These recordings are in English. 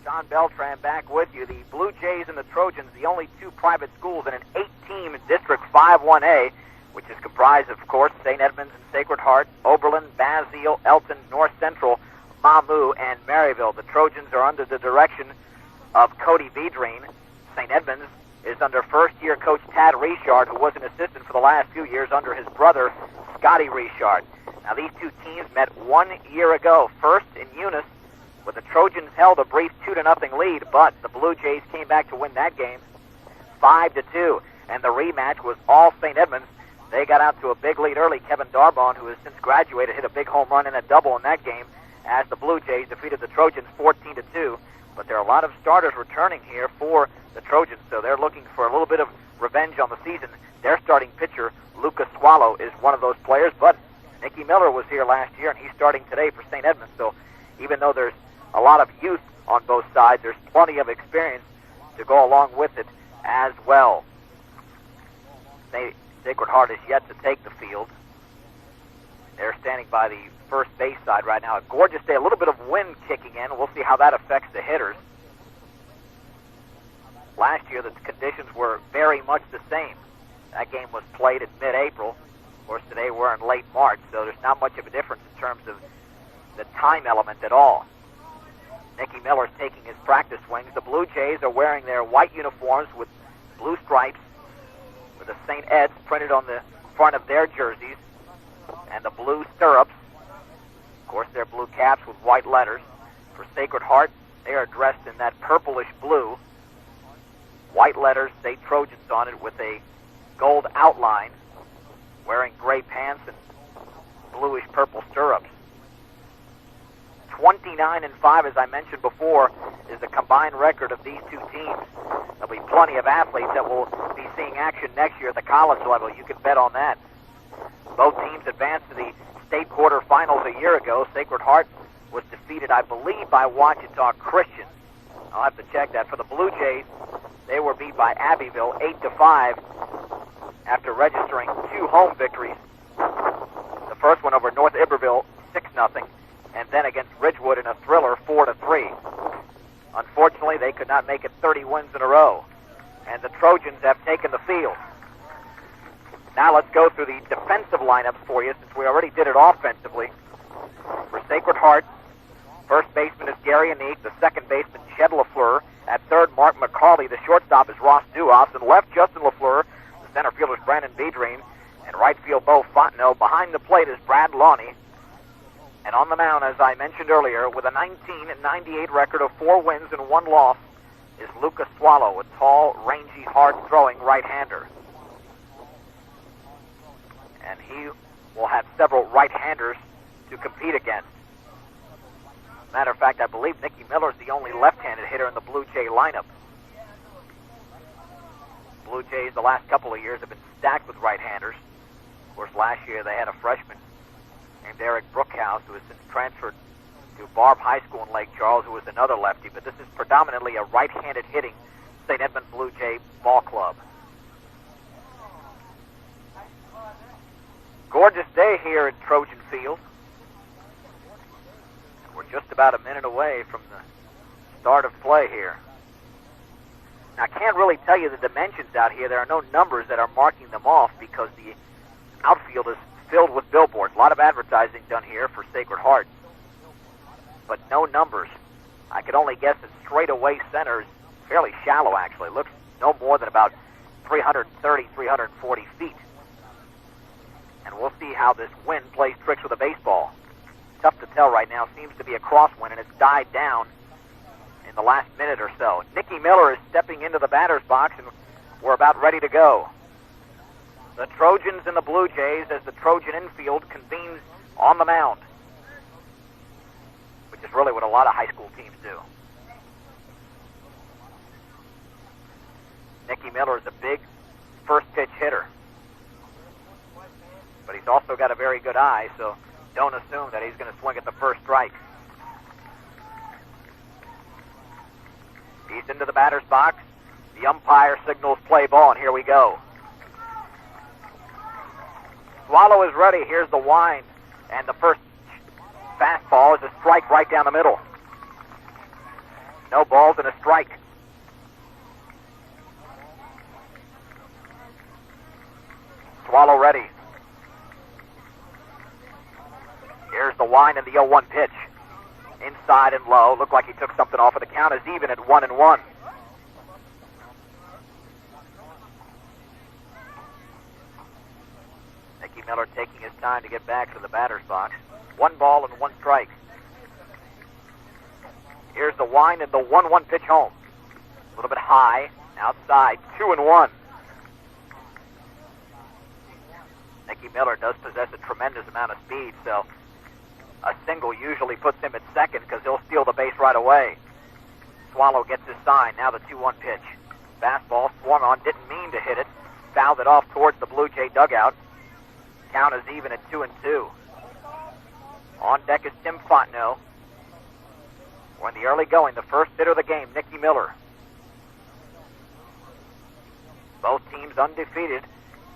John Beltran back with you. The Blue Jays and the Trojans, the only two private schools in an 8-team District 5-1A, which is comprised, of course, St. Edmunds and Sacred Heart, Oberlin, Basile, Elton, North Central, Mamou, and Maryville. The Trojans are under the direction of Cody Vedrine. St. Edmunds is under first-year coach Tad Richard, who was an assistant for the last few years under his brother, Scotty Richard. Now, these two teams met 1 year ago, first in Eunice, where the Trojans held a brief 2-0 lead, but the Blue Jays came back to win that game 5-2, and the rematch was all St. Edmunds. They got out to a big lead early. Kevin Darbon, who has since graduated, hit a big home run and a double in that game as the Blue Jays defeated the Trojans 14-2. But there are a lot of starters returning here for the Trojans, so they're looking for a little bit of revenge on the season. Their starting pitcher, Lucas Swallow, is one of those players, but Nicky Miller was here last year, and he's starting today for St. Edmunds. So even though there's a lot of youth on both sides, there's plenty of experience to go along with it as well. Sacred Heart is yet to take the field. They're standing by the first base side right now. A gorgeous day, a little bit of wind kicking in. We'll see how that affects the hitters. Last year, the conditions were very much the same. That game was played in mid-April. Of course, today we're in late March, so there's not much of a difference in terms of the time element at all. Nicky Miller's taking his practice swings. The Blue Jays are wearing their white uniforms with blue stripes with the St. Ed's printed on the front of their jerseys and the blue stirrups. Of course, their blue caps with white letters. For Sacred Heart, they are dressed in that purplish blue. White letters say Trojans on it with a gold outline, wearing gray pants and bluish purple stirrups. 29-5, as I mentioned before, is the combined record of these two teams. There'll be plenty of athletes that will be seeing action next year at the college level. You can bet on that. Both teams advanced to the state quarterfinals a year ago. Sacred Heart was defeated, I believe, by Ouachita Christian. I'll have to check that. For the Blue Jays, they were beat by Abbeville 8-5 after registering 2 home victories. The first one over North Iberville, 6-0. And then against Ridgewood in a thriller, 4-3. Unfortunately, they could not make it 30 wins in a row, and the Trojans have taken the field. Now let's go through the defensive lineups for you, since we already did it offensively. For Sacred Heart, first baseman is Gary Anique, the second baseman Ched LaFleur. At third, Mark McCauley. The shortstop is Ross Duos, and left, Justin LaFleur. The center fielder is Brandon Vedrine, and right field, Bo Fontenot. Behind the plate is Brad Lawney. And on the mound, as I mentioned earlier, with a 19-98 record of 4 wins and 1 loss, is Lucas Swallow, a tall, rangy, hard-throwing right-hander. And he will have several right-handers to compete against. Matter of fact, I believe Nicky Miller is the only left-handed hitter in the Blue Jay lineup. Blue Jays, the last couple of years, have been stacked with right-handers. Of course, last year they had a freshman named Eric Brookhouse, who has since transferred to Barb High School in Lake Charles, who was another lefty. But this is predominantly a right-handed hitting St. Edmund Blue Jay ball club. Gorgeous day here at Trojan Field. We're just about a minute away from the start of play here. Now, I can't really tell you the dimensions out here. There are no numbers that are marking them off because the outfield is filled with billboards. A lot of advertising done here for Sacred Heart, but no numbers. I could only guess that straightaway center is fairly shallow, actually. It looks no more than about 330, 340 feet. And we'll see how this wind plays tricks with a baseball. Tough to tell right now. Seems to be a crosswind, and it's died down in the last minute or so. Nicky Miller is stepping into the batter's box, and we're about ready to go. The Trojans and the Blue Jays, as the Trojan infield convenes on the mound, which is really what a lot of high school teams do. Nicky Miller is a big first pitch hitter, but he's also got a very good eye, so don't assume that he's going to swing at the first strike. He's into the batter's box. The umpire signals play ball, and here we go. Swallow is ready. Here's the wind, and the first fastball is a strike right down the middle. No balls and a strike. Swallow ready. Here's the wind and the 0-1 pitch. Inside and low. Looked like he took something off, and the count is even at 1-1. Nicky Miller taking his time to get back to the batter's box. 1 ball and 1 strike. Here's the wind and the 1-1 pitch home. A little bit high. Outside. 2-1. Nicky Miller does possess a tremendous amount of speed, so a single usually puts him at second because he'll steal the base right away. Swallow gets his sign. Now the 2-1 pitch. Fastball swung on. Didn't mean to hit it. Fouled it off towards the Blue Jay dugout. Count is even at 2-2. On deck is Tim Fontenot. We're in the early going. The first hitter of the game, Nicky Miller. Both teams undefeated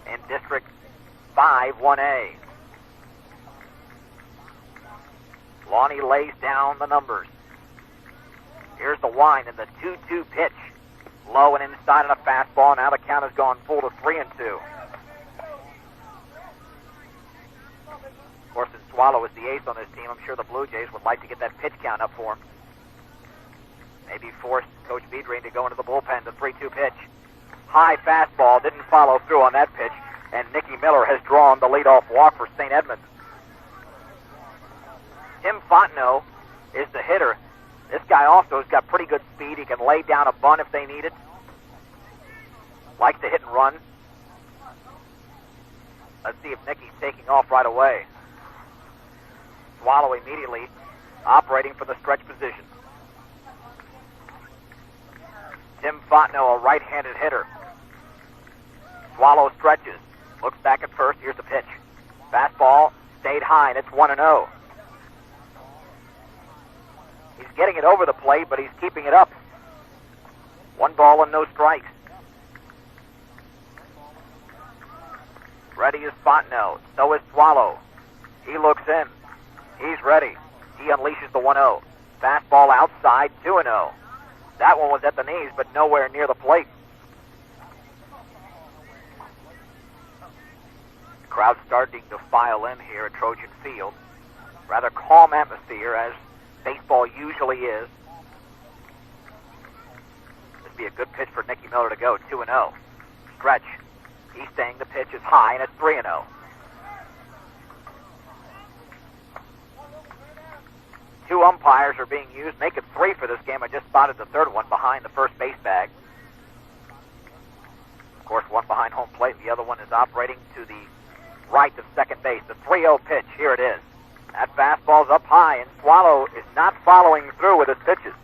in District 5, 1A. Lonnie lays down the numbers. Here's the wind and the 2-2 pitch. Low and inside on a fastball. Now the count has gone full to 3-2. Of course, since Swallow is the ace on this team, I'm sure the Blue Jays would like to get that pitch count up for him. Maybe force Coach Bedreen to go into the bullpen. The 3-2 pitch. High fastball. Didn't follow through on that pitch. And Nicky Miller has drawn the leadoff walk for St. Edmund. Tim Fontenot is the hitter. This guy also has got pretty good speed. He can lay down a bunt if they need it. Likes to hit and run. Let's see if Nicky's taking off right away. Swallow immediately operating for the stretch position. Tim Fontenot, a right-handed hitter. Swallow stretches. Looks back at first. Here's the pitch. Fastball stayed high, and it's 1-0. He's getting it over the plate, but he's keeping it up. 1 ball and no strikes. Ready is Fontenot. So is Swallow. He looks in. He's ready. He unleashes the 1-0. Fastball outside, 2-0. That one was at the knees, but nowhere near the plate. Crowd starting to file in here at Trojan Field. Rather calm atmosphere, as baseball usually is. This would be a good pitch for Nicky Miller to go. 2-0. Stretch. He's saying the pitch is high, and it's 3-0. Two umpires are being used. Make it 3 for this game. I just spotted the third one behind the first base bag. Of course, one behind home plate. The other one is operating to the right of second base. The 3-0 pitch. Here it is. That fastball's up high, and Swallow is not following through with his pitches.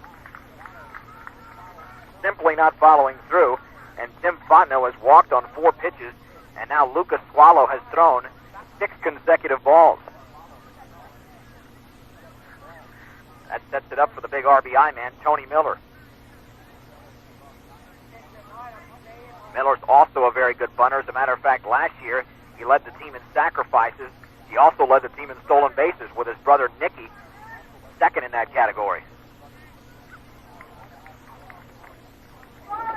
Simply not following through, and Tim Fontenot has walked on 4 pitches, and now Lucas Swallow has thrown 6 consecutive balls. That sets it up for the big RBI man, Tony Miller. Miller's also a very good bunter. As a matter of fact, last year he led the team in sacrifices. He also led the team in stolen bases with his brother Nicky, second in that category.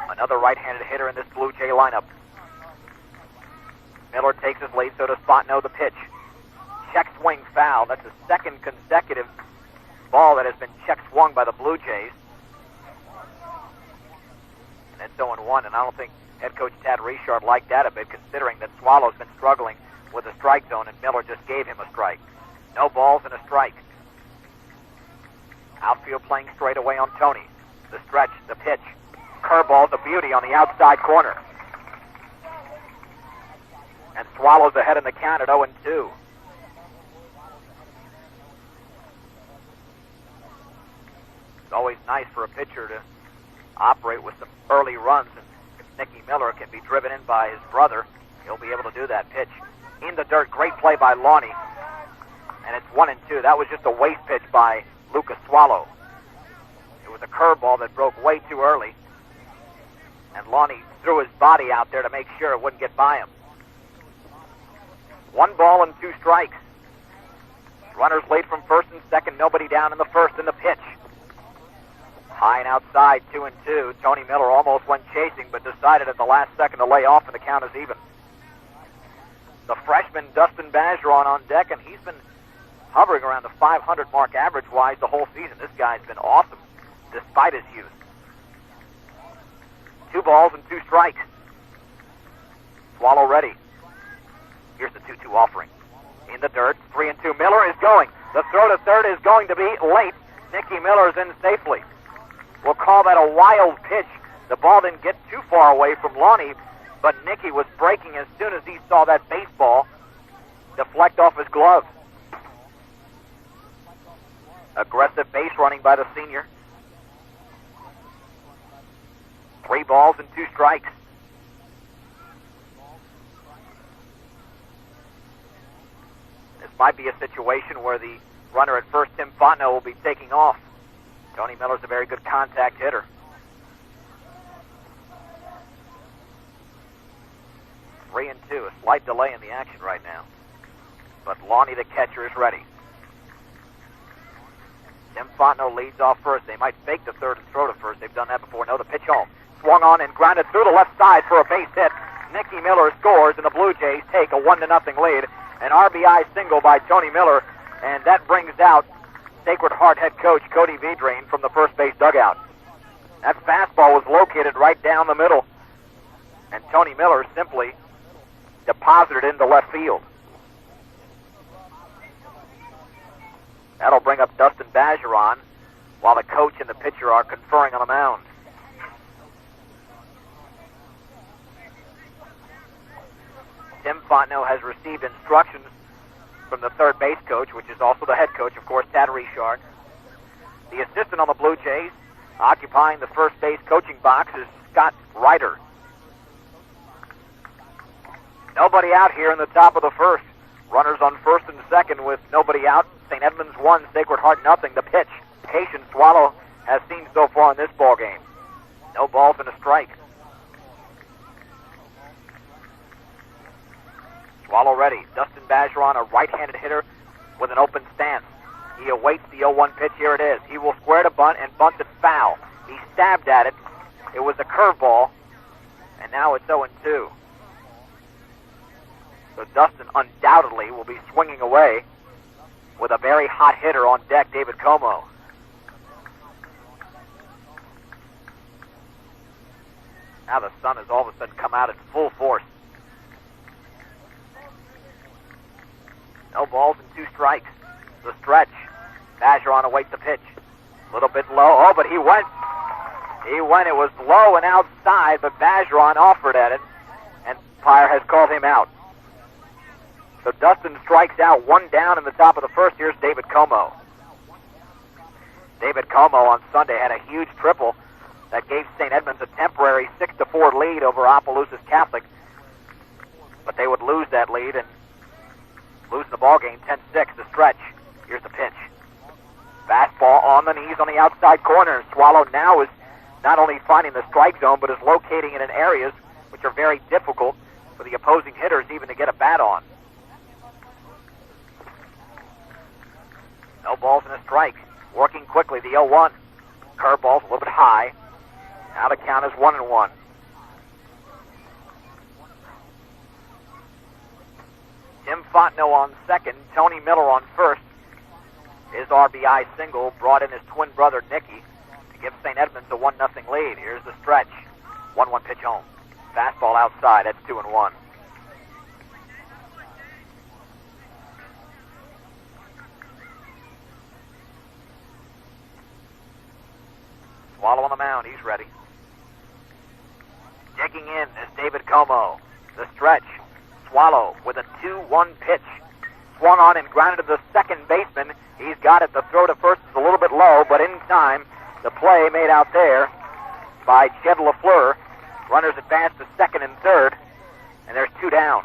Another right-handed hitter in this Blue Jay lineup. Miller takes his lead, so does Fontenot. The pitch. Check swing foul. That's the second consecutive ball that has been check swung by the Blue Jays. And it's 0-1, and I don't think head coach Tad Richard liked that a bit, considering that Swallow's been struggling with the strike zone, and Miller just gave him a strike. No balls and a strike. Outfield playing straight away on Tony. The stretch, the pitch. Curveball's a beauty on the outside corner. And Swallow's ahead in the count at 0-2. It's always nice for a pitcher to operate with some early runs, and if Nicky Miller can be driven in by his brother, he'll be able to do that. Pitch in the dirt. Great play by Lonnie. And it's 1-2. That was just a waste pitch by Lucas Swallow. It was a curveball that broke way too early, and Lonnie threw his body out there to make sure it wouldn't get by him. 1 ball and 2 strikes. Runners late from first and second. Nobody down in the first. In the pitch. High and outside, 2-2. Tony Miller almost went chasing, but decided at the last second to lay off, and the count is even. The freshman Dustin Bergeron on deck, and he's been hovering around the 500 mark average-wise the whole season. This guy's been awesome, despite his youth. 2 balls and 2 strikes. Swallow ready. Here's the 2-2 offering. In the dirt, 3-2. Miller is going. The throw to third is going to be late. Nicky Miller's in safely. We'll call that a wild pitch. The ball didn't get too far away from Lonnie, but Nicky was breaking as soon as he saw that baseball deflect off his glove. Aggressive base running by the senior. 3 balls and 2 strikes. This might be a situation where the runner at first, Tim Fontenot, will be taking off. Tony Miller's a very good contact hitter. 3-2, a slight delay in the action right now. But Lonnie, the catcher, is ready. Tim Fontenot leads off first. They might fake the third and throw to first. They've done that before. No, the pitch home. Swung on and grounded through the left side for a base hit. Nicky Miller scores, and the Blue Jays take a 1-0 lead. An RBI single by Tony Miller, and that brings out Sacred Heart head coach Cody Vedrain from the first base dugout. That fastball was located right down the middle, and Tony Miller simply deposited into left field. That'll bring up Dustin Bergeron while the coach and the pitcher are conferring on the mound. Tim Fontenot has received instructions from the third base coach, which is also the head coach, of course, Tad Richard. The assistant on the Blue Jays, occupying the first base coaching box, is Scott Ryder. Nobody out here in the top of the first. Runners on first and second with nobody out. St. Edmunds 1, Sacred Heart nothing. The pitch, Cation Swallow has seen so far in this ball game. No balls and a strike. Swallow ready. Dustin Bergeron, a right-handed hitter with an open stance. He awaits the 0-1 pitch. Here it is. He will square to bunt and bunt it foul. He stabbed at it. It was a curveball, and now it's 0-2. So Dustin undoubtedly will be swinging away with a very hot hitter on deck, David Como. Now the sun has all of a sudden come out in full force. No balls and 2 strikes. The stretch. Bergeron awaits the pitch. A little bit low. Oh, but he went. He went. It was low and outside, but Bergeron offered at it, and Pyre has called him out. So Dustin strikes out, 1 down in the top of the first. Here's David Como. David Como on Sunday had a huge triple that gave St. Edmunds a temporary 6-4 lead over Opelousas Catholic, but they would lose that lead and losing the ball game 10-6. The stretch. Here's the pitch. Fastball on the knees on the outside corner. Swallow now is not only finding the strike zone, but is locating it in areas which are very difficult for the opposing hitters even to get a bat on. No balls and a strike. Working quickly, the 0-1. Curveball's a little bit high. Now the count is 1-1. Tim Fontenot on second, Tony Miller on first. His RBI single brought in his twin brother Nicky to give St. Edmunds a 1-0 lead. Here's the stretch. 1-1 pitch home. Fastball outside. That's 2-1. Swallow on the mound. He's ready. Digging in is David Como. The stretch. Swallow with a 2-1 pitch. Swung on and grounded to the second baseman. He's got it. The throw to first is a little bit low, but in time, the play made out there by Jed LaFleur. Runners advance to second and third, and there's 2 down.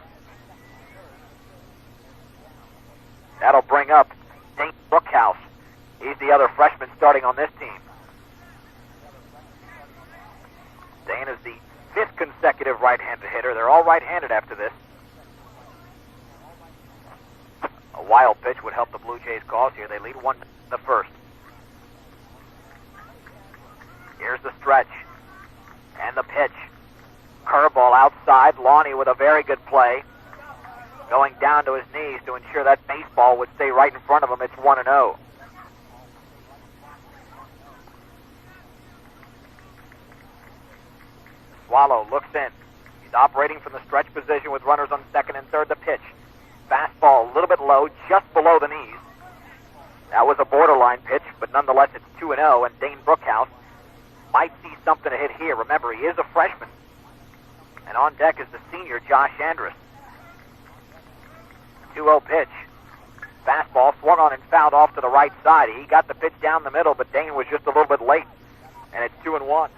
That'll bring up Dane Brookhouse. He's the other freshman starting on this team. Dane is the 5th consecutive right-handed hitter. They're all right-handed after this. A wild pitch would help the Blue Jays' cause here. They lead 1 in the first. Here's the stretch. And the pitch. Curveball outside. Lonnie with a very good play. Going down to his knees to ensure that baseball would stay right in front of him. It's 1-0. Swallow looks in. He's operating from the stretch position with runners on second and third. The pitch. Fastball a little bit low, just below the knees. That was a borderline pitch, but nonetheless it's 2-0, and Dane Brookhouse might see something to hit here. Remember, he is a freshman. And on deck is the senior, Josh Andrus. 2-0 pitch. Fastball swung on and fouled off to the right side. He got the pitch down the middle, but Dane was just a little bit late. And it's 2-1.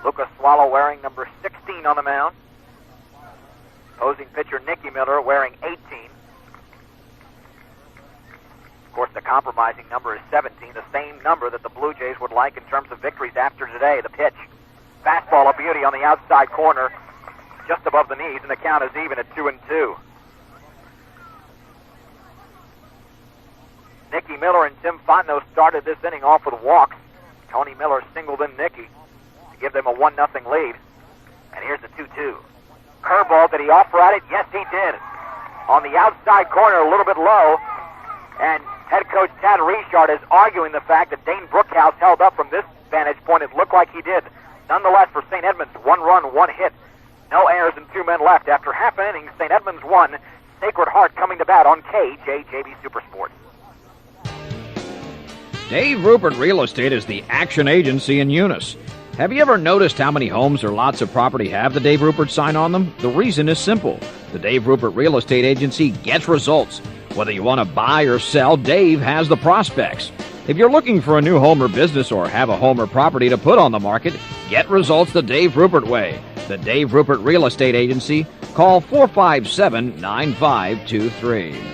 Lucas Swallow wearing number 16 on the mound. Opposing pitcher Nicky Miller wearing 18. Of course, the compromising number is 17, the same number that the Blue Jays would like in terms of victories after today. The pitch. Fastball, a beauty on the outside corner, just above the knees, and the count is even at 2-2. Nicky Miller and Tim Fontenot started this inning off with walks. Tony Miller singled in Nicky to give them a 1-0 lead. And here's the 2-2. Curveball, did he offer at it? Yes, he did. On the outside corner, a little bit low. And head coach Tad Richard is arguing the fact that Dane Brookhouse held up from this vantage point. It looked like he did. Nonetheless, for St. Edmunds, 1 run, 1 hit. No errors and 2 men left. After half an inning, St. Edmunds won. Sacred Heart coming to bat on KJJB Supersports. Dave Rupert Real Estate is the action agency in Eunice. Have you ever noticed how many homes or lots of property have the Dave Rupert sign on them? The reason is simple. The Dave Rupert Real Estate Agency gets results. Whether you want to buy or sell, Dave has the prospects. If you're looking for a new home or business or have a home or property to put on the market, get results the Dave Rupert way. The Dave Rupert Real Estate Agency. Call 457-9523.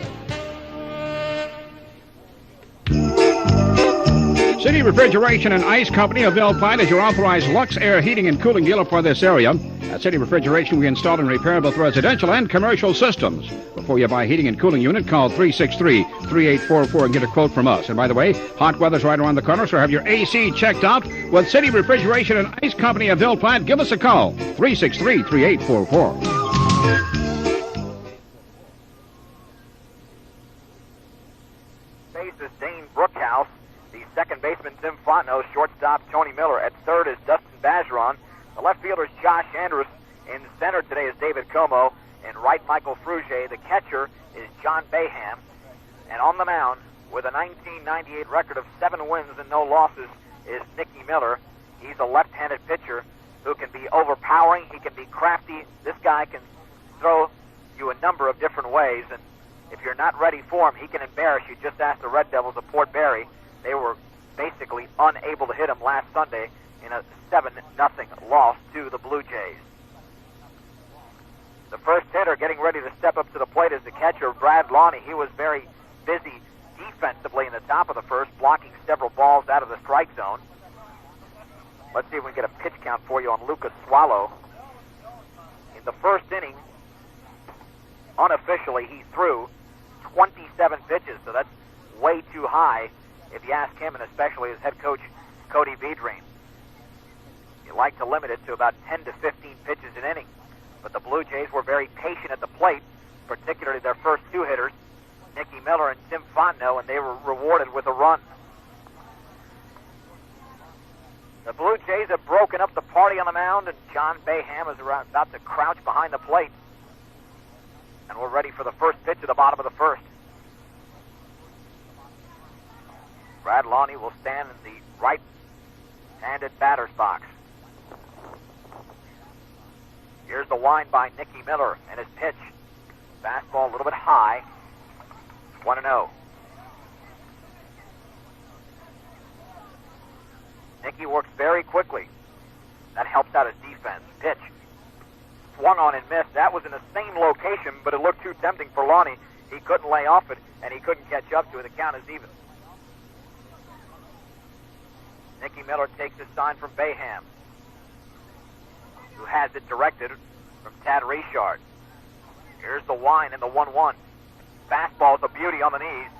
City Refrigeration and Ice Company of Beltran is your authorized Lux Air heating and cooling dealer for this area. At City Refrigeration, we install and repair both residential and commercial systems. Before you buy a heating and cooling unit, call 363-3844 and get a quote from us. And by the way, hot weather's right around the corner, so have your AC checked out. With City Refrigeration and Ice Company of Beltran, give us a call, 363-3844. Base is Dane Brookhouse. Second baseman Tim Fontenot, shortstop Tony Miller. At third is Dustin Bajeron. The left fielder is Josh Andrus. In center today is David Como. And right, Michael Frugier. The catcher is John Baham. And on the mound, with a 1998 record of 7 wins and no losses, is Nicky Miller. He's a left-handed pitcher who can be overpowering. He can be crafty. This guy can throw you a number of different ways. And if you're not ready for him, he can embarrass you. Just ask the Red Devils of Port Barry. They were basically unable to hit him last Sunday in a 7-0 loss to the Blue Jays. The first hitter getting ready to step up to the plate is the catcher, Brad Lonnie. He was very busy defensively in the top of the first, blocking several balls out of the strike zone. Let's see if we can get a pitch count for you on Lucas Swallow. In the first inning, unofficially, he threw 27 pitches, so that's way too high if you ask him, and especially his head coach, Cody Vedrine. You like to limit it to about 10 to 15 pitches an inning. But the Blue Jays were very patient at the plate, particularly their first 2 hitters, Nicky Miller and Tim Fontenot, and they were rewarded with a run. The Blue Jays have broken up the party on the mound, and John Baham is about to crouch behind the plate. And we're ready for the first pitch at the bottom of the first. Brad Lonnie will stand in the right-handed batter's box. Here's the wind by Nicky Miller and his pitch. Fastball a little bit high. 1-0. Nicky works very quickly. That helps out his defense. Pitch. Swung on and missed. That was in the same location, but it looked too tempting for Lonnie. He couldn't lay off it, and he couldn't catch up to it. The count is even. Nicky Miller takes a sign from Baham, who has it directed from Tad Richard. Here's the wind and the 1-1. Fastball's a beauty on the knees.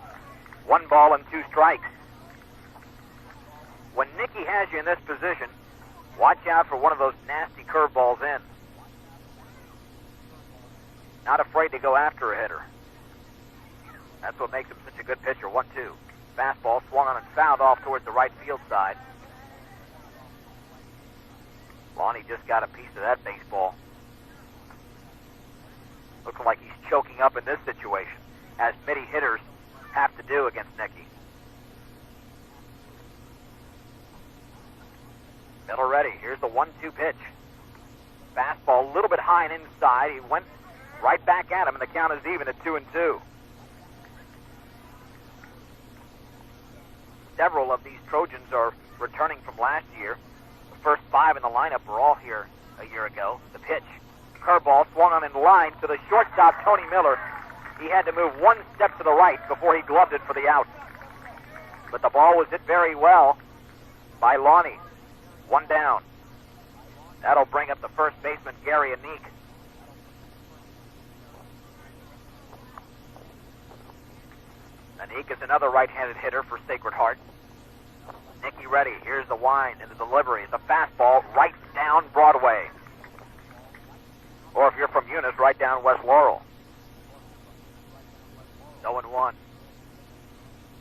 1 ball and 2 strikes. when Nicky has you in this position, watch out for one of those nasty curveballs in. Not afraid to go after a hitter. That's what makes him such a good pitcher. 1-2. Fastball swung on and fouled off towards the right field side. Lonnie just got a piece of that baseball. Looks like he's choking up in this situation, as many hitters have to do against Nicky. Miller ready. Here's the 1-2 pitch. Fastball a little bit high and inside. He went right back at him, and the count is even at 2-2. Several of these Trojans are returning from last year. The first 5 in the lineup were all here a year ago. The pitch. Curveball swung on in line to the shortstop, Tony Miller. He had to move one step to the right before he gloved it for the out. But the ball was hit very well by Lonnie. 1 down. That'll bring up the first baseman, Gary Eunice. Eunice is another right-handed hitter for Sacred Heart. Nicky ready. Here's the wind and the delivery. The fastball right down Broadway. Or if you're from Eunice, right down West Laurel. 0-1.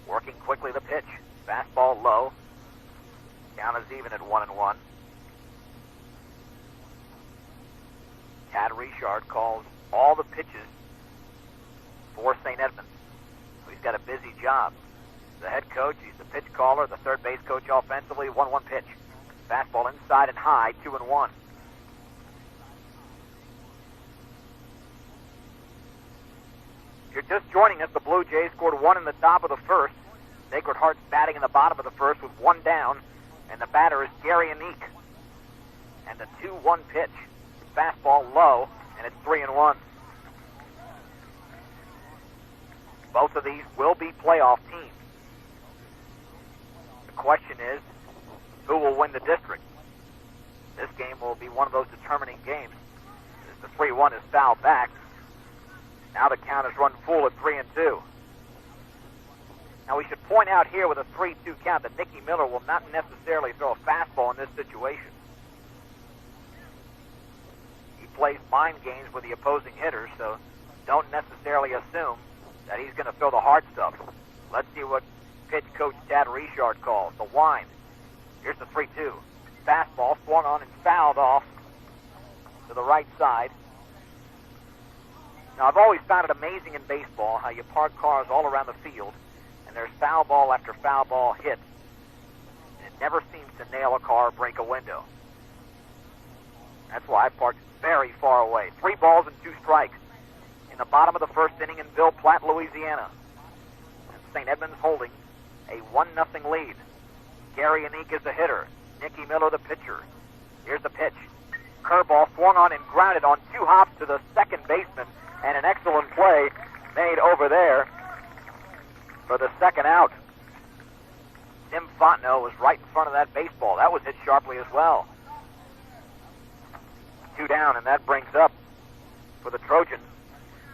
Working quickly the pitch. Fastball low. Count is even at 1-1. Tad Richard calls all the pitches for St. Edmund. So he's got a busy job. The head coach, he's the pitch caller, the third base coach offensively. 1-1 pitch. Fastball inside and high, 2-1. If you're just joining us, the Blue Jays scored 1 in the top of the first. Sacred Heart's batting in the bottom of the first with 1 down, and the batter is Gary Eunice. And the 2-1 pitch. Fastball low, and it's 3-1. Both of these will be playoff teams. The question is, who will win the district? This game will be one of those determining games. As the 3-1 is fouled back. Now the count is run full at 3-2. Now we should point out here with a 3-2 count that Nicky Miller will not necessarily throw a fastball in this situation. He plays mind games with the opposing hitters, so don't necessarily assume that he's going to throw the hard stuff. Let's see what pitch coach Tad Richard calls. The wind. Here's the 3-2. Fastball swung on and fouled off to the right side. Now, I've always found it amazing in baseball how you park cars all around the field, and there's foul ball after foul ball hit, and it never seems to nail a car or break a window. That's why I parked very far away. 3 balls and 2 strikes in the bottom of the first inning in Ville Platte, Louisiana. And St. Edmund's holding a 1-0 lead. Gary Eunice is the hitter. Nicky Miller the pitcher. Here's the pitch. Curveball swung on and grounded on 2 hops to the second baseman, and an excellent play made over there for the second out. Tim Fontenot was right in front of that baseball. That was hit sharply as well. 2 down, and that brings up for the Trojans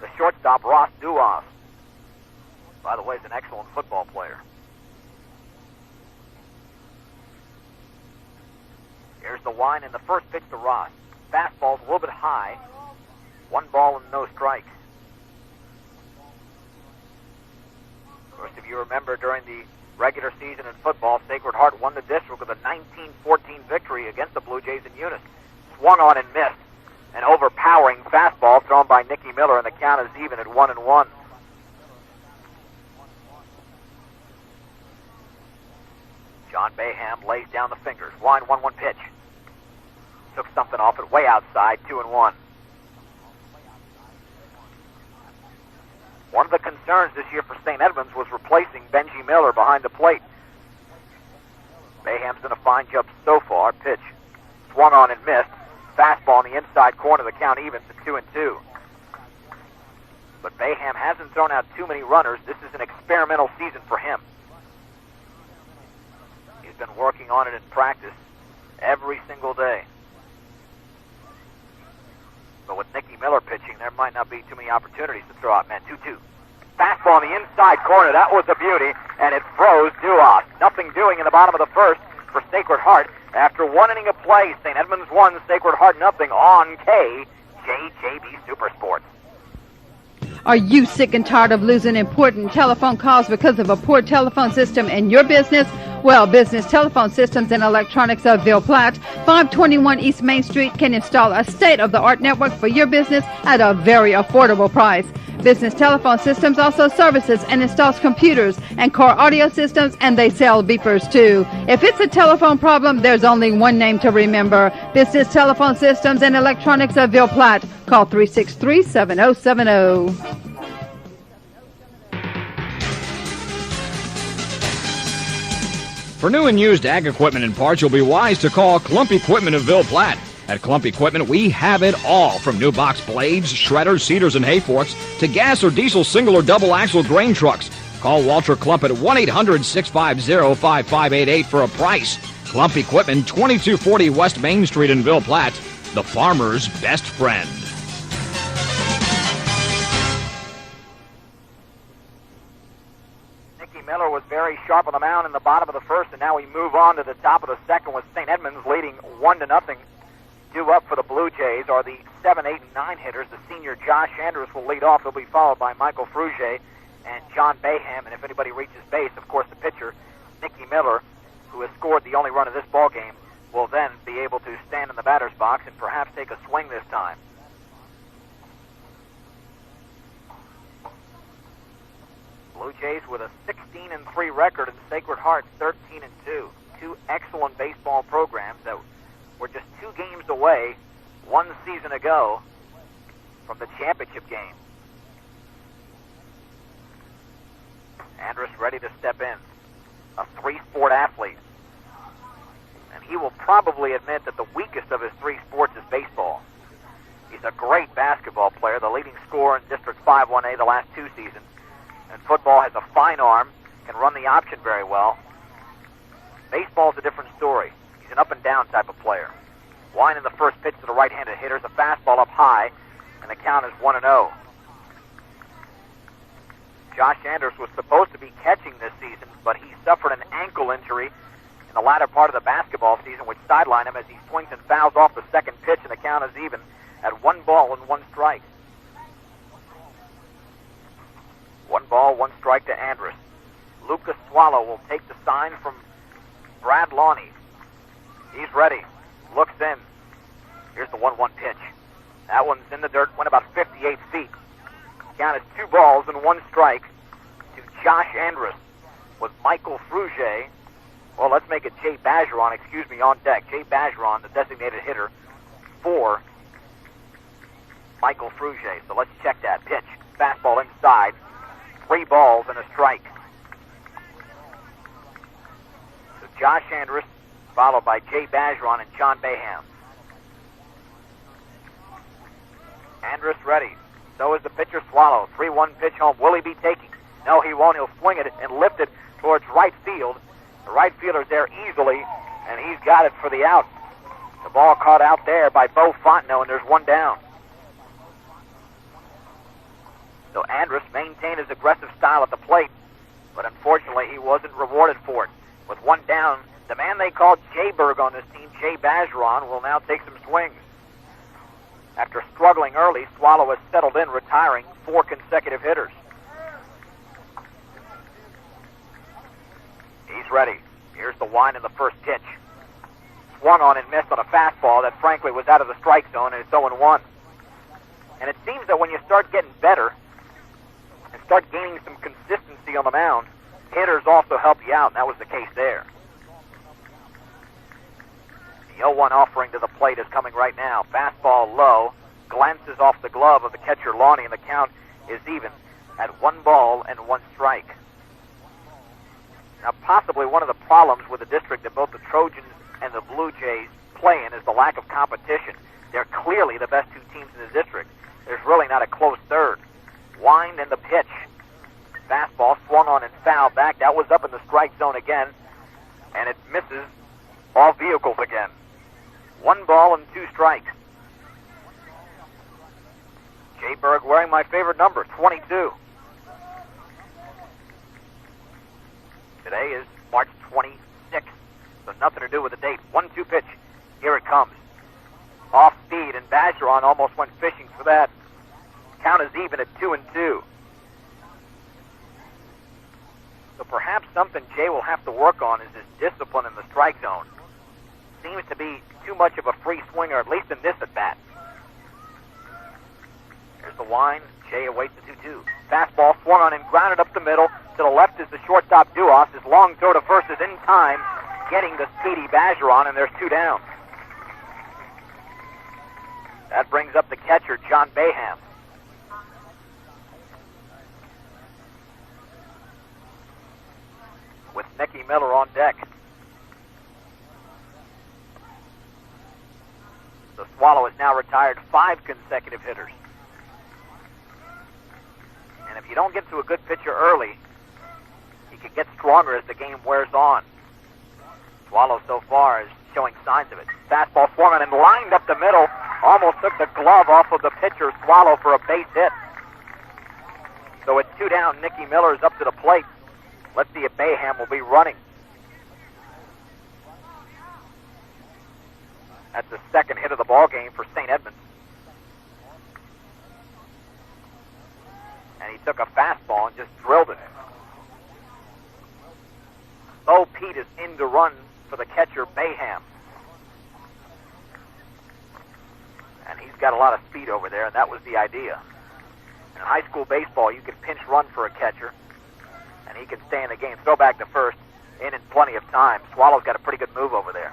the shortstop, Ross Duas. By the way, he's an excellent football player. Here's the wind and the first pitch to Ross. Fastball's a little bit high. 1 ball and no strikes. Of course, if you remember, during the regular season in football, Sacred Heart won the district with a 19-14 victory against the Blue Jays in Eunice. Swung on and missed. An overpowering fastball thrown by Nicky Miller, and the count is even at 1-1. John Baham lays down the fingers. Wind 1-1 pitch. Took something off it way outside, 2-1. One of the concerns this year for St. Edmunds was replacing Benji Miller behind the plate. Baham's done a fine job so far. Pitch. Swung on and missed. Fastball in the inside corner. The count evens at 2-2. But Baham hasn't thrown out too many runners. This is an experimental season for him. He's been working on it in practice every single day. But with Nicky Miller pitching, there might not be too many opportunities to throw out. Man, 2-2. Fastball in the inside corner. That was a beauty, and it froze Duas. Nothing doing in the bottom of the first for Sacred Heart. After 1 inning of play, St. Edmunds 1, Sacred Heart nothing on KJJB Supersports. Are you sick and tired of losing important telephone calls because of a poor telephone system in your business? Well, Business Telephone Systems and Electronics of Ville Platte, 521 East Main Street, can install a state-of-the-art network for your business at a very affordable price. Business Telephone Systems also services and installs computers and core audio systems, and they sell beepers too. If it's a telephone problem, there's only one name to remember: Business Telephone Systems and Electronics of Ville Platte. Call 363-7070. For new and used ag equipment and parts, you'll be wise to call Clump Equipment of Ville Platte. At Clump Equipment, we have it all, from new box blades, shredders, seeders, and hay forks, to gas or diesel single or double axle grain trucks. Call Walter Clump at 1-800-650-5588 for a price. Clump Equipment, 2240 West Main Street in Ville Platte, the farmer's best friend. Miller was very sharp on the mound in the bottom of the first, and now we move on to the top of the second with St. Edmunds leading 1-0. Due up for the Blue Jays are the 7, 8, and 9 hitters. The senior Josh Andrews will lead off. He'll be followed by Michael Frugier and John Baham. And if anybody reaches base, of course, the pitcher, Nicky Miller, who has scored the only run of this ball game, will then be able to stand in the batter's box and perhaps take a swing this time. Blue Jays with a 16-3 record, and Sacred Heart 13-2. Two excellent baseball programs that were just 2 games away 1 season ago from the championship game. Andrus ready to step in, a 3-sport athlete. And he will probably admit that the weakest of his 3 sports is baseball. He's a great basketball player, the leading scorer in District 5-1A the last 2 seasons. And football has a fine arm, can run the option very well. Baseball's a different story. He's an up-and-down type of player. Wine in the first pitch to the right-handed hitter, a fastball up high, and the count is 1-0. Josh Andrus was supposed to be catching this season, but he suffered an ankle injury in the latter part of the basketball season, which sidelined him as he swings and fouls off the second pitch, and the count is even at 1 ball and 1 strike. 1 ball, 1 strike to Andrus. Lucas Swallow will take the sign from Brad Lawney. He's ready. Looks in. Here's the 1-1 pitch. That one's in the dirt, went about 58 feet. Count is 2 balls and 1 strike to Josh Andrus with Michael Frugier. Well, let's make it Jay Bergeron, on deck. Jay Bergeron, the designated hitter for Michael Frugier. So let's check that pitch. Fastball inside. 3 balls and a strike. So Josh Andrus, followed by Jay Bergeron and John Baham. Andrus ready. So is the pitcher Swallow. 3-1 pitch home. Will he be taking? No, he won't. He'll swing it and lift it towards right field. The right fielder's there easily, and he's got it for the out. The ball caught out there by Bo Fontenot, and there's 1 down. So Andrus maintained his aggressive style at the plate, but unfortunately he wasn't rewarded for it. With 1 down, the man they called Jayberg on this team, Jay Bergeron, will now take some swings. After struggling early, Swallow has settled in, retiring 4 consecutive hitters. He's ready. Here's the wind in the first pitch. Swung on and missed on a fastball that frankly was out of the strike zone, and it's 0-1. And it seems that when you start getting better and start gaining some consistency on the mound, hitters also help you out, and that was the case there. The 0-1 offering to the plate is coming right now. Fastball low, glances off the glove of the catcher Lawney, and the count is even at 1 ball and 1 strike. Now, possibly one of the problems with the district that both the Trojans and the Blue Jays play in is the lack of competition. They're clearly the best 2 teams in the district. There's really not a close third. Wind and the pitch. Fastball swung on and fouled back. That was up in the strike zone again, and it misses all vehicles again. 1 ball and 2 strikes. Jayberg wearing my favorite number, 22. Today is March 26th, So nothing to do with the date. 1-2 pitch. Here it comes. Off speed, and Bergeron almost went fishing for that. Count is even at 2-2. So perhaps something Jay will have to work on is his discipline in the strike zone. Seems to be too much of a free swinger, at least in this at-bat. Here's the wind. Jay awaits the 2-2. Fastball swung on and grounded up the middle. To the left is the shortstop Duos. His long throw to first is in time, getting the speedy Bergeron, and there's 2 down. That brings up the catcher, John Bayham. With Nicky Miller on deck. The Swallow has now retired 5 consecutive hitters. And if you don't get to a good pitcher early, he could get stronger as the game wears on. Swallow so far is showing signs of it. Fastball swung on and lined up the middle. Almost took the glove off of the pitcher, Swallow, for a base hit. So it's 2 down. Nicky Miller's up to the plate. Let's see if Bayham will be running. That's the second hit of the ball game for St. Edmunds. And he took a fastball and just drilled it. Bo Pete is in to run for the catcher, Bayham. And he's got a lot of speed over there, and that was the idea. In high school baseball, you can pinch run for a catcher, and he can stay in the game. Throw back to first, in plenty of time. Swallow's got a pretty good move over there.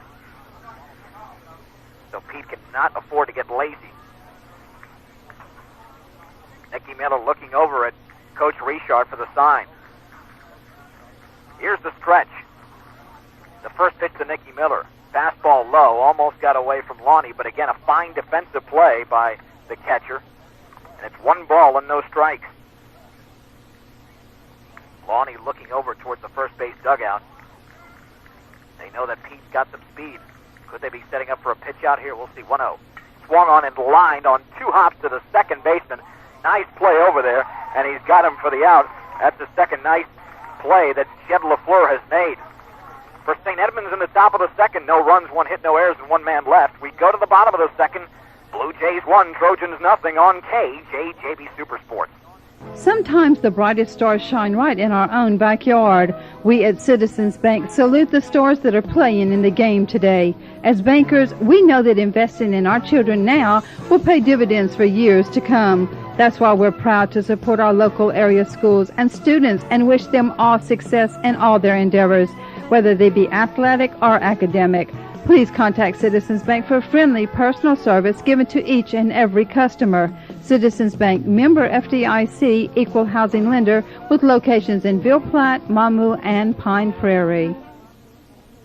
So Pete cannot afford to get lazy. Nicky Miller looking over at Coach Richard for the sign. Here's the stretch. The first pitch to Nicky Miller. Fastball low, almost got away from Lonnie, but again, a fine defensive play by the catcher. And it's 1 ball and no strikes. Lonnie looking over towards the first base dugout. They know that Pete's got some speed. Could they be setting up for a pitch out here? We'll see. 1-0. Swung on and lined on 2 hops to the second baseman. Nice play over there, and he's got him for the out. That's the second nice play that Jed LaFleur has made. For St. Edmunds in the top of the second, no runs, 1 hit, no errors, and 1 man left. We go to the bottom of the second. Blue Jays 1, Trojans nothing on KJJB Super Sports. Sometimes the brightest stars shine right in our own backyard. We at Citizens Bank salute the stars that are playing in the game today. As bankers, we know that investing in our children now will pay dividends for years to come. That's why we're proud to support our local area schools and students and wish them all success in all their endeavors, whether they be athletic or academic. Please contact Citizens Bank for friendly personal service given to each and every customer. Citizens Bank, member FDIC, equal housing lender, with locations in Ville Platte, Mamou, and Pine Prairie.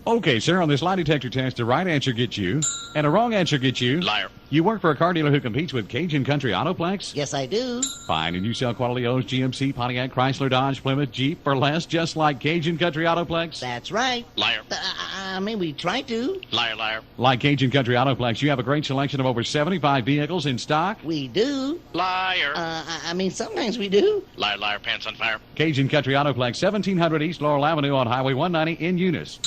Okay, sir, on this lie detector test, a right answer gets you, and a wrong answer gets you. Liar. You work for a car dealer who competes with Cajun Country Autoplex? Yes, I do. Fine, and you sell quality O's, GMC, Pontiac, Chrysler, Dodge, Plymouth, Jeep for less, just like Cajun Country Autoplex? That's right. Liar. I mean, we try to. Liar, liar. Like Cajun Country Autoplex, you have a great selection of over 75 vehicles in stock? We do. Liar. I mean, sometimes we do. Liar, liar, pants on fire. Cajun Country Autoplex, 1700 East Laurel Avenue on Highway 190 in Eunice.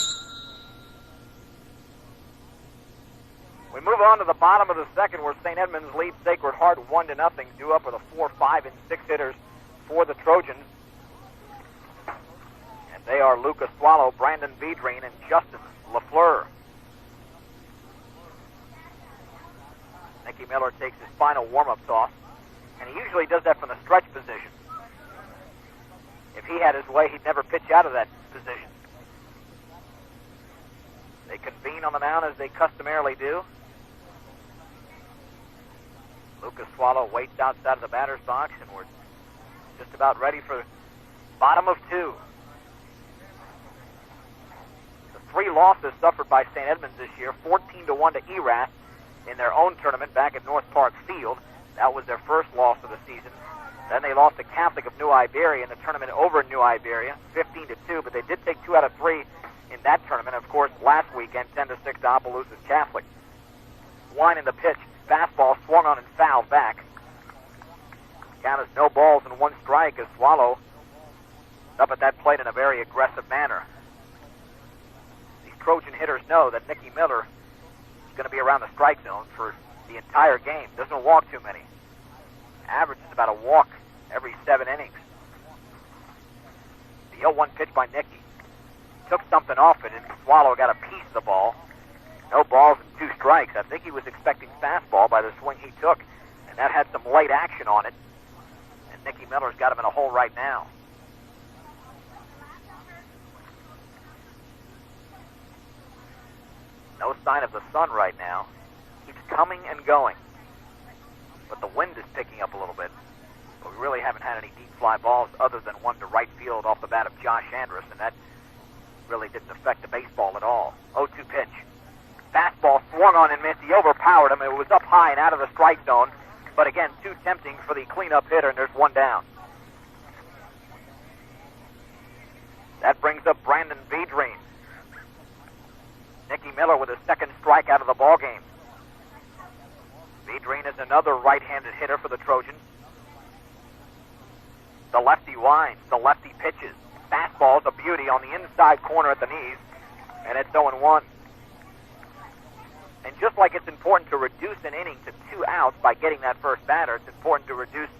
We move on to the bottom of the second, where St. Edmunds leads Sacred Heart 1-0, due up with a 4, 5, and 6 hitters for the Trojans. And they are Lucas Swallow, Brandon Bedrine, and Justin LaFleur. Nicky Miller takes his final warm-up toss, and he usually does that from the stretch position. If he had his way, he'd never pitch out of that position. They convene on the mound as they customarily do. Lucas Swallow waits outside of the batter's box, and we're just about ready for bottom of 2. The 3 losses suffered by St. Edmunds this year, 14-1 to Erath in their own tournament back at North Park Field. That was their first loss of the season. Then they lost to Catholic of New Iberia in the tournament over in New Iberia, 15-2, but they did take 2 out of 3 in that tournament. Of course, last weekend, 10-6 to Opelousas Catholic. Wine in the pitch. Fastball swung on and fouled back. Count is no balls and 1 strike as Swallow up at that plate in a very aggressive manner. These Trojan hitters know that Nicky Miller is going to be around the strike zone for the entire game. Doesn't walk too many. Averages about a walk every 7 innings. The 0-1 pitch by Nicky. Took something off it, and Swallow got a piece of the ball. No balls and 2 strikes. I think he was expecting fastball by the swing he took, and that had some late action on it. And Nicky Miller's got him in a hole right now. No sign of the sun right now. Keeps coming and going. But the wind is picking up a little bit. But we really haven't had any deep fly balls other than one to right field off the bat of Josh Andrus, and that really didn't affect the baseball at all. 0-2 pitch. Fastball swung on and missed. He overpowered him. It was up high and out of the strike zone. But again, too tempting for the cleanup hitter, and there's one down. That brings up Brandon Vedrine. Nicky Miller with his second strikeout of the ball game. Vedrine is another right-handed hitter for the Trojans. The lefty winds, the lefty pitches. Fastball's a beauty on the inside corner at the knees, and it's 0-1. And just like it's important to reduce an inning to 2 outs by getting that first batter, it's important to reduce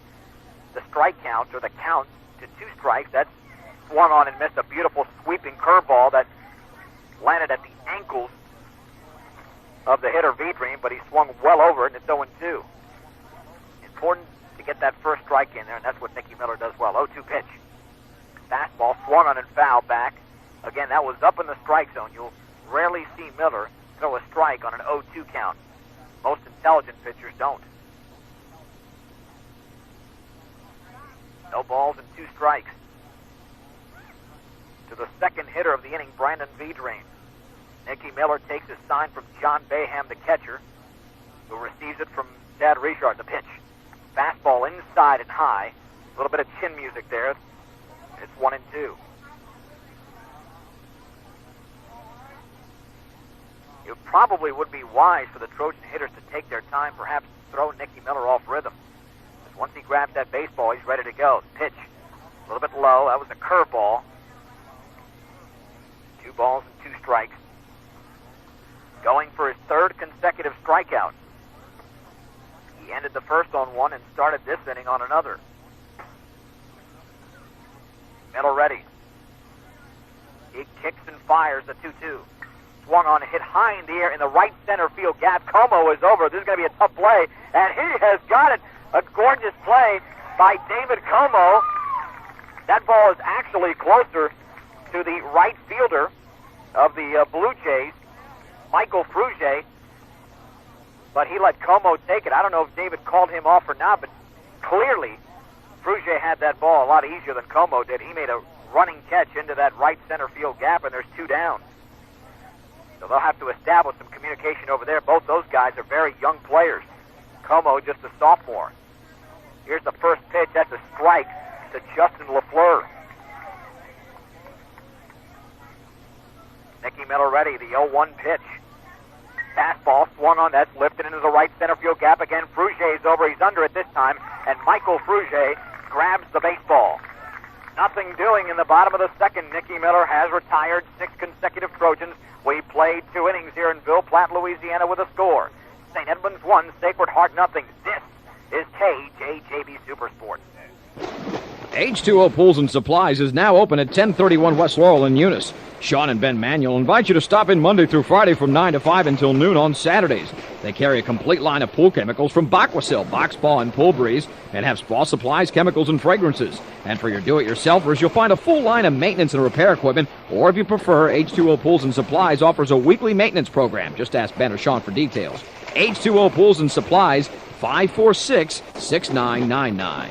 the strike count or the count to 2 strikes. That's swung on and missed a beautiful sweeping curveball that landed at the ankles of the hitter Vedrine, but he swung well over it, and it's 0-2. Important to get that first strike in there, and that's what Nicky Miller does well. 0-2 pitch. Fastball swung on and fouled back. Again, that was up in the strike zone. You'll rarely see Miller throw a strike on an 0-2 count. Most intelligent pitchers don't. No balls and 2 strikes. To the second hitter of the inning, Brandon Vedrine. Nicky Miller takes his sign from John Baham, the catcher, who receives it from Dad Richard, the pitch. Fastball inside and high. A little bit of chin music there. It's 1-2. It probably would be wise for the Trojan hitters to take their time, perhaps throw Nicky Miller off rhythm. Because once he grabs that baseball, he's ready to go. Pitch, a little bit low. That was a curveball. 2 balls and 2 strikes. Going for his 3rd consecutive strikeout. He ended the first on 1 and started this inning on another. Miller ready. He kicks and fires the 2-2. Swung on, hit high in the air in the right center field gap. Como is over. This is going to be a tough play, and he has got it. A gorgeous play by David Como. That ball is actually closer to the right fielder of the Blue Jays, Michael Frugier, but he let Como take it. I don't know if David called him off or not, but clearly Frugier had that ball a lot easier than Como did. He made a running catch into that right center field gap, and there's 2 down. So they'll have to establish some communication over there. Both those guys are very young players. Como just a sophomore. Here's the first pitch. That's a strike to Justin LaFleur. Nicky Miller ready. The 0-1 pitch. Fastball swung on. That's lifted into the right center field gap again. Frugier's over. He's under it this time. And Michael Frugier grabs the baseball. Nothing doing in the bottom of the second. Nicky Miller has retired 6 consecutive Trojans. We played 2 innings here in Ville Platte, Louisiana with a score. St. Edmunds 1, Sacred Heart nothing. This is KJJB Super Sports. H2O Pools and Supplies is now open at 1031 West Laurel in Eunice. Sean and Ben Manuel invite you to stop in Monday through Friday from 9 to 5 until noon on Saturdays. They carry a complete line of pool chemicals from Aquasil, Box Spa, and Pool Breeze, and have spa supplies, chemicals, and fragrances. And for your do-it-yourselfers, you'll find a full line of maintenance and repair equipment, or if you prefer, H2O Pools and Supplies offers a weekly maintenance program. Just ask Ben or Sean for details. H2O Pools and Supplies, 546-6999.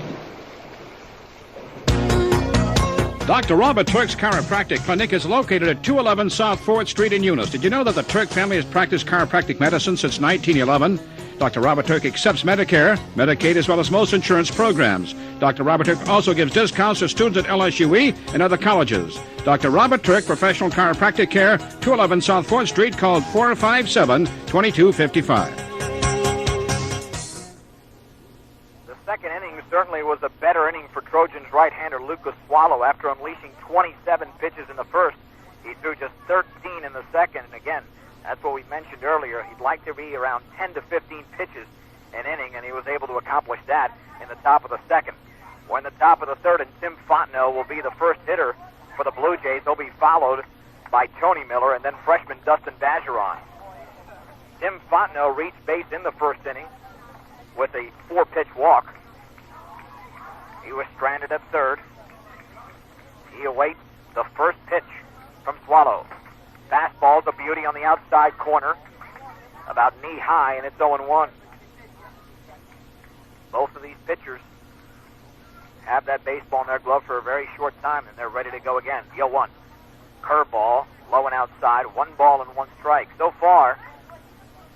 Dr. Robert Turk's Chiropractic Clinic is located at 211 South 4th Street in Eunice. Did you know that the Turk family has practiced chiropractic medicine since 1911? Dr. Robert Turk accepts Medicare, Medicaid, as well as most insurance programs. Dr. Robert Turk also gives discounts to students at LSUE and other colleges. Dr. Robert Turk, Professional Chiropractic Care, 211 South 4th Street, called 457-2255. Second inning certainly was a better inning for Trojans right-hander Lucas Swallow. After unleashing 27 pitches in the first, he threw just 13 in the second, and again, that's what we mentioned earlier. He'd like to be around 10 to 15 pitches an inning, and he was able to accomplish that in the top of the second. We're in the top of the third, and Tim Fontenot will be the first hitter for the Blue Jays. They'll be followed by Tony Miller and then freshman Dustin Bergeron. Tim Fontenot reached base in the first inning with a 4-pitch walk. He was stranded at third. He awaits the first pitch from Swallow. Fastball's a beauty on the outside corner, about knee-high, and it's 0-1. Both of these pitchers have that baseball in their glove for a very short time, and they're ready to go again. The 0-1. Curveball, low and outside, 1 ball and 1 strike. So far,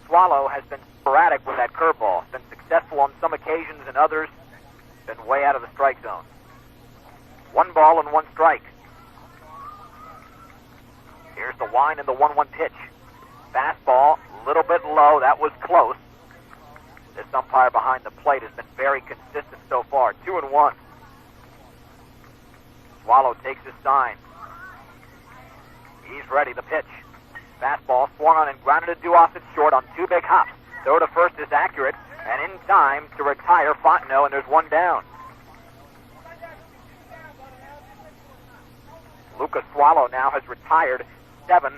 Swallow has been sporadic with that curveball. Been successful on some occasions, and others been way out of the strike zone. 1 ball and 1 strike. Here's the wind and the 1-1 pitch. Fastball, a little bit low. That was close. This umpire behind the plate has been very consistent so far. 2-1. Swallow takes his sign. He's ready. The pitch. Fastball swung on and grounded to Duas at short on 2 big hops. Throw to first is accurate and in time to retire Fontenot, and there's 1 down. Lucas Swallow now has retired 7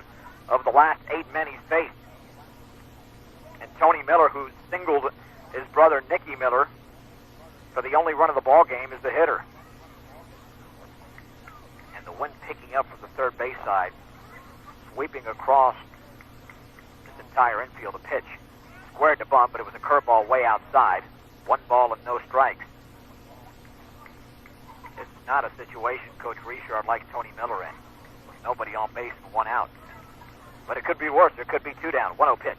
of the last 8 men he's faced. And Tony Miller, who singled his brother Nicky Miller for the only run of the ball game, is the hitter. And the wind picking up from the third base side, sweeping across this entire infield. A pitch squared to bunt, but it was a curveball way outside. 1 ball and no strikes. It's not a situation Coach Richard likes Tony Miller in. Nobody on base and 1 out. But it could be worse. There could be 2 down. 1-0 pitch.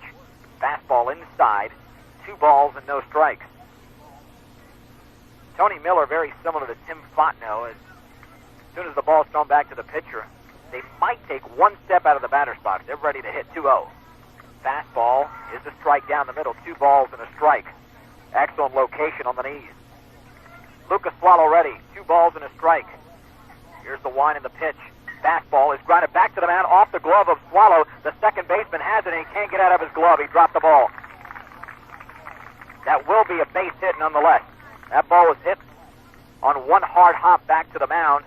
Fastball inside. 2 balls and no strikes. Tony Miller, very similar to Tim Fontenot. As soon as the ball's thrown back to the pitcher, they might take 1 step out of the batter's box. They're ready to hit 2-0. Fastball is a strike down the middle. 2 balls and a strike. Excellent location on the knees. Lucas Swallow ready. 2 balls and a strike. Here's the wind and the pitch. Fastball is grounded back to the mound off the glove of Swallow. The second baseman has it, and he can't get out of his glove. He dropped the ball. That will be a base hit nonetheless. That ball was hit on 1 hard hop back to the mound,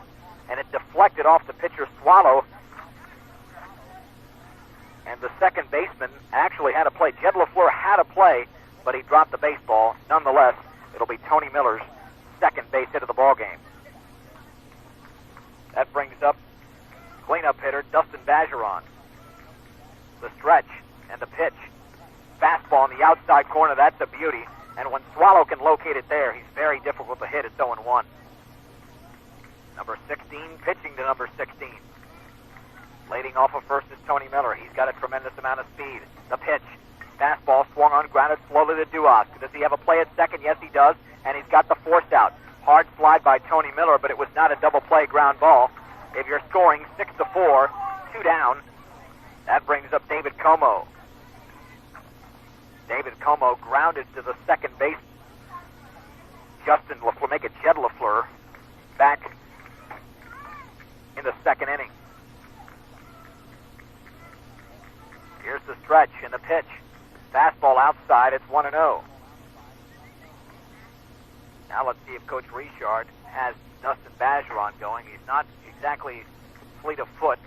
and it deflected off the pitcher Swallow. And the second baseman actually had a play. Jed LaFleur had a play, but he dropped the baseball. Nonetheless, it'll be Tony Miller's second base hit of the ball game. That brings up cleanup hitter Dustin Bergeron. The stretch and the pitch. Fastball on the outside corner, that's a beauty. And when Swallow can locate it there, he's very difficult to hit. It's 0-1. Number 16 pitching to number 16. Leading off of first is Tony Miller. He's got a tremendous amount of speed. The pitch. Fastball swung on, grounded slowly to Duas. Does he have a play at second? Yes, he does. And he's got the force out. Hard slide by Tony Miller, but it was not a double play ground ball. If you're scoring 6-4, 2 down, that brings up David Como. David Como grounded to the second base. Justin LaFleur, make it Jed LaFleur, back in the second inning. Here's the stretch and the pitch. Fastball outside, it's 1-0. Now let's see if Coach Richard has Dustin Bergeron going. He's not exactly fleet of foot.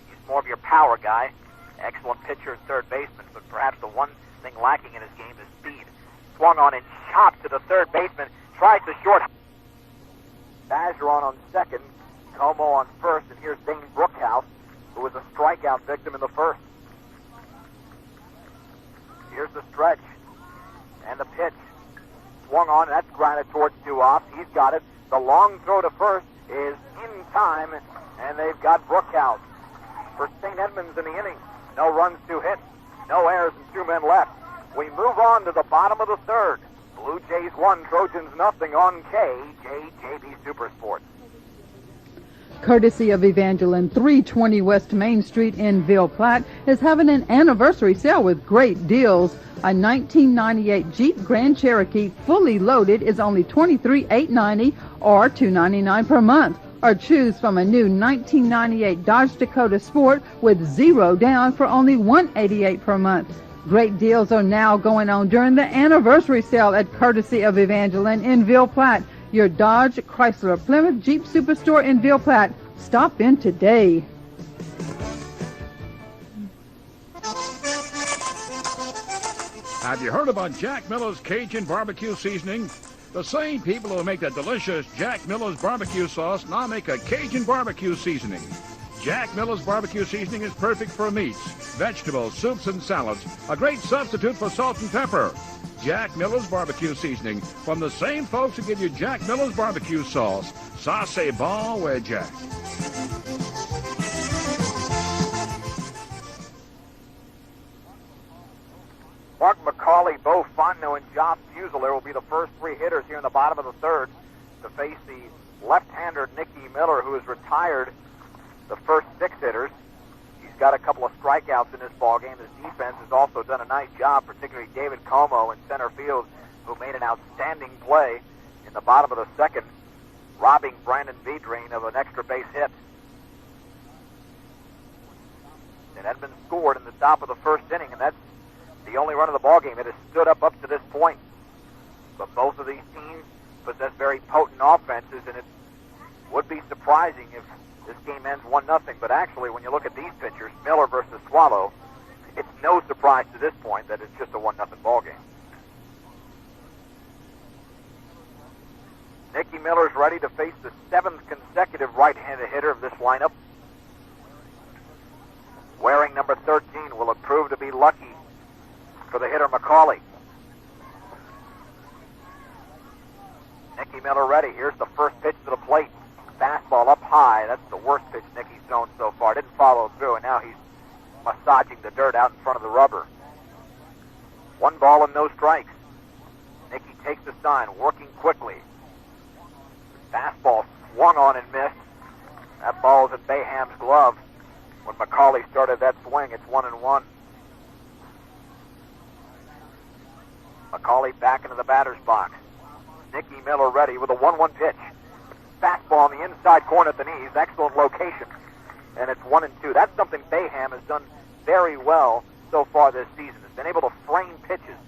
He's more of your power guy. Excellent pitcher and third baseman, but perhaps the one thing lacking in his game is speed. Swung on and chopped to the third baseman. Tries the short. Bergeron on second. Como on first. And here's Dane Brookhouse, who was a strikeout victim in the first. Here's the stretch and the pitch. Swung on, and that's grounded towards Duas. He's got it. The long throw to first is in time, and they've got Brookhouse for St. Edmunds in the inning. No runs, 2 hits, no errors, and 2 men left. We move on to the bottom of the third. Blue Jays 1, Trojans nothing on KJJB Super Sports. Courtesy of Evangeline, 320 West Main Street in Ville Platte is having an anniversary sale with great deals. A 1998 Jeep Grand Cherokee fully loaded is only $23,890 or $299 per month. or choose from a new 1998 Dodge Dakota Sport with 0 down for only $188 per month. Great deals are now going on during the anniversary sale at courtesy of Evangeline in Ville Platte, your Dodge, Chrysler, Plymouth, Jeep Superstore in Ville Platte. Stop in today. Have you heard about Jack Miller's Cajun barbecue seasoning? The same people who make the delicious Jack Miller's barbecue sauce now make a Cajun barbecue seasoning. Jack Miller's barbecue seasoning is perfect for meats, vegetables, soups, and salads. A great substitute for salt and pepper. Jack Miller's barbecue seasoning from the same folks who give you Jack Miller's barbecue sauce. Ça c'est bon with Jack. Mark McCauley, Bo Fontenot, and Josh Fusilier will be the first 3 hitters here in the bottom of the third to face the left-hander Nicky Miller, who has retired the first 6 hitters. He's got a couple of strikeouts in this ballgame. His defense has also done a nice job, particularly David Como in center field, who made an outstanding play in the bottom of the second, robbing Brandon Vedrine of an extra base hit. And Edmund scored in the top of the first inning, and that's the only run of the ballgame. It has stood up to this point. But both of these teams possess very potent offenses, and it would be surprising if this game ends 1-0. But actually, when you look at these pitchers, Miller versus Swallow, it's no surprise to this point that it's just a 1-0 ballgame. Nicky Miller's ready to face the 7th consecutive right-handed hitter of this lineup. Wearing number 13, will it prove to be lucky for the hitter McCauley? Nicky Miller ready. Here's the first pitch to the plate. Fastball up high. That's the worst pitch Nicky's thrown so far. Didn't follow through, and now he's massaging the dirt out in front of the rubber. 1 ball and no strikes. Nicky takes the sign, working quickly. Fastball swung on and missed. That ball is in Bayham's glove. When McCauley started that swing, it's 1-1. McCauley back into the batter's box. Nicky Miller ready with a 1-1 pitch. Fastball on the inside corner at the knees. Excellent location. And it's 1-2. That's something Bayham has done very well so far this season. Has been able to frame pitches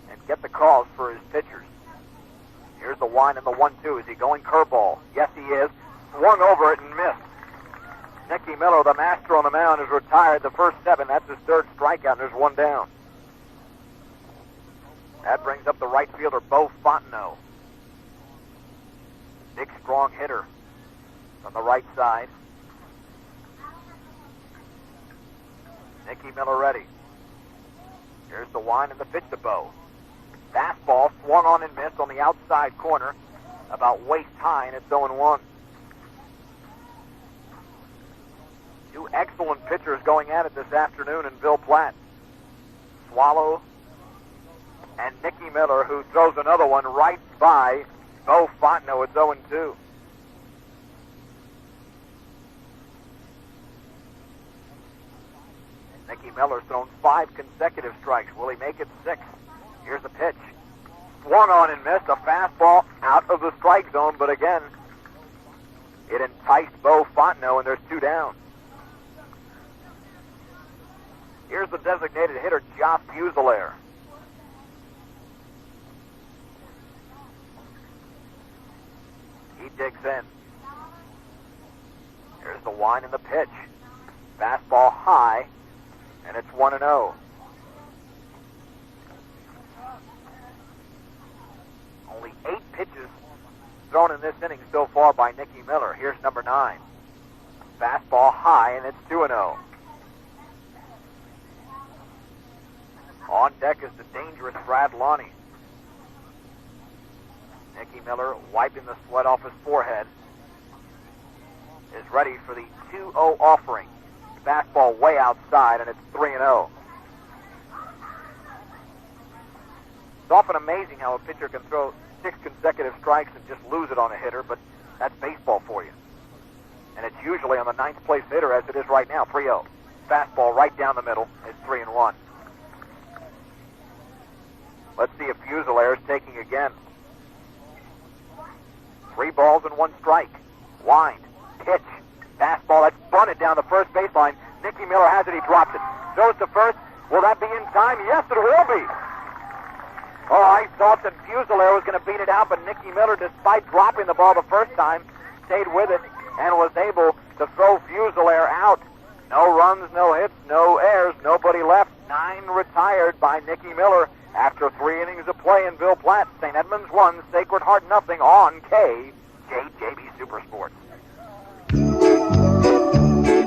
and get the calls for his pitchers. Here's the wind and the 1-2. Is he going curveball? Yes, he is. Swung over it and missed. Nicky Miller, the master on the mound, has retired the first 7. That's his 3rd strikeout, and there's 1 down. That brings up the right fielder, Bo Fontenot. Big, strong hitter on the right side. Nicky Miller ready. Here's the wind and the pitch to Bo. Fastball swung on and missed on the outside corner, about waist high, and it's 0-1. 2 excellent pitchers going at it this afternoon in Ville Platte. Swallow and Nicky Miller, who throws another one right by Bo Fontenot. It's 0-2. Nicky Miller's thrown 5 consecutive strikes. Will he make it 6? Here's the pitch. Swung on and missed. A fastball out of the strike zone, but again, it enticed Bo Fontenot, and there's 2 down. Here's the designated hitter, Josh Fusilier. He digs in. Here's the wind and the pitch. Fastball high, and it's 1-0. Only 8 pitches thrown in this inning so far by Nicky Miller. Here's number 9. Fastball high, and it's 2-0. On deck is the dangerous Brad Lonnie. Nicky Miller, wiping the sweat off his forehead, is ready for the 2-0 offering. Fastball way outside, and it's 3-0. It's often amazing how a pitcher can throw 6 consecutive strikes and just lose it on a hitter, but that's baseball for you. And it's usually on the 9th place hitter, as it is right now, 3-0. Fastball right down the middle. It's 3-1. Let's see if Fusilier is taking again. 3 balls and 1 strike. Wind. Pitch. Fastball that's bunted down the first baseline. Nicky Miller has it. He drops it. Throws to first. Will that be in time? Yes, it will be. Oh, I thought that Fusilier was going to beat it out, but Nicky Miller, despite dropping the ball the first time, stayed with it and was able to throw Fusilier out. No runs, no hits, no errors, nobody left. 9 retired by Nicky Miller after 3 innings of play in Ville Platte. St. Edmunds 1, Sacred Heart nothing on KJJB Super Sports.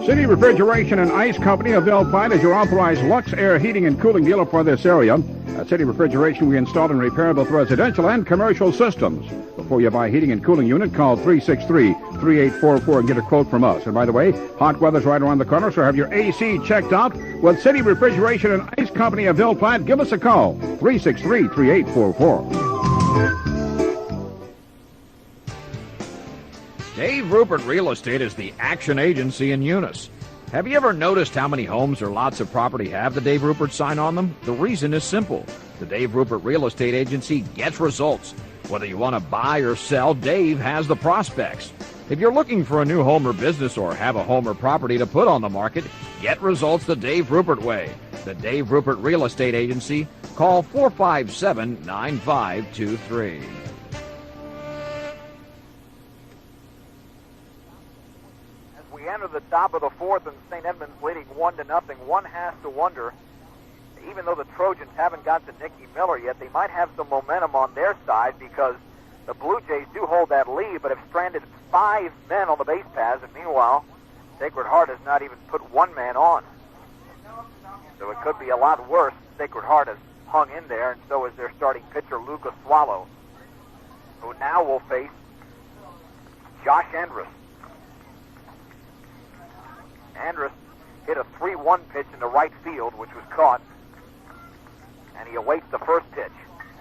City Refrigeration and Ice Company of Ville Platte is your authorized Lux Air Heating and Cooling dealer for this area. At City Refrigeration, we install and repair both residential and commercial systems. Before you buy a heating and cooling unit, call 363-3844 and get a quote from us. And by the way, hot weather's right around the corner, so have your AC checked out. With City Refrigeration and Ice Company of Ville Platte, give us a call, 363-3844. Dave Rupert Real Estate is the action agency in Eunice. Have you ever noticed how many homes or lots of property have the Dave Rupert sign on them? The reason is simple. The Dave Rupert Real Estate Agency gets results. Whether you want to buy or sell, Dave has the prospects. If you're looking for a new home or business or have a home or property to put on the market, get results the Dave Rupert way. The Dave Rupert Real Estate Agency. Call 457-9523. Enter the top of the fourth and St. Edmunds leading 1-0. One has to wonder, even though the Trojans haven't got to Nicky Miller yet, they might have some momentum on their side because the Blue Jays do hold that lead but have stranded 5 men on the base paths, and meanwhile Sacred Heart has not even put 1 man on. So it could be a lot worse. Sacred Heart has hung in there, and so is their starting pitcher Lucas Swallow, who now will face Josh Andrus. Andrus hit a 3-1 pitch into right field, which was caught, and he awaits the first pitch.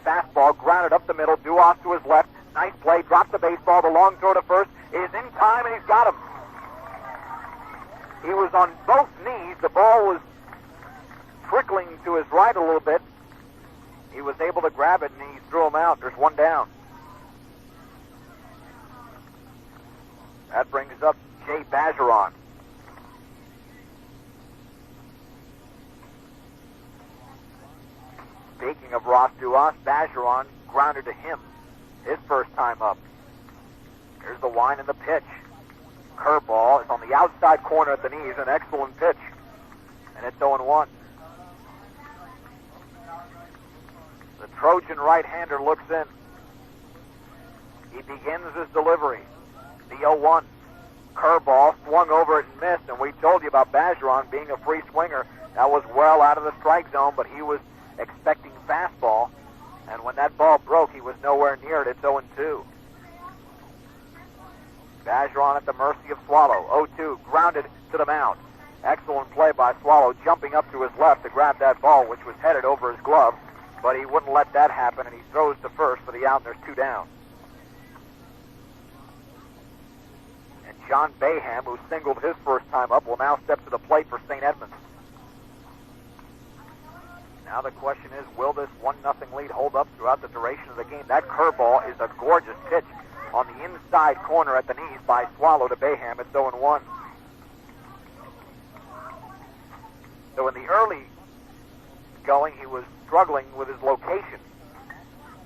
Fastball grounded up the middle, Duas to his left. Nice play, drops the baseball. The long throw to first is in time, and he's got him. He was on both knees. The ball was trickling to his right a little bit. He was able to grab it, and he threw him out. There's 1 down. That brings up Jay Bergeron. Speaking of Ross Duas, Bergeron grounded to him his first time up. Here's the wind and the pitch. Curveball is on the outside corner at the knees, an excellent pitch. And it's 0-1. The Trojan right-hander looks in. He begins his delivery. The 0-1. Curveball swung over it and missed, and we told you about Bergeron being a free swinger. That was well out of the strike zone, but he was expecting fastball, and when that ball broke, he was nowhere near it. It's 0-2. Bergeron at the mercy of Swallow. 0-2, grounded to the mound. Excellent play by Swallow, jumping up to his left to grab that ball, which was headed over his glove, but he wouldn't let that happen, and he throws to first for the out, and there's 2 down. And John Bayham, who singled his first time up, will now step to the plate for St. Edmunds. Now the question is, will this 1-0 lead hold up throughout the duration of the game? That curveball is a gorgeous pitch on the inside corner at the knees by Swallow to Bayham. It's 0-1. So in the early going, he was struggling with his location.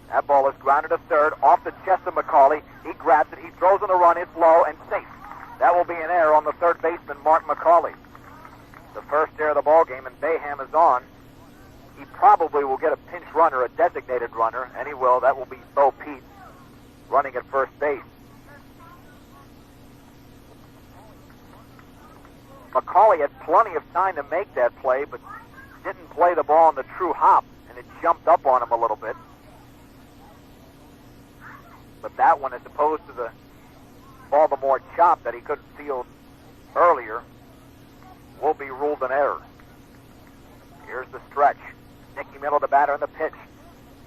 That ball is grounded to third, off the chest of McCauley. He grabs it, he throws on the run, it's low and safe. That will be an error on the third baseman, Mark McCauley. The first error of the ball game, and Bayham is on. He probably will get a pinch runner, a designated runner, and he will. That will be Bo Pete running at first base. McCauley had plenty of time to make that play, but didn't play the ball on the true hop, and it jumped up on him a little bit. But that one, as opposed to the Baltimore chop that he couldn't field earlier, will be ruled an error. Here's the stretch. Nicky Miller, the batter, and the pitch.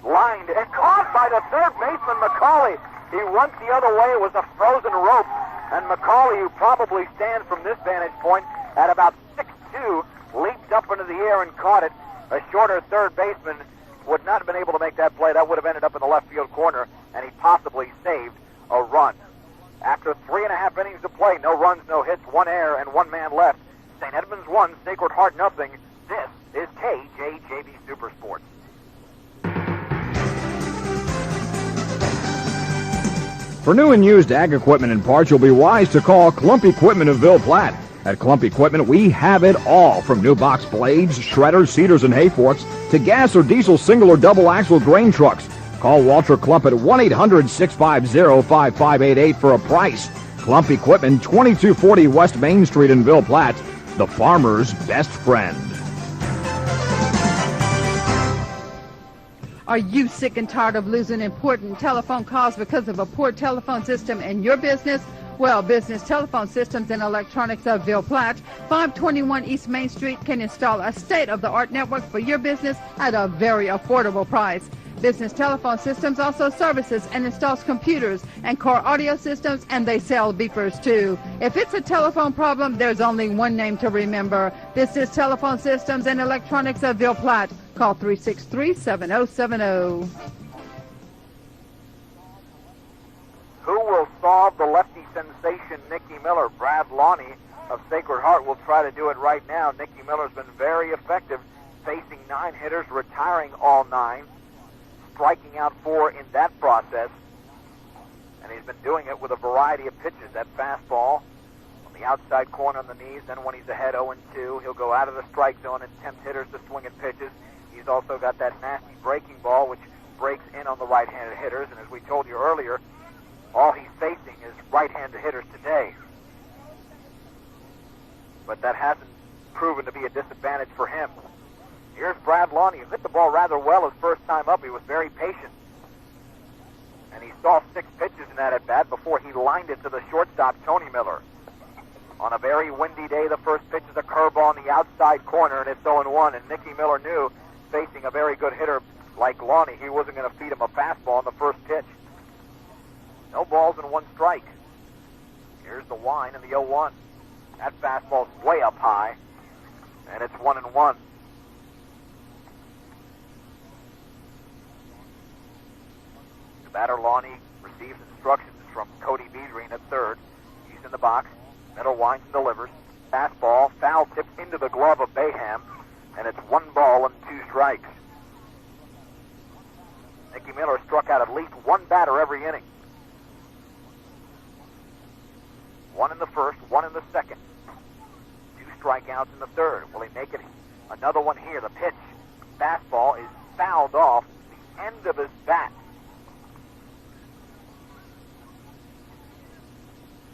Lined and caught by the third baseman, McCauley. He runs the other way. It was a frozen rope. And McCauley, who probably stands from this vantage point at about 6'2", leaped up into the air and caught it. A shorter third baseman would not have been able to make that play. That would have ended up in the left field corner, and he possibly saved a run. After 3.5 innings to play, no runs, no hits, 1 error, and 1 man left. St. Edmunds 1, Sacred Heart nothing. This is KJJB Super Sports. For new and used ag equipment and parts, you'll be wise to call Clump Equipment of Ville Platte. At Clump Equipment, we have it all, from new box blades, shredders, seeders, and hay forks, to gas or diesel single or double axle grain trucks. Call Walter Clump at 1-800-650-5588 for a price. Clump Equipment, 2240 West Main Street in Ville Platte, the farmer's best friend. Are you sick and tired of losing important telephone calls because of a poor telephone system in your business? Well, Business Telephone Systems and Electronics of Ville Platte, 521 East Main Street, can install a state-of-the-art network for your business at a very affordable price. Business Telephone Systems also services and installs computers and core audio systems, and they sell beepers too. If it's a telephone problem, there's only one name to remember. Business Telephone Systems and Electronics of Ville Platte. Call 363-7070. Who will solve the lefty sensation, Nicky Miller? Brad Lonnie of Sacred Heart will try to do it right now. Nicky Miller's been very effective, facing 9 hitters, retiring all 9, striking out 4 in that process. And he's been doing it with a variety of pitches. That fastball on the outside corner on the knees, then when he's ahead 0-2, he'll go out of the strike zone and tempt hitters to swing at pitches. He's also got that nasty breaking ball, which breaks in on the right-handed hitters. And as we told you earlier, all he's facing is right-handed hitters today. But that hasn't proven to be a disadvantage for him. Here's Brad Lonnie, who hit the ball rather well his first time up. He was very patient. And he saw 6 pitches in that at-bat before he lined it to the shortstop, Tony Miller. On a very windy day, the first pitch is a curveball on the outside corner, and it's 0-1. And Nicky Miller knew, facing a very good hitter like Lonnie, he wasn't going to feed him a fastball on the first pitch. No balls and 1 strike. Here's the wind and the 0-1. That fastball's way up high, and it's 1-1. The batter, Lonnie, receives instructions from Cody Beedreen at third. He's in the box. Miller winds and delivers. Fastball, foul tip into the glove of Bayham, and it's 1 ball and 2 strikes. Nicky Miller struck out at least 1 batter every inning. 1 in the first, 1 in the second. 2 strikeouts in the third. Will he make it another one here? The pitch, fastball, is fouled off the end of his bat.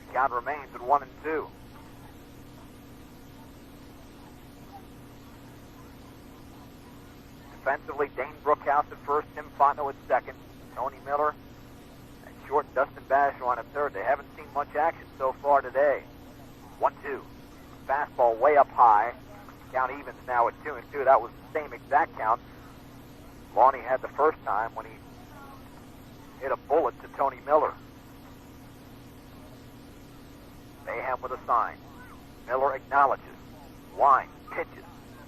The count remains at 1-2. Defensively, Dane Brookhouse at first, Tim Fontenot at second, Tony Miller at short, Dustin Bashorn at third. They haven't seen much action so far today. 1-2. Fastball way up high. Count evens now at 2-2. That was the same exact count Lonnie had the first time when he hit a bullet to Tony Miller. Bayham with a sign. Miller acknowledges. Winds, pitches.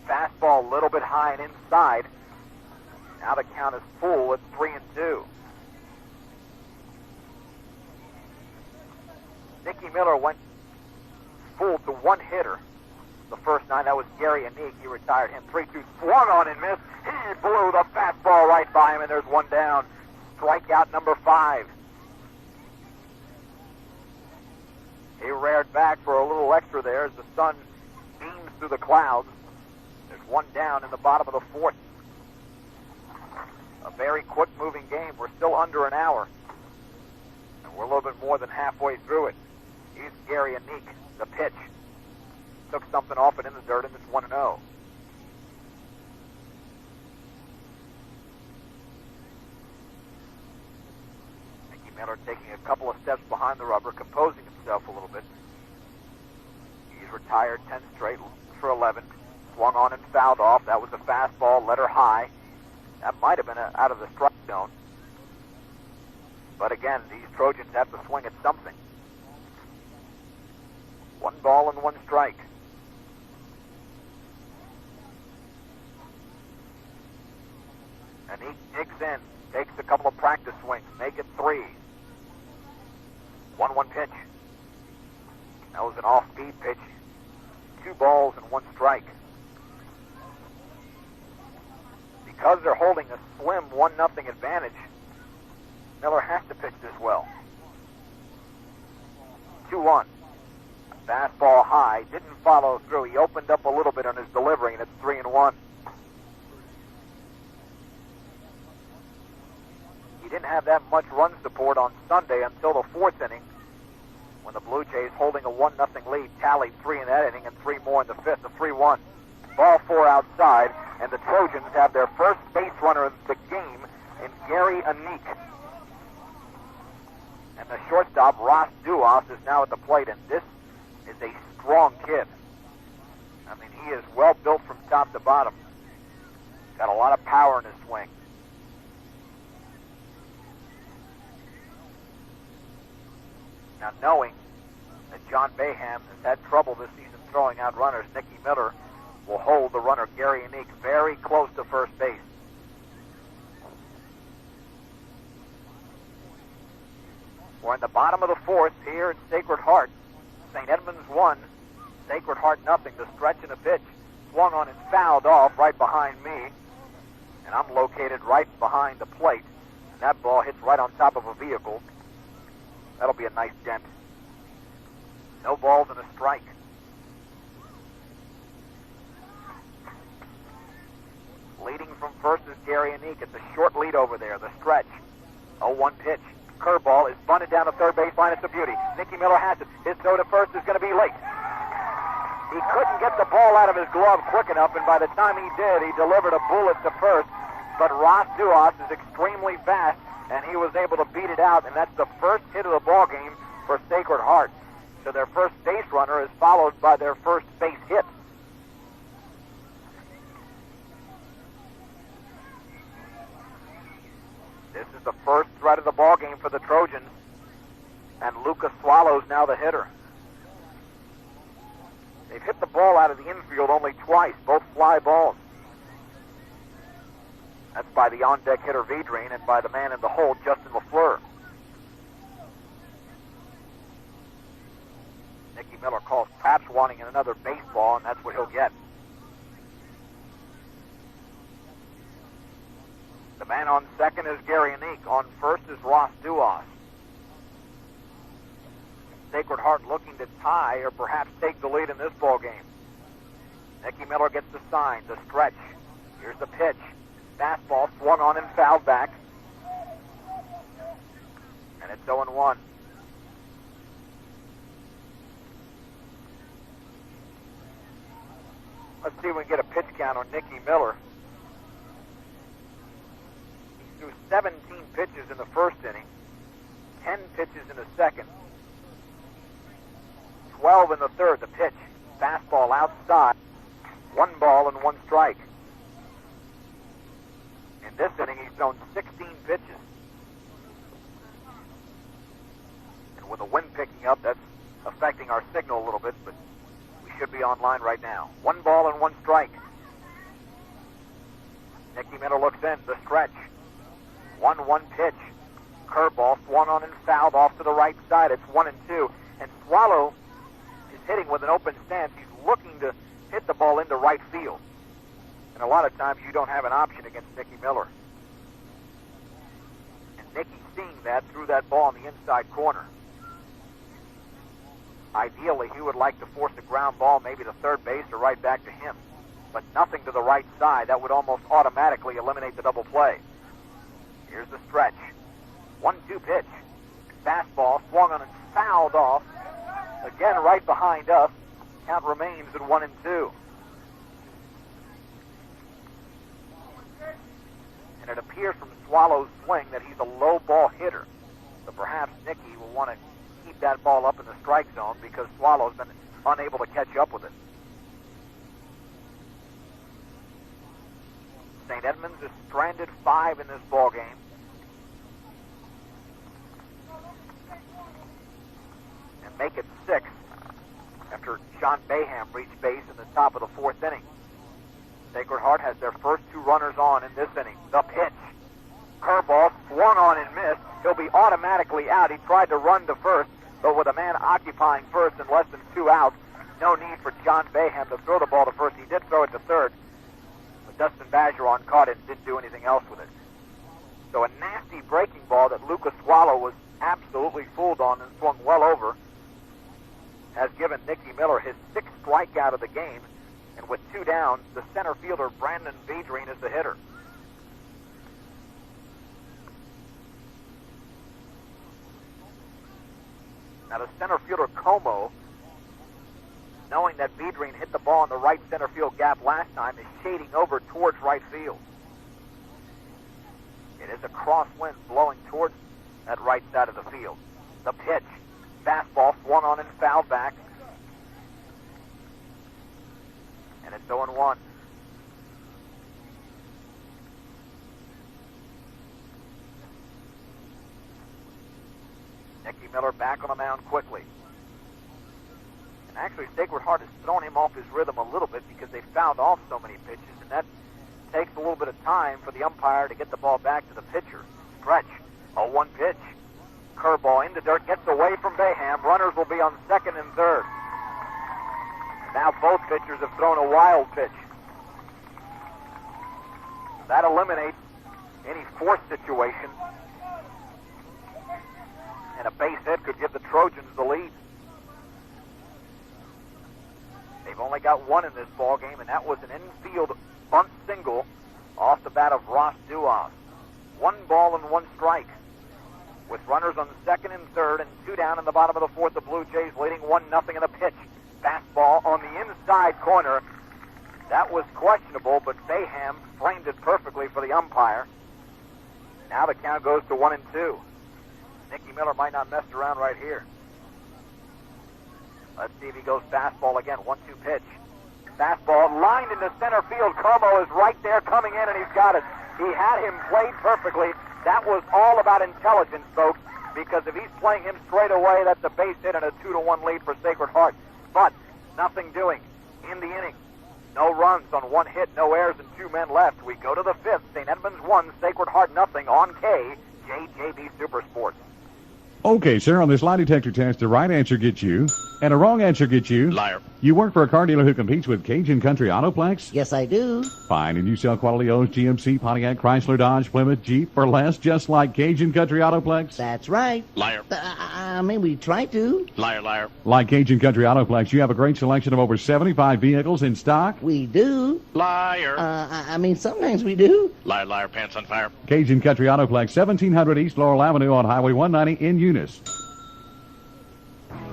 Fastball a little bit high and inside. Now the count is full at 3-2. Nicky Miller went full to 1 hitter the first 9. That was Gary Anique. He retired him. 3-2. Swung on and missed. He blew the fastball right by him, and there's 1 down. Strikeout number 5. He reared back for a little extra there as the sun beams through the clouds. There's 1 down in the bottom of the 4th. A very quick-moving game. We're still under an hour. And we're a little bit more than halfway through it. Here's Gary Anique, the pitch. Took something off it in the dirt, and it's 1-0. Nicky Miller taking a couple of steps behind the rubber, composing himself a little bit. He's retired 10 straight for 11. Swung on and fouled off. That was a fastball, letter high. That might have been out of the strike zone. But again, these Trojans have to swing at something. 1 ball and 1 strike. And he digs in, takes a couple of practice swings, make it 3. 1-1 pitch. That was an off-speed pitch. 2 balls and 1 strike. Because they're holding a slim 1-0 advantage, Miller has to pitch this well. 2-1. Fastball high, didn't follow through. He opened up a little bit on his delivery, and it's 3-1. He didn't have that much run support on Sunday until the 4th inning, when the Blue Jays, holding a 1-0 lead, tallied 3 in that inning and 3 more in the 5th, a 3-1. Ball 4 outside, and the Trojans have their first base runner of the game in Gary Eunice. And the shortstop, Ross Duas, is now at the plate, and this is a strong kid. I mean, he is well built from top to bottom. Got a lot of power in his swing. Now, knowing that John Boeheim has had trouble this season throwing out runners, Nicky Miller will hold the runner, Gary Eunice, very close to first base. We're in the bottom of the 4th here at Sacred Heart. St. Edmunds 1, Sacred Heart nothing. The stretch and a pitch swung on and fouled off right behind me. And I'm located right behind the plate. And that ball hits right on top of a vehicle. That'll be a nice dent. No balls and a strike. Leading from first is Gary Eunice. It's a short lead over there. The stretch. 0-1 pitch. Curveball is bunted down the third base line. It's a beauty. Nicky Miller has it. His throw to first is going to be late. He couldn't get the ball out of his glove quick enough, and by the time he did, he delivered a bullet to first. But Ross Duas is extremely fast, and he was able to beat it out, and that's the first hit of the ball game for Sacred Heart. So their first base runner is followed by their first base hit. This is the first threat of the ball game for the Trojans, and Lucas Swallow's now the hitter. They've hit the ball out of the infield only twice, both fly balls. That's by the on-deck hitter Vedrine and by the man in the hole, Justin LaFleur. Nicky Miller calls perhaps wanting another baseball, and that's what he'll get. The man on second is Gary Eunice. On first is Ross Duas. Sacred Heart looking to tie or perhaps take the lead in this ball game. Nicky Miller gets the sign, the stretch. Here's the pitch. Fastball swung on and fouled back. And it's 0-1. Let's see if we can get a pitch count on Nicky Miller. He threw 17 pitches in the first inning, 10 pitches in the second, 12 in the third. The pitch, fastball outside, 1 ball and 1 strike. In this inning, he's thrown 16 pitches. And with the wind picking up, that's affecting our signal a little bit, but we should be online right now. 1 ball and 1 strike. Nicky Miller looks in, the stretch. 1-1 pitch. Curveball swung on and fouled off to the right side. It's 1-2. And Swallow is hitting with an open stance. He's looking to hit the ball into right field. And a lot of times you don't have an option against Nicky Miller. And Nicky seeing that threw that ball in the inside corner. Ideally, he would like to force a ground ball maybe to third base or right back to him. But nothing to the right side. That would almost automatically eliminate the double play. Here's the stretch. 1-2 pitch. Fastball swung on and fouled off. Again, right behind us. Count remains at 1-2. And it appears from Swallow's swing that he's a low ball hitter. So perhaps Nicky will want to keep that ball up in the strike zone because Swallow's been unable to catch up with it. St. Edmunds is stranded 5 in this ball game. And make it 6 after John Boeheim reached base in the top of the 4th inning. Sacred Heart has their first 2 runners on in this inning. The pitch. Curveball swung on and missed. He'll be automatically out. He tried to run to first, But with a man occupying first and less than 2 outs, no need for John Bayham to throw the ball to first. He did throw it to third, but Dustin Bergeron caught it and didn't do anything else with it. So a nasty breaking ball that Lucas Swallow was absolutely fooled on and swung well over has given Nicky Miller his 6th strikeout of the game. And with 2 down, the center fielder Brandon Vedrine is the hitter. Now the center fielder Como, knowing that Vedrine hit the ball in the right center field gap last time, is shading over towards right field. It is a crosswind blowing towards that right side of the field. The pitch, fastball swung on and fouled back. And it's 0-1. Nicky Miller back on the mound quickly. And actually, Sacred Heart has thrown him off his rhythm a little bit because they fouled off so many pitches, and that takes a little bit of time for the umpire to get the ball back to the pitcher. Stretch, 0-1 pitch. Curveball in the dirt, gets away from Bayham. Runners will be on second and third. Now both pitchers have thrown a wild pitch. That eliminates any force situation. And a base hit could give the Trojans the lead. They've only got one in this ball game, and that was an infield bunt single off the bat of Ross Duas. 1 ball and 1 strike. With runners on second and third and 2 down in the bottom of the 4th, the Blue Jays leading 1-0 in the pitch. Fastball on the inside corner. That was questionable, but Bayham framed it perfectly for the umpire. Now the count goes to 1-2. Nicky Miller might not mess around right here. Let's see if he goes fastball again. 1-2 pitch. Fastball lined into center field. Como is right there coming in, and he's got it. He had him played perfectly. That was all about intelligence, folks, because if he's playing him straight away, that's a base hit and a 2-1 lead for Sacred Heart. But nothing doing in the inning. No runs on 1 hit, no errors, and 2 men left. We go to the 5th. St. Edmunds 1, Sacred Heart nothing on KJJB Super Sports. Okay, sir, on this lie detector test, the right answer gets you, and a wrong answer gets you. Liar. You work for a car dealer who competes with Cajun Country Autoplex? Yes, I do. Fine, and you sell quality O's, GMC, Pontiac, Chrysler, Dodge, Plymouth, Jeep, for less, just like Cajun Country Autoplex? That's right. Liar. I mean, we try to. Liar, liar. Like Cajun Country Autoplex, you have a great selection of over 75 vehicles in stock. We do. Liar. I mean, sometimes we do. Liar, liar, pants on fire. Cajun Country Autoplex, 1700 East Laurel Avenue on Highway 190 in Eunice.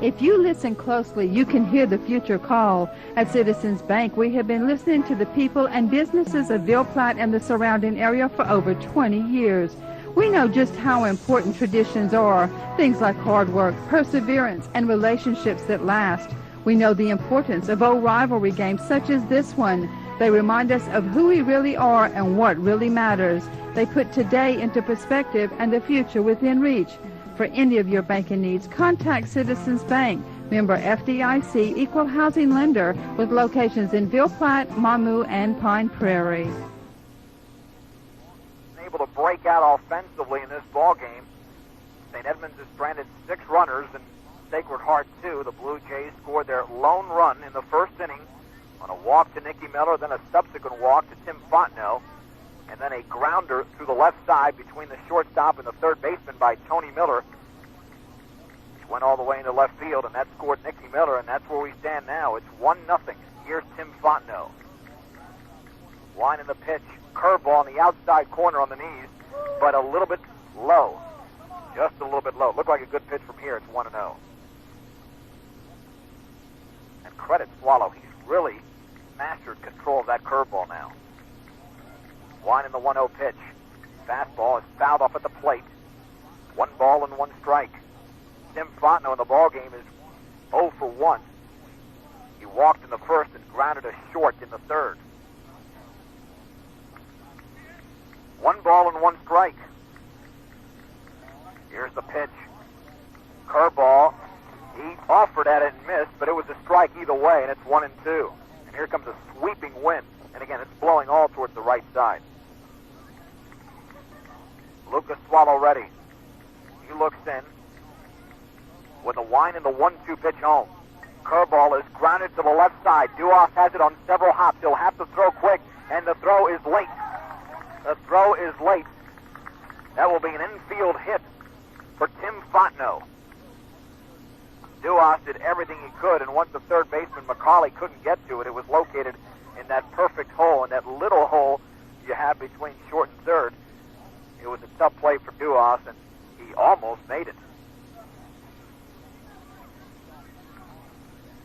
If you listen closely, you can hear the future call. At Citizens Bank, we have been listening to the people and businesses of Ville Platte and the surrounding area for over 20 years. We know just how important traditions are, things like hard work, perseverance, and relationships that last. We know the importance of old rivalry games such as this one. They remind us of who we really are and what really matters. They put today into perspective and the future within reach. For any of your banking needs, contact Citizens Bank, member FDIC, equal housing lender, with locations in Ville Platte, Mamou, and Pine Prairie. Able to break out offensively in this ball game. St. Edmunds has stranded 6 runners, and Sacred Heart 2. The Blue Jays scored their lone run in the first inning on a walk to Nicky Miller, then a subsequent walk to Tim Fontenot, and then a grounder through the left side between the shortstop and the third baseman by Tony Miller, which went all the way into left field, and that scored Nicky Miller, and that's where we stand now. It's 1-0. Here's Tim Fontenot. Line in the pitch. Curveball on the outside corner on the knees, but a little bit low. Just a little bit low. Looked like a good pitch from here. It's 1-0. And credit Swallow. He's really mastered control of that curveball now. Line in the 1-0 pitch. Fastball is fouled off at the plate. 1 ball and 1 strike. Tim Fontenot in the ball game is 0 for 1. He walked in the first and grounded a short in the third. 1 ball and 1 strike. Here's the pitch. Curveball. He offered at it and missed, but it was a strike either way, and it's 1-2. And here comes a sweeping wind. And again, it's blowing all towards the right side. Lucas Swallow ready. He looks in. with a wind and the 1-2 pitch home. Curveball is grounded to the left side. Duoff has it on several hops. He'll have to throw quick, and the throw is late. The throw is late. That will be an infield hit for Tim Fontenot. Duoff did everything he could, and once the third baseman McCauley couldn't get to it, it was located in that perfect hole, in that little hole you have between short and third. It was a tough play for Duoff, and he almost made it.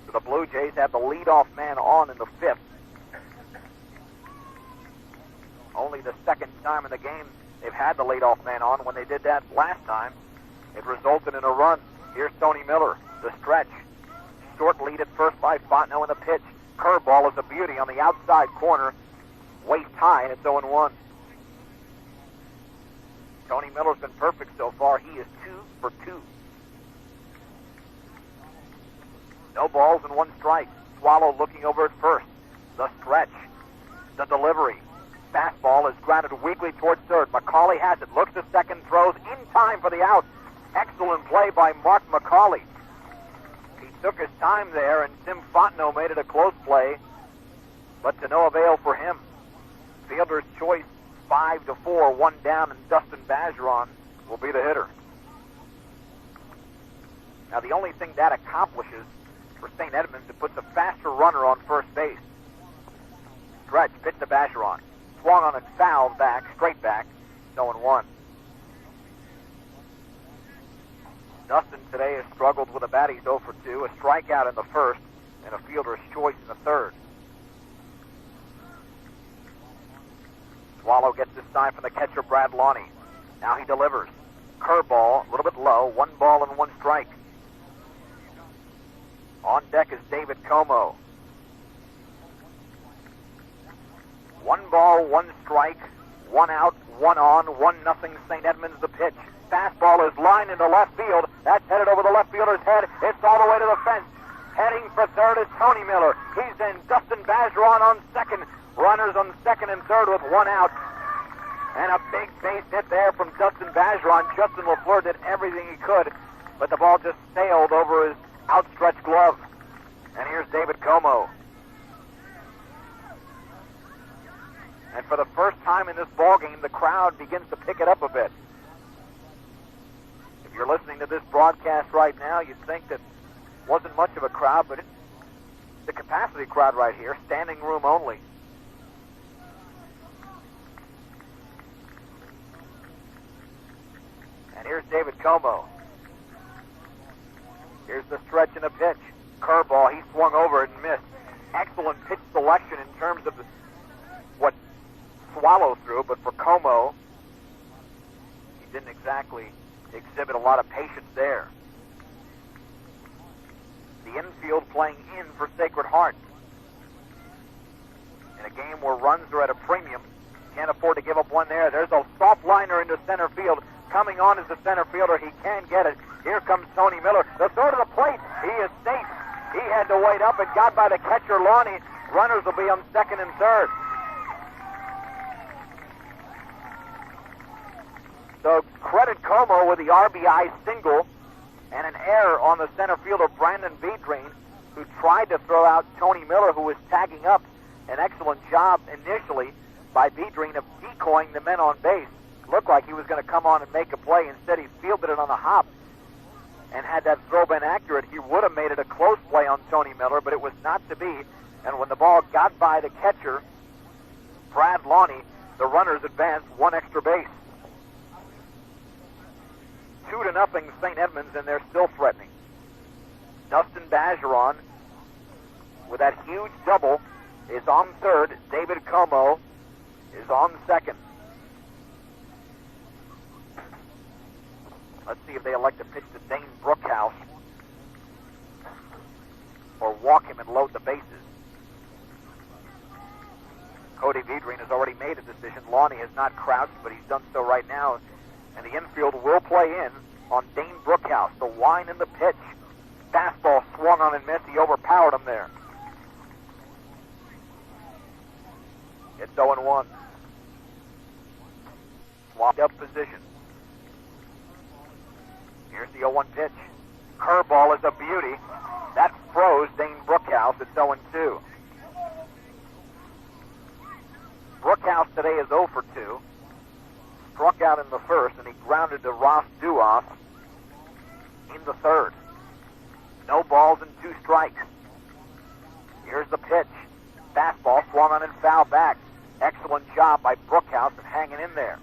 So the Blue Jays have the leadoff man on in the fifth. Only the second time in the game they've had the leadoff man on. When they did that last time, it resulted in a run. Here's Tony Miller, the stretch. Short lead at first by Fontenot in the pitch. Curveball is a beauty on the outside corner. Waist high, and it's 0-1. Tony Miller's been perfect so far. He is 2 for 2. No balls and 1 strike. Swallow looking over at first. The stretch. The delivery. Fastball is grounded weakly towards third. McCauley has it. Looks to second. Throws in time for the out. Excellent play by Mark McCauley. He took his time there, and Tim Fontenot made it a close play, but to no avail for him. Fielder's choice, 5-4, 1 down, and Dustin Bergeron will be the hitter. Now, the only thing that accomplishes for St. Edmunds, it puts a faster runner on first base. Stretch, pitch to Bergeron. Swung on and fouled back, straight back, 0-1. Dustin today has struggled with a bat. He's 0 for 2, a strikeout in the first, and a fielder's choice in the third. Swallow gets this sign from the catcher, Brad Lonnie. Now he delivers. Curveball, a little bit low, 1 ball and 1 strike. On deck is David Como. 1 ball, 1 strike, 1 out, 1 on, 1-0 St. Edmunds the pitch. Fastball is lined into left field. That's headed over the left fielder's head. It's all the way to the fence. Heading for third is Tony Miller. He's in. Dustin Bergeron on second. Runners on second and third with 1 out. And a big base hit there from Dustin Bergeron. Justin LaFleur did everything he could, but the ball just sailed over his outstretched glove. And here's David Como. And for the first time in this ballgame, the crowd begins to pick it up a bit. If you're listening to this broadcast right now, you'd think that wasn't much of a crowd, but it's the capacity crowd right here, standing room only. And here's David Como. Here's the stretch and a pitch. Curveball, he swung over it and missed. Excellent pitch selection in terms of what Swallow threw, but for Como, he didn't exactly exhibit a lot of patience there. The infield playing in for Sacred Heart. In a game where runs are at a premium, can't afford to give up one there. There's a soft liner into center field. Coming on is the center fielder. He can get it. Here comes Tony Miller. The throw to the plate. He is safe. He had to wait up and got by the catcher, Lonnie. Runners will be on second and third. So credit Como with the RBI single and an error on the center fielder, Brandon Bedreen, who tried to throw out Tony Miller, who was tagging up. An excellent job initially by Bedreen of decoying the men on base. Looked like he was going to come on and make a play. Instead, he fielded it on the hop. And had that throw been accurate, he would have made it a close play on Tony Miller, but it was not to be. And when the ball got by the catcher, Brad Lonnie, the runners advanced 1 extra base. 2-0 St. Edmunds, and they're still threatening. Dustin Bergeron, with that huge double, is on third. David Como is on second. Let's see if they elect to pitch to Dane Brookhouse or walk him and load the bases. Cody Bedreen has already made a decision. Lonnie has not crouched, but he's done so right now. And the infield will play in on Dane Brookhouse. The wind and the pitch. Fastball swung on and missed. He overpowered him there. It's 0-1. Swapped up position. Here's the 0-1 pitch. Curveball is a beauty. That froze Dane Brookhouse at 0-2. Brookhouse today is 0 for 2. Struck out in the first, and he grounded to Ross Duoff in the third. No balls and 2 strikes. Here's the pitch. Fastball swung on and fouled back. Excellent job by Brookhouse of hanging in there.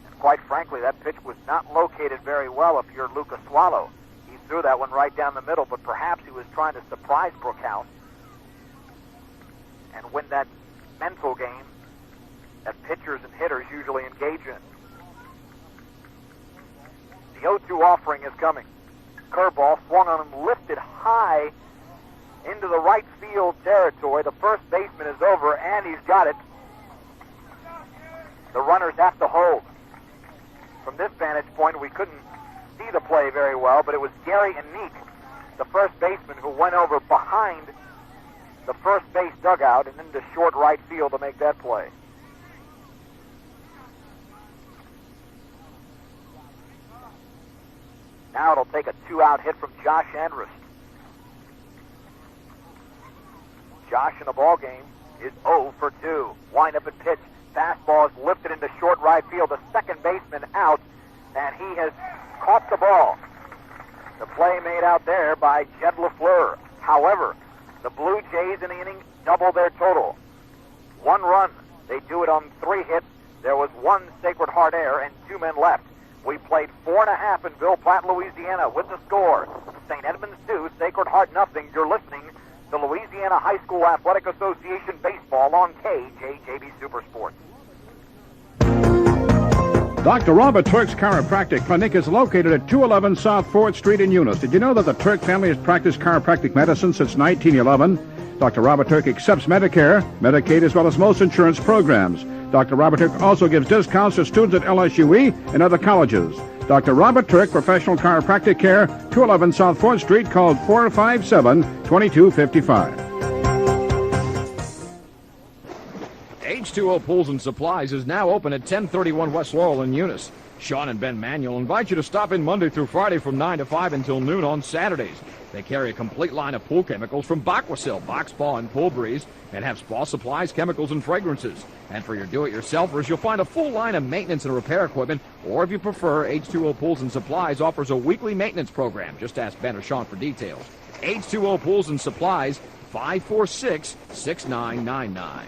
And quite frankly, that pitch was not located very well if you're Lucas Swallow. He threw that one right down the middle, but perhaps he was trying to surprise Brookhouse and win that mental game that pitchers and hitters usually engage in. The 0-2 offering is coming. Curveball swung on and lifted high into the right field territory. The first baseman is over, and he's got it. The runners have to hold. From this vantage point, we couldn't see the play very well, but it was Gary Anique, the first baseman, who went over behind the first base dugout and into short right field to make that play. Now it'll take a 2-out hit from Josh Andrus. Josh in the ball game is 0 for 2. Wind up and pitch. Fastball is lifted into short right field. The second baseman out, and he has caught the ball. The play made out there by Jed LaFleur. However, the Blue Jays in the inning double their total. 1 run. They do it on 3 hits. There was 1 Sacred Heart error and 2 men left. We played 4.5 in Ville Platte, Louisiana with the score. St. Edmunds 2, Sacred Heart nothing. You're listening to Louisiana High School Athletic Association Baseball on KJJB Super Sports. Dr. Robert Turk's Chiropractic Clinic is located at 211 South 4th Street in Eunice. Did you know that the Turk family has practiced chiropractic medicine since 1911? Dr. Robert Turk accepts Medicare, Medicaid, as well as most insurance programs. Dr. Robert Turk also gives discounts to students at LSUE and other colleges. Dr. Robert Turk, Professional Chiropractic Care, 211 South 4th Street, called 457-2255. H2O Pools and Supplies is now open at 1031 West Laurel in Eunice. Sean and Ben Manuel invite you to stop in Monday through Friday from 9 to 5 until noon on Saturdays. They carry a complete line of pool chemicals from Aquasil, Box Spa, and Pool Breeze, and have spa supplies, chemicals, and fragrances. And for your do-it-yourselfers, you'll find a full line of maintenance and repair equipment, or if you prefer, H2O Pools and Supplies offers a weekly maintenance program. Just ask Ben or Sean for details. H2O Pools and Supplies, 546-6999.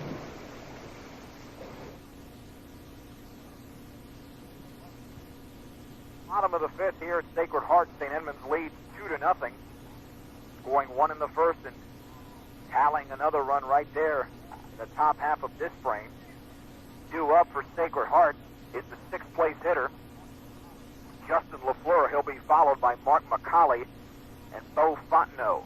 Bottom of the 5th here at Sacred Heart. St. Edmunds leads 2-0. Scoring 1 in the first and tallying another run right there in the top half of this frame. Due up for Sacred Heart is the 6th place hitter, Justin LaFleur. He'll be followed by Mark McCauley and Bo Fontenot.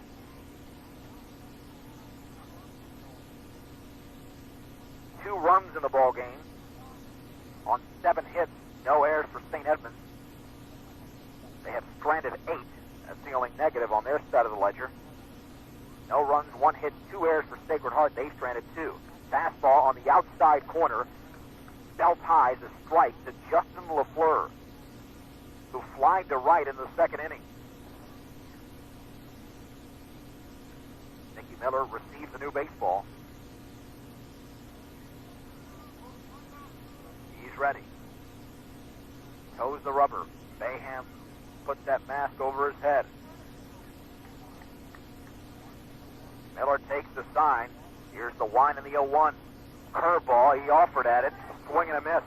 Two runs in the ball game on 7 hits, no errors for St. Edmunds. They have stranded 8. That's the only negative on their side of the ledger. No runs, 1 hit, 2 errors for Sacred Heart. They stranded 2. Fastball on the outside corner. Belt high is a strike to Justin LaFleur, who flied to right in the 2nd inning. Nicky Miller receives a new baseball. He's ready. Toes the rubber. Bayham puts that mask over his head. Miller takes the sign. Here's the wind in the 0-1. Curveball, he offered at it. Swing and a miss.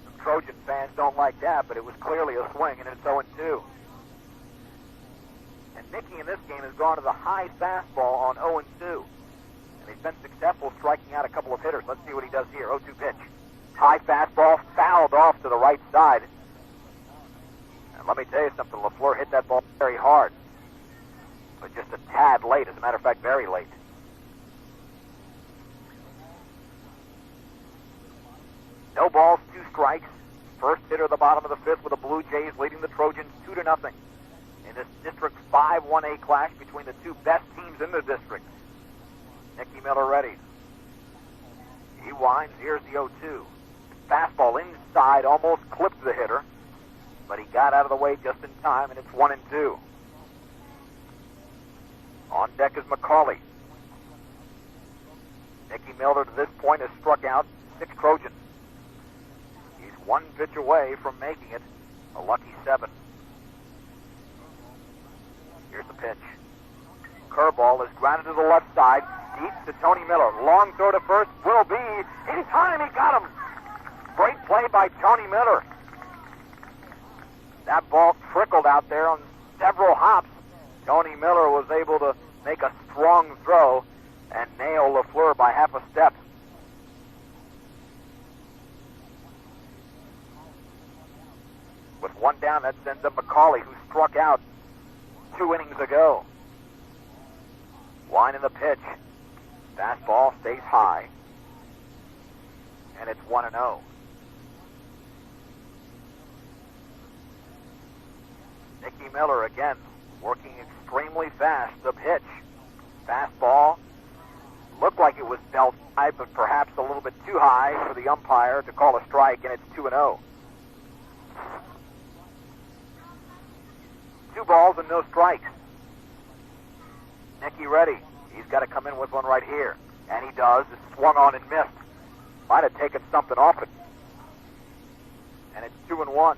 The Trojan fans don't like that, but it was clearly a swing, and it's 0-2. And Nicky in this game has gone to the high fastball on 0-2. And he's been successful striking out a couple of hitters. Let's see what he does here. 0-2 pitch. High fastball fouled off to the right side. And let me tell you something, LaFleur hit that ball very hard. But just a tad late, as a matter of fact, very late. No balls, 2 strikes. First hitter at the bottom of the 5th with the Blue Jays leading the Trojans 2-0 in this District 5-1A clash between the 2 best teams in the district. Nicky Miller ready. He winds. Here's the 0-2. Fastball inside, almost clipped the hitter. but he got out of the way just in time, and it's 1-2. On deck is McCauley. Nicky Miller to this point has struck out 6 Trojans. He's 1 pitch away from making it a lucky 7. Here's the pitch. Curveball is grounded to the left side, deep to Tony Miller. Long throw to first will be in time. He got him. Great play by Tony Miller. That ball trickled out there on several hops. Tony Miller was able to make a strong throw and nail LaFleur by half a step. With 1 down, that sends up McCauley, who struck out 2 innings ago. Line in the pitch. Fastball stays high. And it's 1-0. Nicky Miller again working extremely fast. The pitch. Fastball. Looked like it was belt high, but perhaps a little bit too high for the umpire to call a strike, and it's 2-0. 2 balls and no strikes. Nicky ready. He's got to come in with one right here. And he does. It's swung on and missed. Might have taken something off it. And it's 2-1.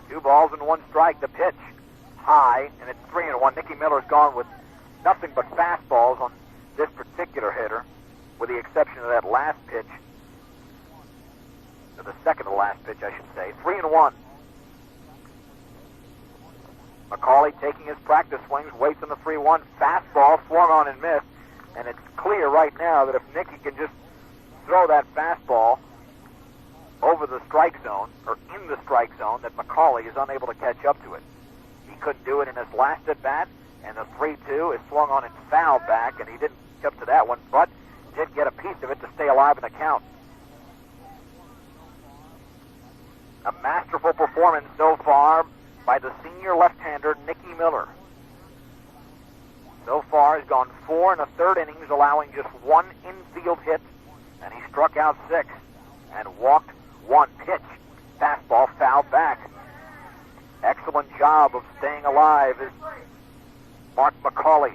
Two balls and 1 strike. The pitch high, and it's 3-1. Nicky Miller's gone with nothing but fastballs on this particular hitter, with the exception of that last pitch. Or the second to last pitch, I should say. 3-1. McCauley taking his practice swings, waits on the 3-1. Fastball swung on and missed. And it's clear right now that if Nicky can just throw that fastball over the strike zone, or in the strike zone, that McCauley is unable to catch up to it. He couldn't do it in his last at-bat, and the 3-2 is swung on and fouled back, and he didn't catch up to that one, but did get a piece of it to stay alive in the count. A masterful performance so far by the senior left-hander, Nicky Miller. So far, he's gone 4 1/3 innings, allowing just 1 infield hit, and he struck out 6 and walked 1 pitch. Fastball fouled back. Excellent job of staying alive is Mark McCauley.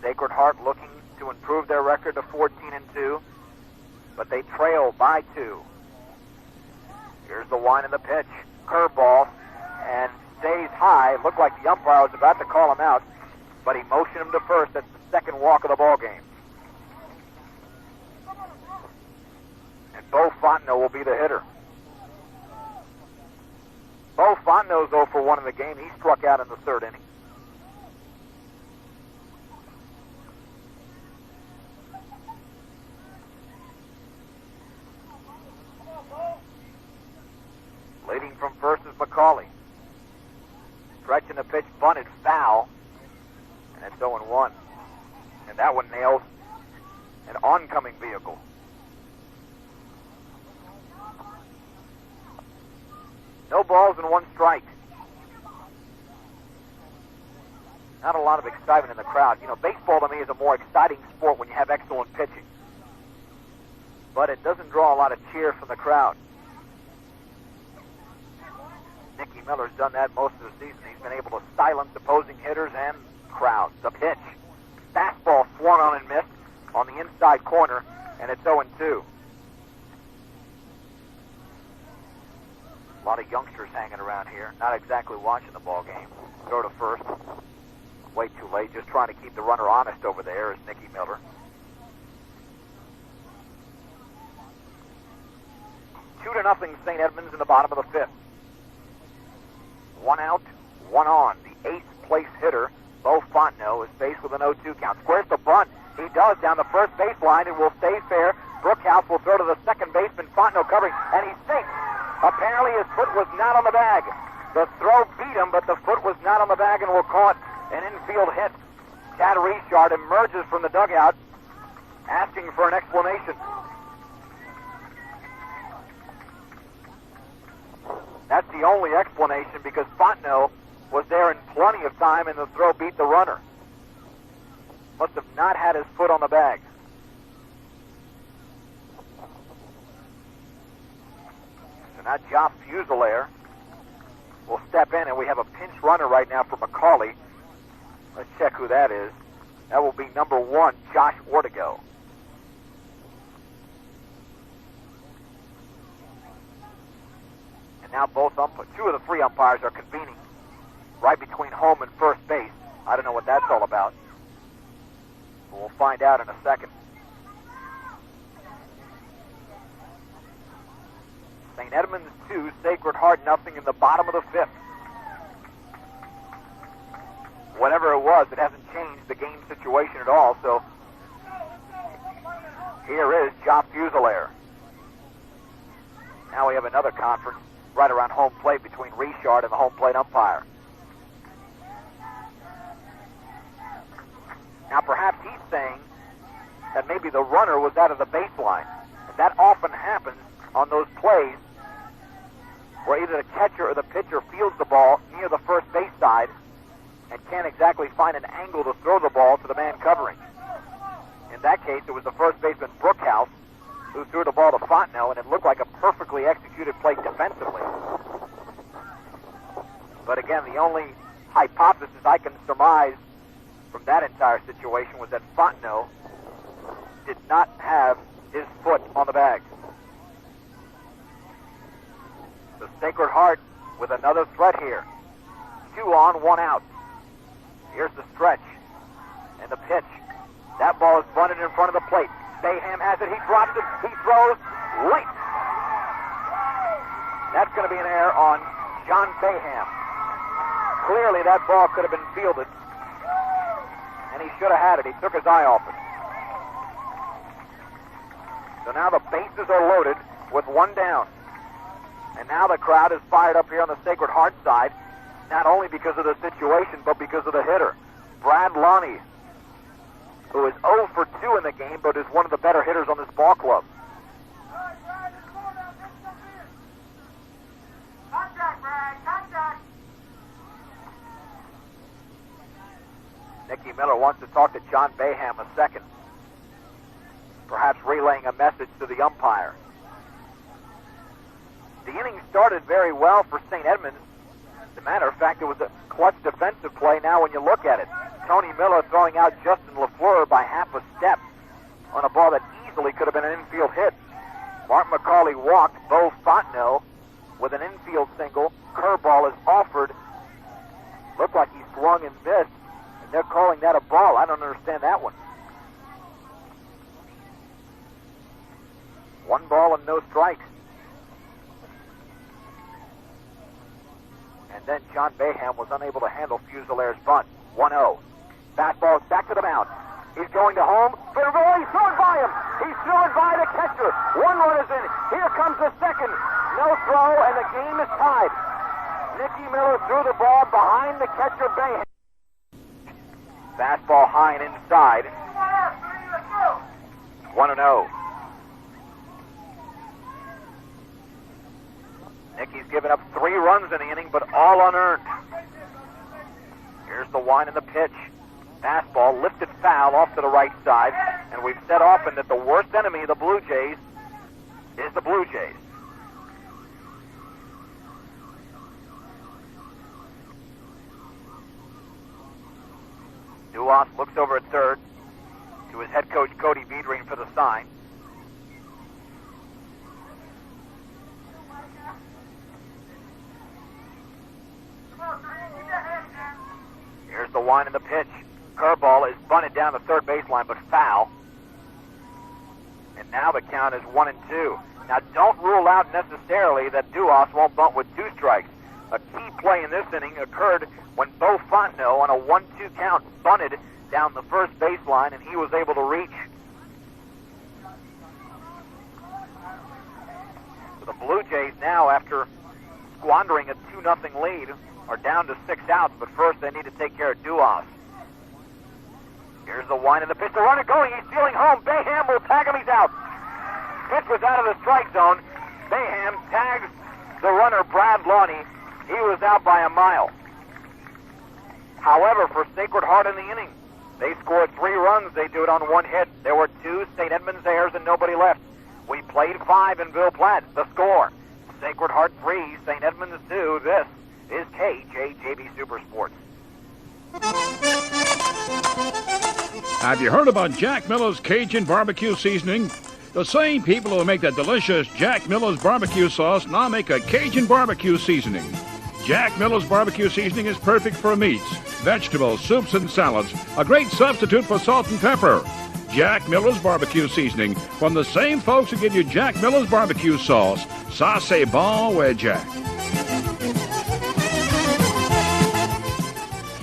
Sacred Heart looking to improve their record to 14-2, but they trail by 2. Here's the line in the pitch. Curveball, and stays high. Looked like the umpire was about to call him out, but he motioned him to first. That's the second walk of the ball game. And Bo Fontenot will be the hitter. Bo Fontenot's 0 for 1 in the game. He struck out in the 3rd inning. Leading from first is McCauley. Stretching the pitch, bunted, foul. And it's 0-1. And that one nails an oncoming vehicle. No balls and 1 strike. Not a lot of excitement in the crowd. You know, baseball to me is a more exciting sport when you have excellent pitching. But it doesn't draw a lot of cheer from the crowd. Nicky Miller's done that most of the season. He's been able to silence opposing hitters and crowds. The pitch. Fastball swung on and missed on the inside corner, and it's 0-2. A lot of youngsters hanging around here, not exactly watching the ball game. Throw to first. Way too late. Just trying to keep the runner honest over there is Nicky Miller. 2-0 St. Edmunds in the bottom of the 5th. 1 out, 1 on. The 8th place hitter, Bo Fontenot, is faced with an 0-2 count. Squares the bunt. He does down the first baseline. It will stay fair. Brookhouse will throw to the second baseman. Fontenot covering, and he sinks. Apparently his foot was not on the bag. The throw beat him, but the foot was not on the bag and will caught an infield hit. Chad Richard emerges from the dugout asking for an explanation. That's the only explanation, because Fontenot was there in plenty of time, and the throw beat the runner. Must have not had his foot on the bag. So now Job Fusilier will step in, and we have a pinch runner right now for McCauley. Let's check who that is. That will be number 1, Josh Ortego. And now two of the 3 umpires are convening right between home and first base. I don't know what that's all about. We'll find out in a second. St. Edmunds 2, Sacred Heart nothing in the bottom of the 5th. Whatever it was, it hasn't changed the game situation at all, so here is Job Fusilier. Now we have another conference right around home plate between Richard and the home plate umpire. Now perhaps he's saying that maybe the runner was out of the baseline. And that often happens on those plays where either the catcher or the pitcher fields the ball near the first base side and can't exactly find an angle to throw the ball to the man covering. In that case, it was the first baseman Brookhouse who threw the ball to Fontenot, and it looked like a perfectly executed play defensively. But again, the only hypothesis I can surmise from that entire situation was that Fontenot did not have his foot on the bag. The Sacred Heart with another threat here. 2 on, 1 out. Here's the stretch and the pitch. That ball is bunted in front of the plate. Bayham has it. He drops it. He throws late. That's going to be an error on John Bayham. Clearly that ball could have been fielded, and he should have had it. He took his eye off it. So now the bases are loaded with 1 down. And now the crowd is fired up here on the Sacred Heart side, not only because of the situation, but because of the hitter, Brad Lonnie, who is 0 for 2 in the game, but is one of the better hitters on this ball club. Nicky Miller wants to talk to John Bayham a second, perhaps relaying a message to the umpire. The inning started very well for St. Edmunds. As a matter of fact, it was a clutch defensive play now when you look at it. Tony Miller throwing out Justin LaFleur by half a step on a ball that easily could have been an infield hit. Mark McCauley walked Bo Fontenot with an infield single. Curveball is offered. Looked like he swung and missed, and they're calling that a ball. I don't understand that one. 1 ball and no strikes. And then John Bayham was unable to handle Fusilier's bunt. 1-0. Fastball is back to the mound. He's going to home. He's thrown by him. He's thrown by the catcher. 1 run is in. Here comes the second. No throw, and the game is tied. Nicky Miller threw the ball behind the catcher, Bayham. Fastball high and inside. 1-0. Nicky's given up 3 runs in the inning, but all unearned. Here's the wind and the pitch. Fastball lifted foul off to the right side, and we've said often that the worst enemy of the Blue Jays is the Blue Jays. Duas looks over at third to his head coach Cody Biedring for the sign. Here's the wind and the pitch. Curveball is bunted down the third baseline, but foul. And now the count is 1-2. Now don't rule out necessarily that Duas won't bunt with 2 strikes. A key play in this inning occurred when Bo Fontenot on a 1-2 count bunted down the first baseline, and he was able to reach. So the Blue Jays now, after squandering a 2-0 lead, are down to 6 outs, but first they need to take care of Duas. Here's the wind and the pitch. The runner going. He's stealing home. Bayham will tag him. He's out. Pitch was out of the strike zone. Bayham tags the runner, Brad Lonnie. He was out by a mile. However, for Sacred Heart in the inning, they scored 3 runs. They do it on 1 hit. There were 2 St. Edmunds errors and nobody left. We played 5 in Ville Platte. The score, Sacred Heart 3, St. Edmunds 2. This is KJJB Super Sports. Have you heard about Jack Miller's Cajun barbecue seasoning? The same people who make the delicious Jack Miller's barbecue sauce now make a Cajun barbecue seasoning. Jack Miller's barbecue seasoning is perfect for meats, vegetables, soups, and salads. A great substitute for salt and pepper. Jack Miller's barbecue seasoning from the same folks who give you Jack Miller's barbecue sauce. Ça c'est bon with Jack.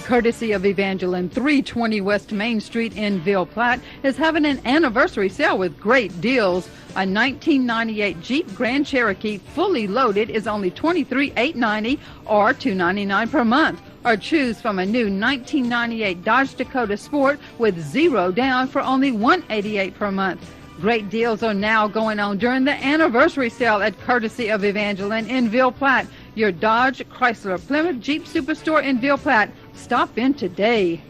Courtesy of Evangeline, 320 West Main Street in Ville Platte is having an anniversary sale with great deals. A 1998 Jeep Grand Cherokee fully loaded is only $23,890 or $299 per month. Or choose from a new 1998 Dodge Dakota Sport with 0 down for only $188 per month. Great deals are now going on during the anniversary sale at Courtesy of Evangeline in Ville Platte. Your Dodge, Chrysler, Plymouth Jeep Superstore in Ville Platte. Stop in today.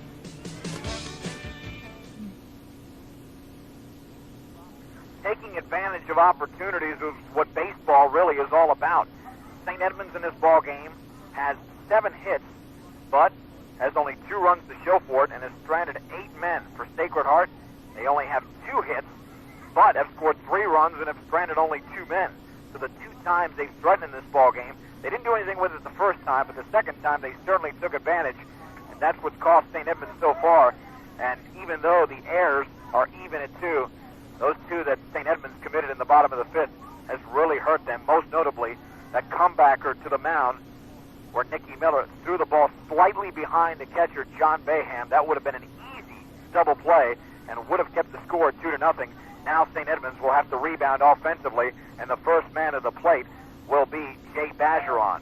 Taking advantage of opportunities is what baseball really is all about. St. Edmunds in this ball game has 7 hits, but has only 2 runs to show for it and has stranded 8 men. For Sacred Heart, they only have 2 hits, but have scored 3 runs and have stranded only 2 men. So the 2 times they've threatened in this ball game, they didn't do anything with it the first time, but the second time they certainly took advantage, and that's what's cost St. Edmunds so far. And even though the errors are even at 2, those 2 that St. Edmunds committed in the bottom of the 5th has really hurt them, most notably that comebacker to the mound where Nicky Miller threw the ball slightly behind the catcher, John Baham. That would have been an easy double play and would have kept the score 2-0. Now St. Edmunds will have to rebound offensively, and the first man at the plate will be Jay Bergeron.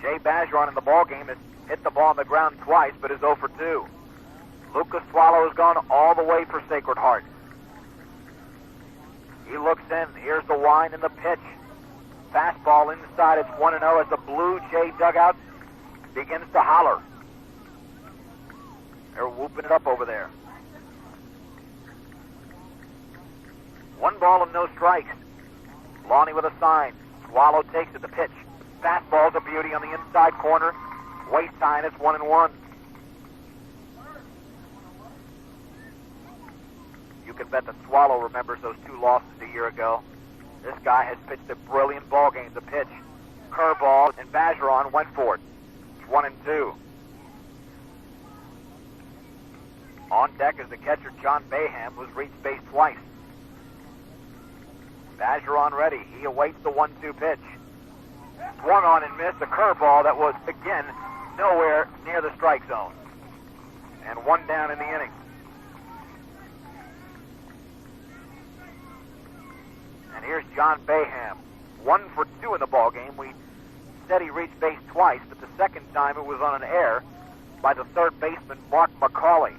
Jay Bergeron in the ball game has hit the ball on the ground twice, but is 0 for 2. Lucas Swallow has gone all the way for Sacred Heart. He looks in. Here's the wind and the pitch. Fastball inside. It's 1-0 as the Blue Jay dugout begins to holler. They're whooping it up over there. 1 ball and no strikes. Lonnie with a sign. Swallow takes it. The pitch. Fastball's a beauty on the inside corner. Waist high, and it's 1-1. You can bet the Swallow remembers those 2 losses a year ago. This guy has pitched a brilliant ball game. The pitch, curveball, and Bergeron went for it. It's 1-2. On deck is the catcher, John Baham, who's reached base twice. Bergeron ready. He awaits the 1-2 pitch. Swung on and missed a curveball that was, again, nowhere near the strike zone. And 1 down in the inning. And here's John Baham, 1 for 2 in the ball game. We said he reached base twice, but the second time it was on an error by the third baseman, Mark McCauley.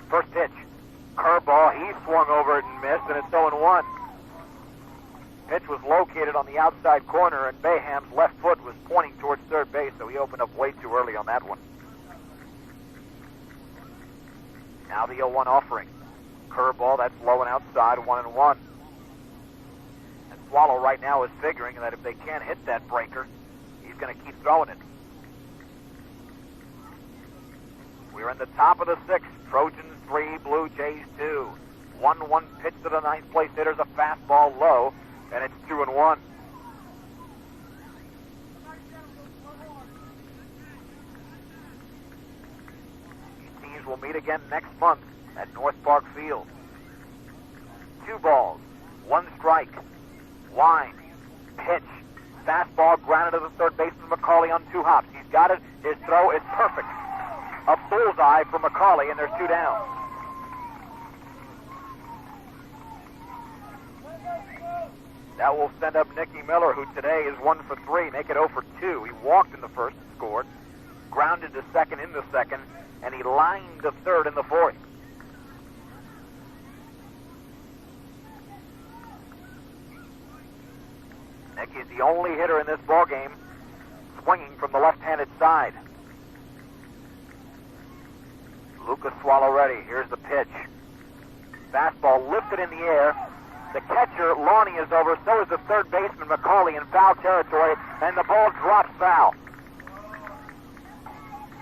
First pitch, curveball. He swung over it and missed, and it's 0-1. Pitch was located on the outside corner, and Baham's left foot was pointing towards third base, so he opened up way too early on that one. Now the 0-1 offering. Curveball, that's low and outside, 1-1. And Swallow right now is figuring that if they can't hit that breaker, he's going to keep throwing it. We're in the top of the 6th. Trojans 3, Blue Jays 2. 1-1 pitch to the 9th place hitter's a fastball low, and it's 2-1. These teams will meet again next month at North Park Field. 2 balls, 1 strike, wind, pitch, fastball grounded to the third baseman McCauley on 2 hops. He's got it. His throw is perfect. A bullseye for McCauley, and there's 2 down. That will send up Nicky Miller, who today is 1 for 3, make it 0 for 2. He walked in the first and scored, grounded to second in the second, and he lined to third in the fourth. Nicky's the only hitter in this ball game swinging from the left-handed side. Lucas Swallow ready. Here's the pitch. Fastball lifted in the air. The catcher, Lonnie, is over. So is the third baseman, McCauley, in foul territory, and the ball drops foul.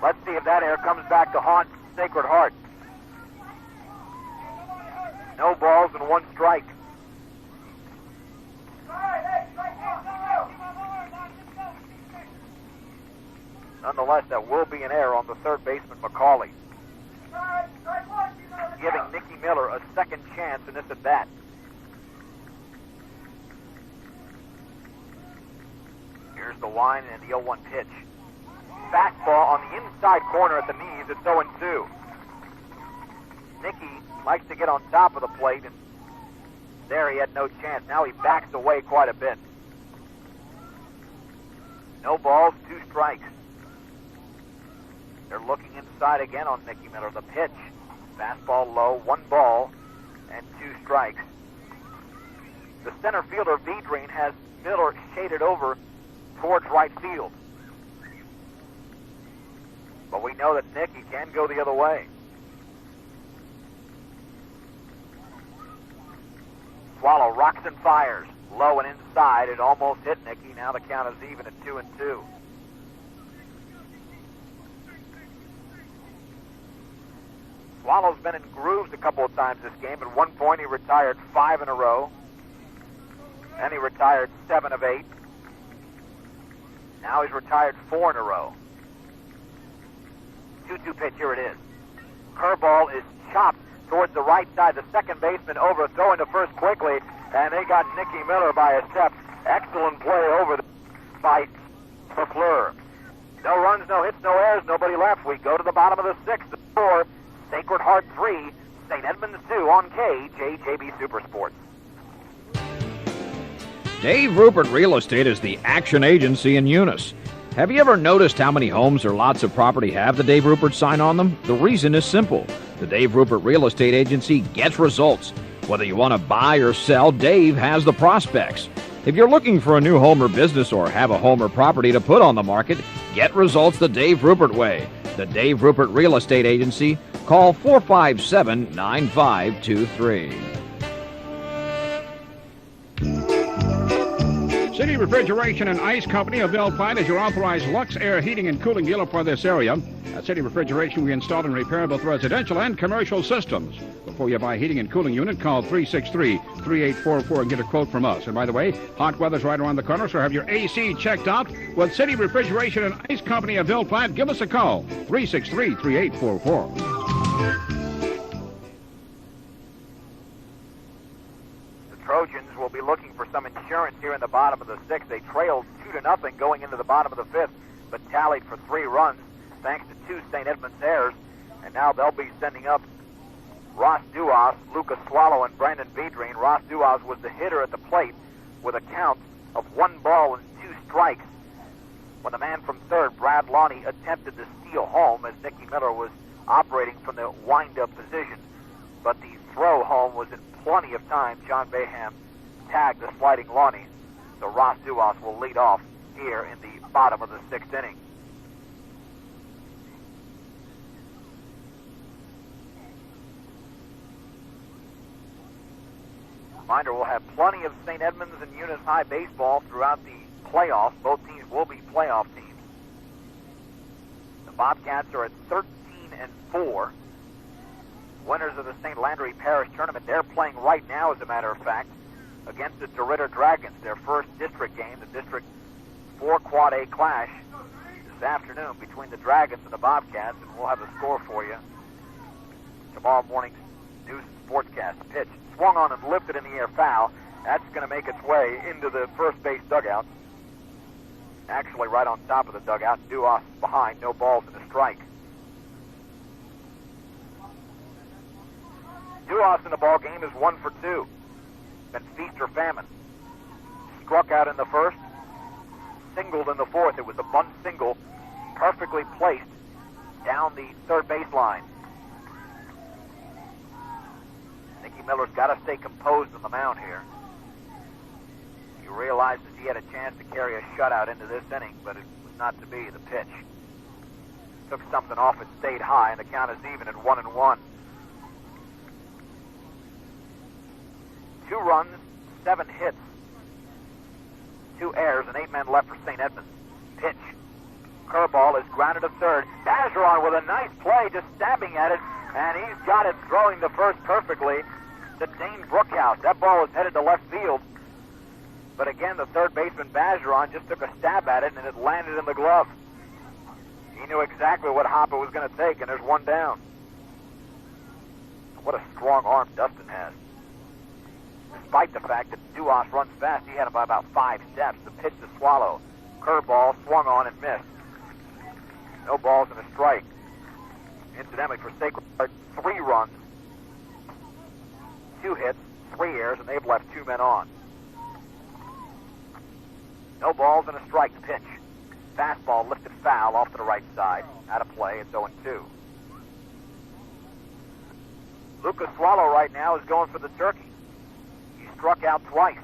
Let's see if that air comes back to haunt Sacred Heart. No balls and one strike. Nonetheless, that will be an error on the third baseman, McCauley, giving Nicky Miller a second chance in this at-bat. Here's the line and the 0-1 pitch. Fastball on the inside corner at the knees. It's 0-2. Nicky likes to get on top of the plate, and there he had no chance. Now he backs away quite a bit. No balls, 2 strikes. They're looking inside again on Nicky Miller. The pitch. Fastball low, 1 ball, and 2 strikes. The center fielder, Vedrine, has Miller shaded over towards right field. But we know that Nicky can go the other way. Swallow rocks and fires. Low and inside. It almost hit Nicky. Now the count is even at 2-2. Swallow's been in grooves a couple of times this game. At one point he retired 5 in a row. Then he retired 7 of 8. Now he's retired 4 in a row. 2-2 pitch, here it is. Curveball is chopped towards the right side. The second baseman overthrowing to first quickly, and they got Nicky Miller by a step. Excellent play over by Fleur. No runs, no hits, no errors, nobody left. We go to the bottom of the 6th. The score, Sacred Heart 3, St. Edmunds 2 on KJJB Super Sports. Dave Rupert Real Estate is the action agency in Eunice. Have you ever noticed how many homes or lots of property have the Dave Rupert sign on them? The reason is simple. The Dave Rupert Real Estate Agency gets results. Whether you want to buy or sell, Dave has the prospects. If you're looking for a new home or business or have a home or property to put on the market, get results the Dave Rupert way. The Dave Rupert Real Estate Agency. Call 457-9523. City Refrigeration and Ice Company of Beltran is your authorized Lux Air Heating and Cooling dealer for this area. At City Refrigeration, we install and repair both residential and commercial systems. Before you buy a heating and cooling unit, call 363-3844 and get a quote from us. And by the way, hot weather's right around the corner, so have your AC checked out with City Refrigeration and Ice Company of Beltran. Give us a call, 363-3844. Trojans will be looking for some insurance here in the bottom of the 6th. They trailed 2-0 going into the bottom of the 5th, but tallied for 3 runs thanks to 2 St. Edmunds errors. And now they'll be sending up Ross Duas, Lucas Swallow, and Brandon Vedrine. Ross Duas was the hitter at the plate with a count of 1 ball and 2 strikes when the man from third, Brad Lonnie, attempted to steal home as Nicky Miller was operating from the wind-up position. But the throw home was in plenty of time. John Baham tagged the sliding Lonnie, so Ross Duas will lead off here in the bottom of the 6th inning. Reminder, we'll have plenty of St. Edmunds and Eunice High baseball throughout the playoffs. Both teams will be playoff teams. The Bobcats are at 13-4. Winners of the St. Landry Parish Tournament. They're playing right now, as a matter of fact, against the DeRidder Dragons, their first district game, the District 4 Quad A clash this afternoon between the Dragons and the Bobcats, and we'll have the score for you tomorrow morning's news and sportscast. Pitch swung on and lifted in the air, foul. That's going to make its way into the first base dugout. Actually right on top of the dugout. Duas behind, no balls and a strike. Duas in the ball game is 1 for 2. Been feast or famine. Struck out in the first, singled in the 4th. It was a bunt single, perfectly placed down the third baseline. Nicky Miller's got to stay composed on the mound here. You realize that he had a chance to carry a shutout into this inning, but it was not to be. The pitch took something off. It stayed high, and the count is even at 1-1. 2 runs, 7 hits, 2 errors, and 8 men left for St. Edmund. Pitch. Curveball is grounded to third. Bergeron with a nice play, just stabbing at it, and he's got it throwing the first perfectly to Dane Brookhouse. That ball was headed to left field, but again, the third baseman Bergeron just took a stab at it, and it landed in the glove. He knew exactly what hop it was going to take, and there's 1 down. What a strong arm Dustin has. Despite the fact that Duas runs fast, he had him by about 5 steps. The pitch to Swallow. Curveball swung on and missed. No balls and a strike. Incidentally, for Sacred Heart, 3 runs, 2 hits, 3 errors, and they've left 2 men on. No balls and a strike. Pitch. Fastball lifted foul off to the right side. Out of play. It's 0-2. Lucas Swallow right now is going for the turkey. He struck out twice.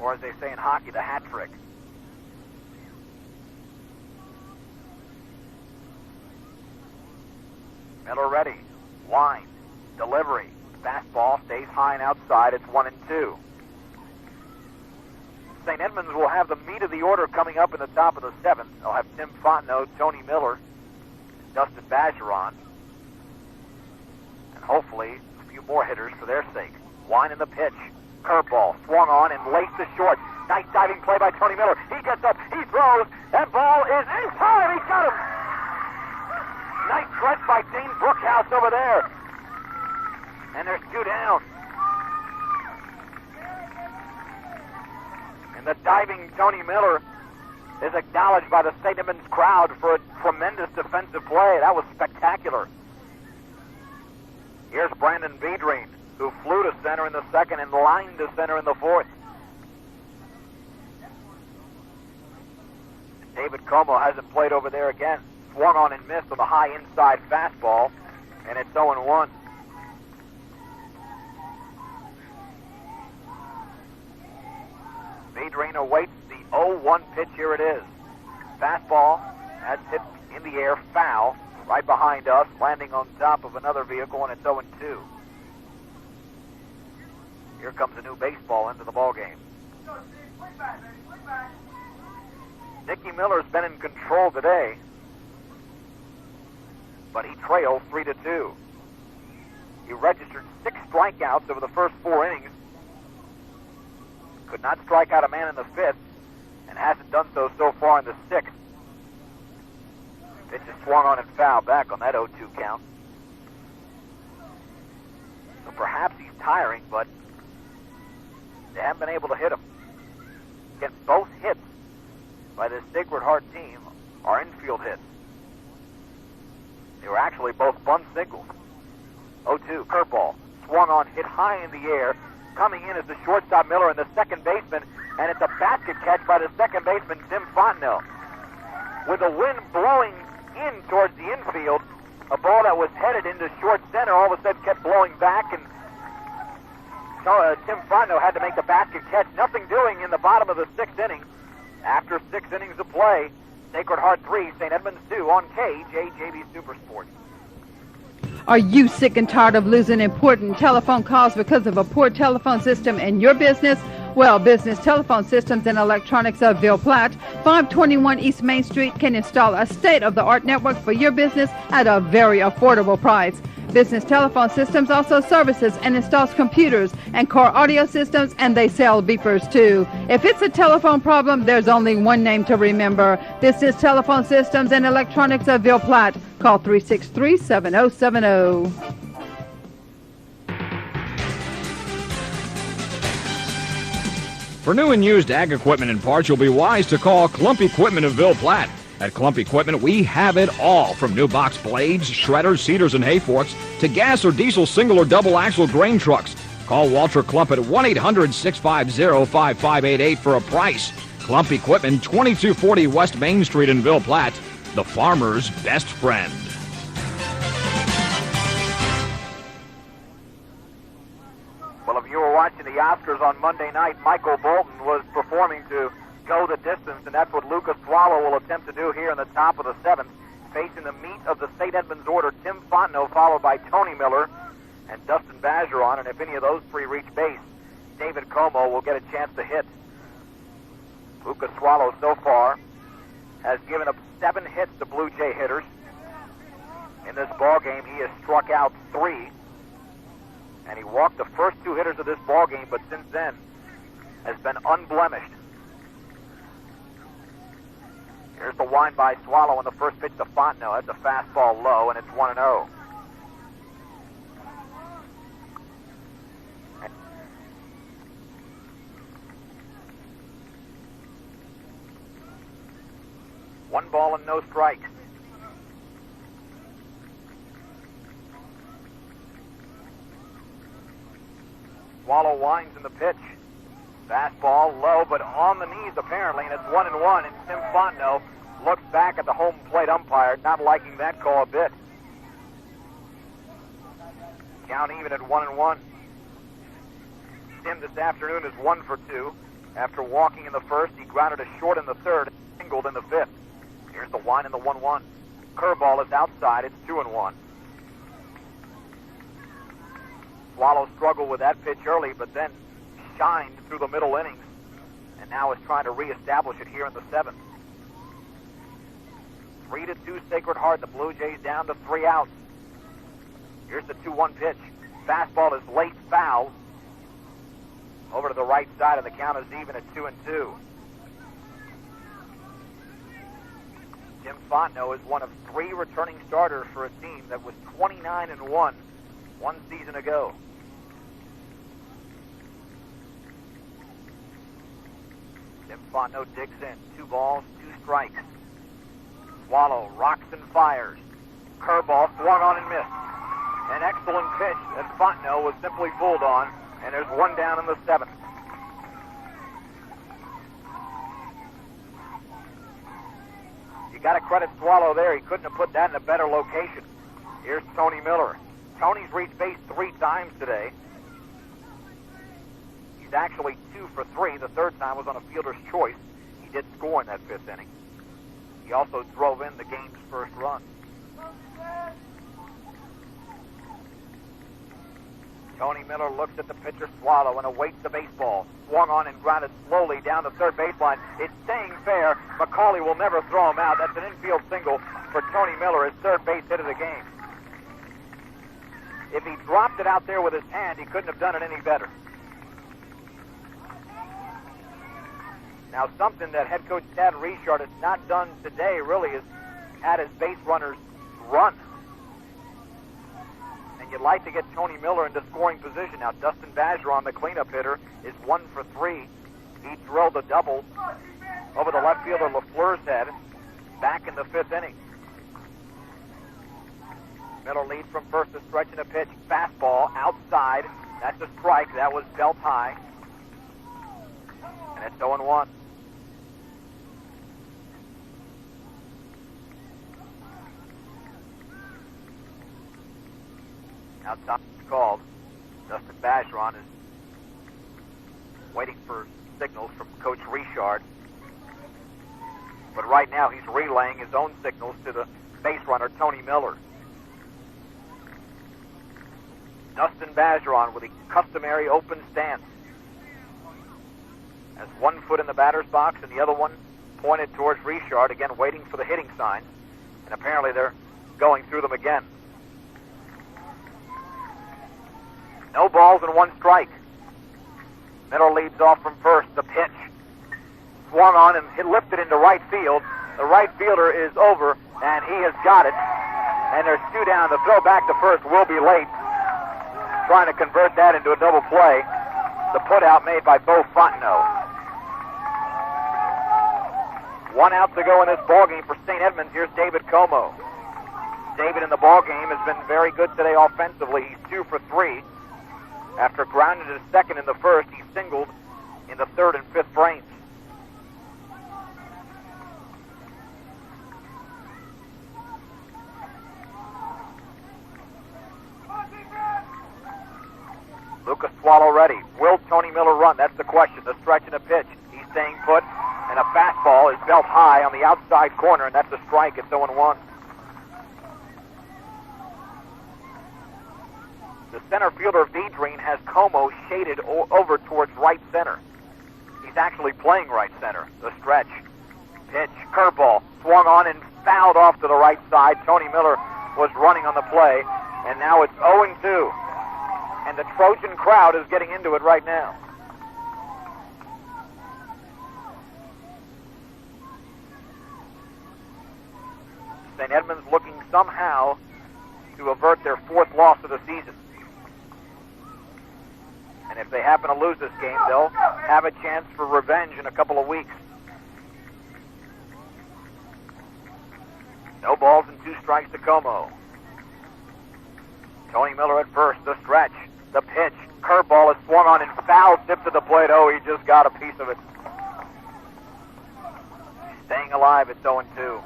Or as they say in hockey, the hat trick. Miller ready. Line. Delivery. Fastball stays high and outside. It's 1-2. St. Edmunds will have the meat of the order coming up in the top of the 7th. They'll have Tim Fontenot, Tony Miller, Dustin Bergeron, and hopefully a few more hitters for their sake. Line in the pitch. Curveball swung on and laced to short. Nice diving play by Tony Miller. He gets up. He throws. That ball is in time. He got him. Nice stretch by Dane Brookhouse over there. And there's 2 down. And the diving Tony Miller is acknowledged by the St. Edmunds crowd for a tremendous defensive play. That was spectacular. Here's Brandon Bedreen, who flew to center in the 2nd and lined to center in the 4th. David Como hasn't played over there again. Swung on and missed with a high inside fastball, and it's 0-1. Bedreen awaits the 0-1 pitch. Here it is. Fastball has hit in the air, foul, right behind us, landing on top of another vehicle, and it's 0-2. Here comes a new baseball into the ballgame. Nicky Miller's been in control today, but he trails 3-2. He registered 6 strikeouts over the first 4 innings. Could not strike out a man in the 5th, and hasn't done so far in the 6th. Pitch is swung on and foul back on that 0-2 count. So perhaps he's tiring, but they haven't been able to hit him. Again, both hits by this Sacred Heart team are infield hits. They were actually both bunt singles. 0-2, curveball, swung on, hit high in the air. Coming in is the shortstop Miller and the second baseman, and it's a basket catch by the second baseman, Tim Fontenot. With the wind blowing in towards the infield, a ball that was headed into short center all of a sudden kept blowing back, and Tim Fontenot had to make the basket catch. Nothing doing in the bottom of the 6th inning. After 6 innings of play, Sacred Heart 3, St. Edmunds 2 on KJJB Supersport. Are you sick and tired of losing important telephone calls because of a poor telephone system in your business? Well, Business Telephone Systems and Electronics of Ville Platte, 521 East Main Street, can install a state-of-the-art network for your business at a very affordable price. Business Telephone Systems also services and installs computers and core audio systems, and they sell beepers too. If it's a telephone problem, there's only one name to remember. Business Telephone Systems and Electronics of Ville Platte. Call 363-7070. For new and used ag equipment and parts, you'll be wise to call Clump Equipment of Ville Platte. At Clump Equipment, we have it all, from new box blades, shredders, seeders, and hay forks, to gas or diesel single or double axle grain trucks. Call Walter Clump at 1-800-650-5588 for a price. Clump Equipment, 2240 West Main Street in Ville Platte, the farmer's best friend. Well, if you were watching the Oscars on Monday night, Michael Bolton was performing to go the distance, and that's what Lucas Swallow will attempt to do here in the top of the 7th, facing the meat of the St. Edmunds order, Tim Fontenot, followed by Tony Miller and Dustin Bergeron, and if any of those three reach base, David Como will get a chance to hit. Lucas Swallow so far has given up 7 hits to Blue Jay hitters. In this ball game, he has struck out 3, and he walked the first 2 hitters of this ball game, but since then has been unblemished. Here's the wind by Swallow on the first pitch to Fontenot. That's a fastball low, and it's 1-0. One ball and no strikes. Swallow winds in the pitch. Fastball low, but on the knees apparently, and it's 1-1. And Tim Fontenot looks back at the home plate umpire, not liking that call a bit. Count even at 1-1. Tim this afternoon is 1 for 2. After walking in the first, he grounded a short in the third and singled in the 5th. Here's the wind and the 1-1. Curveball is outside. It's 2-1. Swallow struggled with that pitch early, but then shined through the middle innings, and now is trying to reestablish it here in the 7th. 3-2 Sacred Heart. The Blue Jays down to 3 outs. Here's the 2-1 pitch. Fastball is late foul. Over to the right side, and the count is even at 2-2. Tim Fontenot is one of 3 returning starters for a team that was 29-1 one season ago. Tim Fontenot digs in. 2 balls, 2 strikes. Swallow rocks and fires. Curveball swung on and missed. An excellent pitch that Fontenot was simply fooled on, and there's 1 down in the 7th. You got to credit Swallow there. He couldn't have put that in a better location. Here's Tony Miller. Tony's reached base 3 times today. He's actually 2 for 3. The 3rd time was on a fielder's choice. He did score in that 5th inning. He also drove in the game's first run. Tony Miller looks at the pitcher Swallow and awaits the baseball. Swung on and grounded slowly down the third baseline. It's staying fair. McCauley will never throw him out. That's an infield single for Tony Miller, his 3rd base hit of the game. If he dropped it out there with his hand, he couldn't have done it any better. Now, something that head coach Tad Richard has not done today really is had his base runners run. And you'd like to get Tony Miller into scoring position. Now, Dustin Bergeron, the cleanup hitter, is 1 for 3. He drilled a double over the left fielder LaFleur's head back in the 5th inning. Miller leads from first to stretch in a pitch. Fastball outside. That's a strike. That was belt high. And it's 0-1. Outside is called. Dustin Bergeron is waiting for signals from Coach Richard. But right now he's relaying his own signals to the base runner, Tony Miller. Dustin Bergeron with a customary open stance. Has 1 foot in the batter's box and the other one pointed towards Richard, again waiting for the hitting signs. And apparently they're going through them again. No balls and 1 strike. Miller leads off from first. The pitch. Swung on and lifted into right field. The right fielder is over, and he has got it. And there's 2 down. The throw back to first will be late. Trying to convert that into a double play. The put-out made by Bo Fontenot. 1 out to go in this ballgame for St. Edmunds. Here's David Como. David in the ballgame has been very good today offensively. He's 2 for 3. After grounding to second in the first, he singled in the 3rd and 5th frames. Lucas Swallow ready. Will Tony Miller run? That's the question. The stretch and the pitch. He's staying put, And a fastball is belt high on the outside corner, and that's a strike. It's 0-1. The center fielder of Deedreen has Como shaded over towards right center. He's actually playing right center. The stretch. Pitch. Curveball. Swung on and fouled off to the right side. Tony Miller was running on the play, and now it's 0-2. And the Trojan crowd is getting into it right now. St. Edmund's looking somehow to avert their fourth loss of the season. And if they happen to lose this game, they'll have a chance for revenge in a couple of weeks. No balls and 2 strikes to Como. Tony Miller at first, the stretch, the pitch. Curveball is swung on and foul tipped to the plate. Oh, he just got a piece of it. Staying alive at 0-2.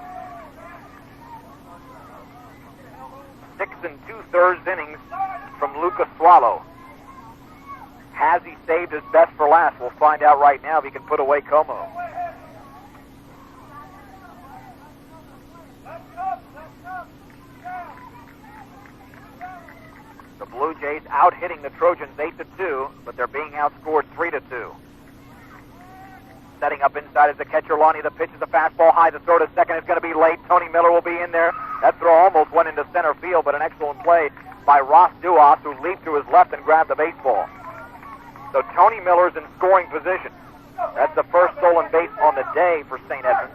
6 2/3 innings from Lucas Swallow. Has he saved his best for last? We'll find out right now if he can put away Como. The Blue Jays out-hitting the Trojans 8-2, but they're being outscored 3-2. Setting up inside is the catcher, Lonnie. The pitch is a fastball high. The throw to second is going to be late. Tony Miller will be in there. That throw almost went into center field, but an excellent play by Ross Duas, who leaped to his left and grabbed the baseball. So Tony Miller's in scoring position. That's the first stolen base on the day for St. Edmund.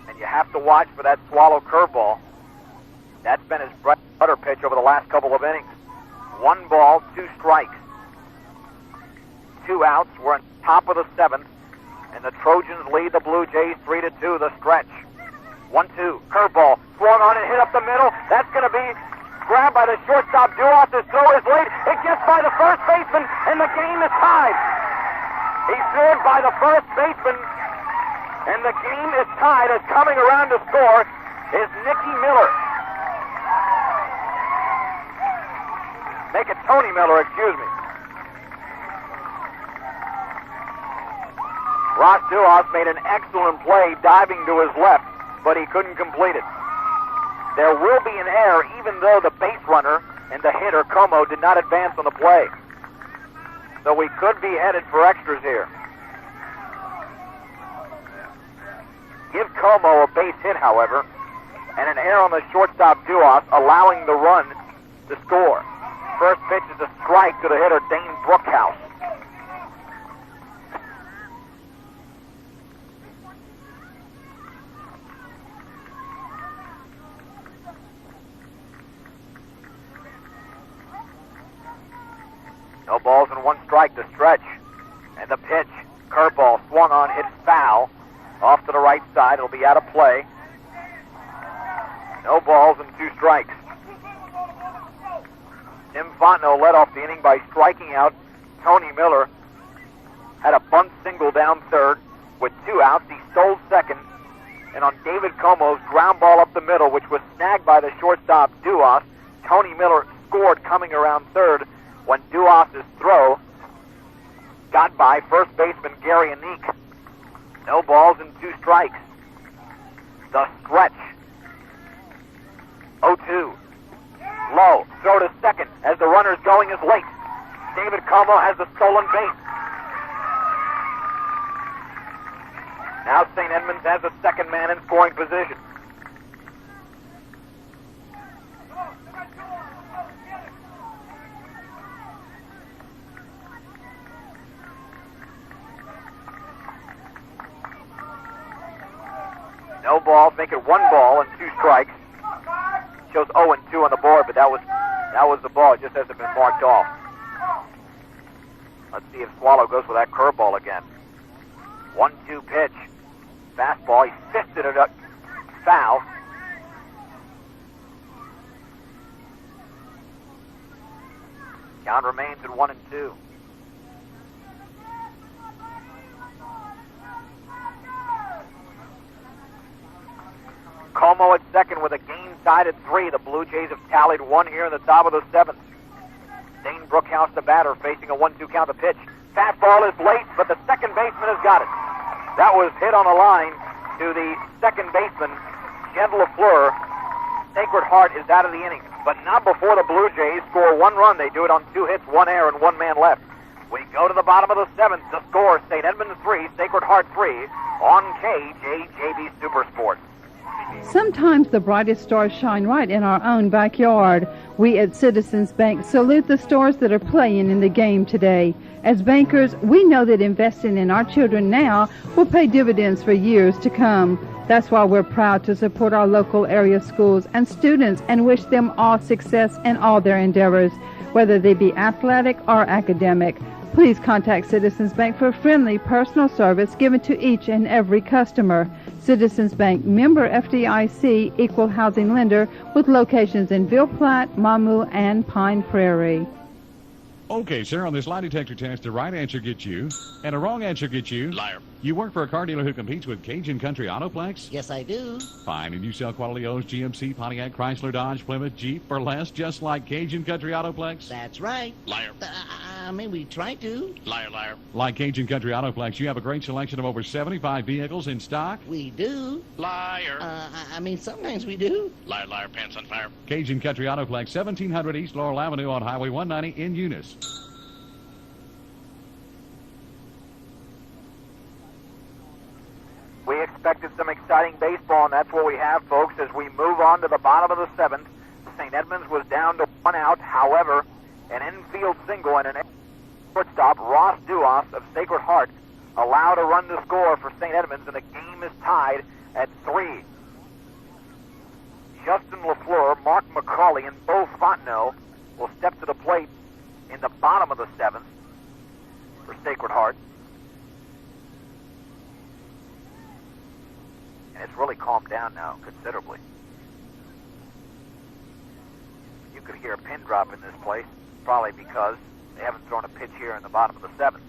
And you have to watch for that Swallow curveball. That's been his bread and butter pitch over the last couple of innings. 1 ball, 2 strikes. 2 outs. We're on top of the 7th. And the Trojans lead the Blue Jays 3-2, the stretch. 1-2, curveball, swung on and hit up the middle. That's going to be grabbed by the shortstop. Duas. His throw is late. It gets by the first baseman, and the game is tied. He's threw it by the first baseman, and the game is tied. As coming around to score is Nicky Miller. Make it Tony Miller, excuse me. Ross Duas made an excellent play diving to his left, but he couldn't complete it. There will be an error even though the base runner and the hitter, Como, did not advance on the play. So we could be headed for extras here. Give Como a base hit, however, and an error on the shortstop, Duas, allowing the run to score. First pitch is a strike to the hitter, Dane Brookhouse. No balls and 1 strike to stretch. And the pitch, curveball, swung on, hit foul. Off to the right side, it'll be out of play. No balls and 2 strikes. Tim Fontenot led off the inning by striking out Tony Miller. Had a bunt single down third with 2 outs. He stole second. And on David Como's ground ball up the middle, which was snagged by the shortstop, Duas, Tony Miller scored coming around third when Duas' throw got by first baseman Gary Anique. No balls and 2 strikes. The stretch. 0-2. Low. Throw to second as the runner's going is late. David Como has the stolen base. Now St. Edmunds has a second man in scoring position. No balls, make it 1 ball and 2 strikes. Shows 0-2 on the board, but that was the ball. It just hasn't been marked off. Let's see if Swallow goes with that curveball again. 1-2 pitch. Fastball. He fisted it up. Foul. Count remains at 1-2. Como at second with a game tied at 3. The Blue Jays have tallied 1 here in the top of the 7th. Dane Brookhouse, the batter, facing a 1-2 count of pitch. Fastball is late, but the second baseman has got it. That was hit on a line to the second baseman, Jed LaFleur. Sacred Heart is out of the inning, but not before the Blue Jays score 1 run. They do it on 2 hits, 1 error, and 1 man left. We go to the bottom of the 7th. The score, St. Edmund 3, Sacred Heart 3 on KJJB Super Sports. Sometimes the brightest stars shine right in our own backyard. We at Citizens Bank salute the stars that are playing in the game today. As bankers, we know that investing in our children now will pay dividends for years to come. That's why we're proud to support our local area schools and students and wish them all success in all their endeavors, whether they be athletic or academic. Please contact Citizens Bank for friendly personal service given to each and every customer. Citizens Bank, member FDIC, equal housing lender with locations in Ville Platte, Mamou, and Pine Prairie. Okay, sir, on this lie detector test, the right answer gets you, and a wrong answer gets you. Liar. You work for a car dealer who competes with Cajun Country Autoplex? Yes, I do. Fine, and you sell quality O's, GMC, Pontiac, Chrysler, Dodge, Plymouth, Jeep for less, just like Cajun Country Autoplex? That's right. Liar. I mean, we try to. Liar, liar. Like Cajun Country Autoplex, you have a great selection of over 75 vehicles in stock. We do. Liar. I mean, sometimes we do. Liar, liar, pants on fire. Cajun Country Autoplex, 1700 East Laurel Avenue on Highway 190 in Eunice. We expected some exciting baseball, and that's what we have, folks, as we move on to the bottom of the 7th. St. Edmunds was down to 1 out. However, an infield single and an shortstop, Ross Duas of Sacred Heart, allowed a run to score for St. Edmunds, and the game is tied at 3. Justin LaFleur, Mark McCauley, and Bo Fontenot will step to the plate in the bottom of the 7th for Sacred Heart. And it's really calmed down now considerably. You could hear a pin drop in this place, probably because they haven't thrown a pitch here in the bottom of the 7th.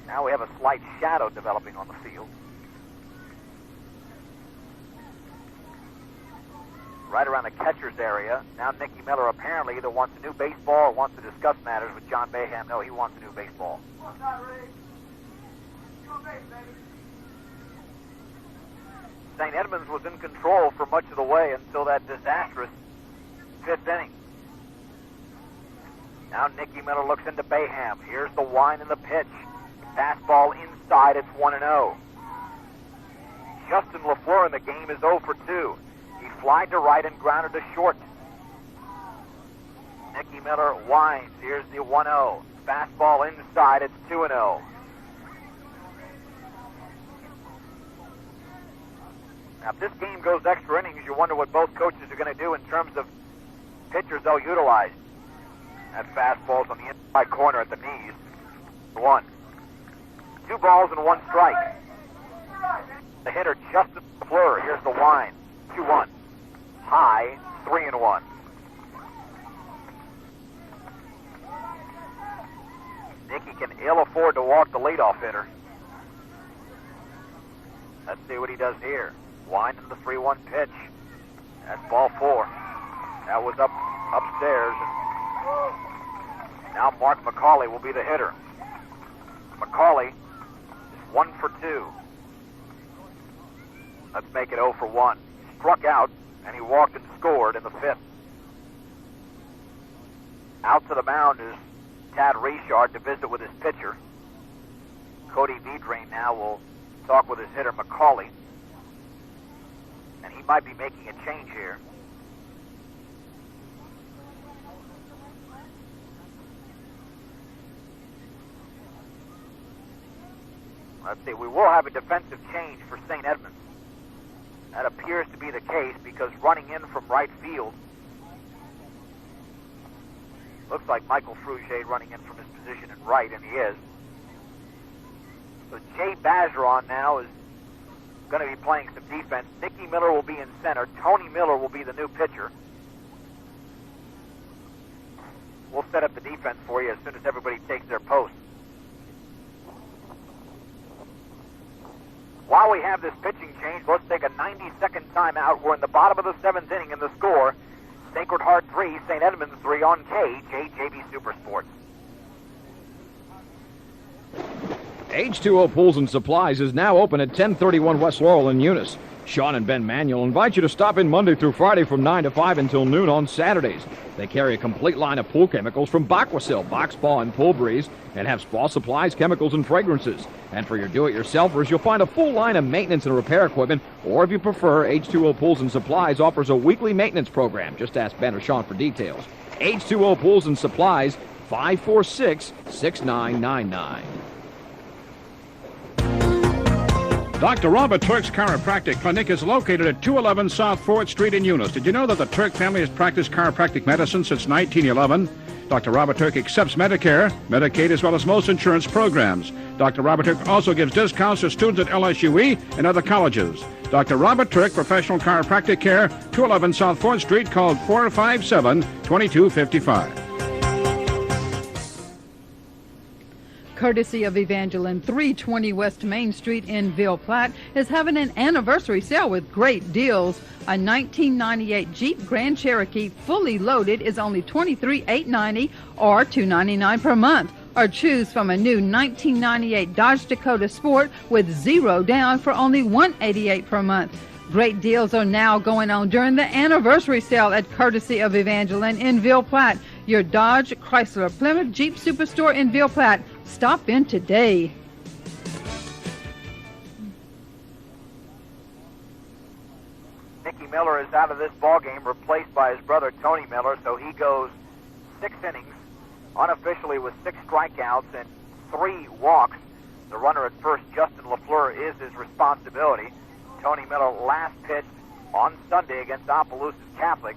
Now we have a slight shadow developing on the field. Right around the catcher's area. Now Nicky Miller apparently either wants a new baseball or wants to discuss matters with John Baham. No, he wants a new baseball. St. Edmunds was in control for much of the way until that disastrous 5th inning. Now Nicky Miller looks into Baham. Here's the wind and the pitch. Fastball inside, it's 1-0. Justin LaFleur in the game is 0 for 2. He flied to right and grounded to short. Nicky Miller winds. Here's the 1-0. Fastball inside, it's 2-0. Now, if this game goes extra innings, you wonder what both coaches are going to do in terms of pitchers they'll utilize. That fastball's on the inside corner at the knees. 1. 2 balls and 1 strike. The hitter, Justin LaFleur. Here's the wind. 2-1. High, 3-1. Nicky can ill afford to walk the leadoff hitter. Let's see what he does here. Wind in the 3-1 pitch. That's ball 4. That was upstairs. And now Mark McCauley will be the hitter. McCauley is 1 for 2. Let's make it 0 for 1. Struck out, and he walked and scored in the 5th. Out to the mound is Tad Richard to visit with his pitcher. Cody Bedrain now will talk with his hitter McCauley. And he might be making a change here. Let's see, we will have a defensive change for St. Edmunds. That appears to be the case because running in from right field, looks like Michael Frugier running in from his position in right, and he is. So Jay Bazeron now is going to be playing some defense. Nicky Miller will be in center. Tony Miller will be the new pitcher. We'll set up the defense for you as soon as everybody takes their post. While we have this pitching change, let's take a 90-second timeout. We're in the bottom of the 7th inning in the score. Sacred Heart 3, St. Edmunds 3 on KJJB Supersports. H2O Pools and Supplies is now open at 1031 West Laurel in Eunice. Sean and Ben Manuel invite you to stop in Monday through Friday from 9 to 5 until noon on Saturdays. They carry a complete line of pool chemicals from Aquasil, Box Spa, and Pool Breeze, and have spa supplies, chemicals, and fragrances. And for your do-it-yourselfers, you'll find a full line of maintenance and repair equipment, or if you prefer, H2O Pools and Supplies offers a weekly maintenance program. Just ask Ben or Sean for details. H2O Pools and Supplies, 546-6999. Dr. Robert Turk's Chiropractic Clinic is located at 211 South 4th Street in Eunice. Did you know that the Turk family has practiced chiropractic medicine since 1911? Dr. Robert Turk accepts Medicare, Medicaid, as well as most insurance programs. Dr. Robert Turk also gives discounts to students at LSUE and other colleges. Dr. Robert Turk, Professional Chiropractic Care, 211 South 4th Street, called 457-2255. Courtesy of Evangeline, 320 West Main Street in Ville Platte is having an anniversary sale with great deals. A 1998 Jeep Grand Cherokee fully loaded is only $23,890 or $299 per month. Or choose from a new 1998 Dodge Dakota Sport with 0 down for only $188 per month. Great deals are now going on during the anniversary sale at Courtesy of Evangeline in Ville Platte. Your Dodge, Chrysler, Plymouth, Jeep Superstore in Ville Platte. Stop in today. Nicky Miller is out of this ballgame, replaced by his brother Tony Miller, so he goes 6 innings, unofficially with 6 strikeouts and 3 walks. The runner at first, Justin LaFleur, is his responsibility. Tony Miller last pitched on Sunday against Opelousas Catholic,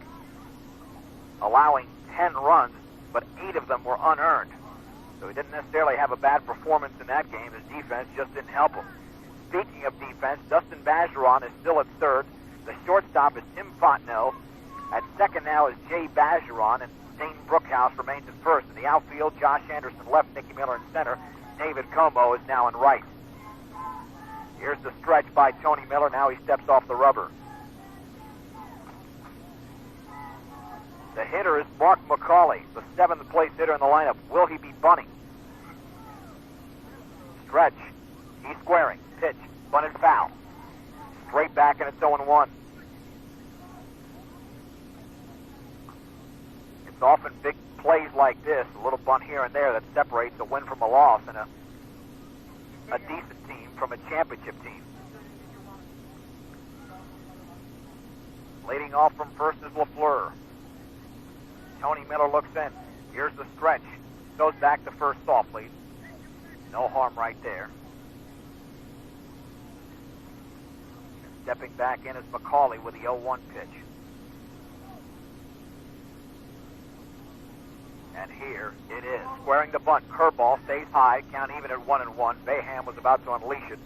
allowing 10 runs, but 8 of them were unearned. So he didn't necessarily have a bad performance in that game. His defense just didn't help him. Speaking of defense, Dustin Bajeron is still at third. The shortstop is Tim Fontenot. At second now is Jay Bajeron, and Dane Brookhouse remains at first. In the outfield, Josh Anderson left, Nicky Miller in center. David Como is now in right. Here's the stretch by Tony Miller. Now he steps off the rubber. The hitter is Mark McCauley, the 7th place hitter in the lineup. Will he be bunting? Stretch. He's squaring. Pitch. Bunted foul. Straight back, and it's 0-1. It's often big plays like this, a little bunt here and there, that separates a win from a loss and a decent team from a championship team. Leading off from first is LaFleur. Tony Miller looks in. Here's the stretch. Goes back to first softly. No harm right there. Stepping back in is McCauley with the 0-1 pitch. And here it is. Squaring the bunt. Curveball stays high. Count even at 1-1. Bayham was about to unleash it,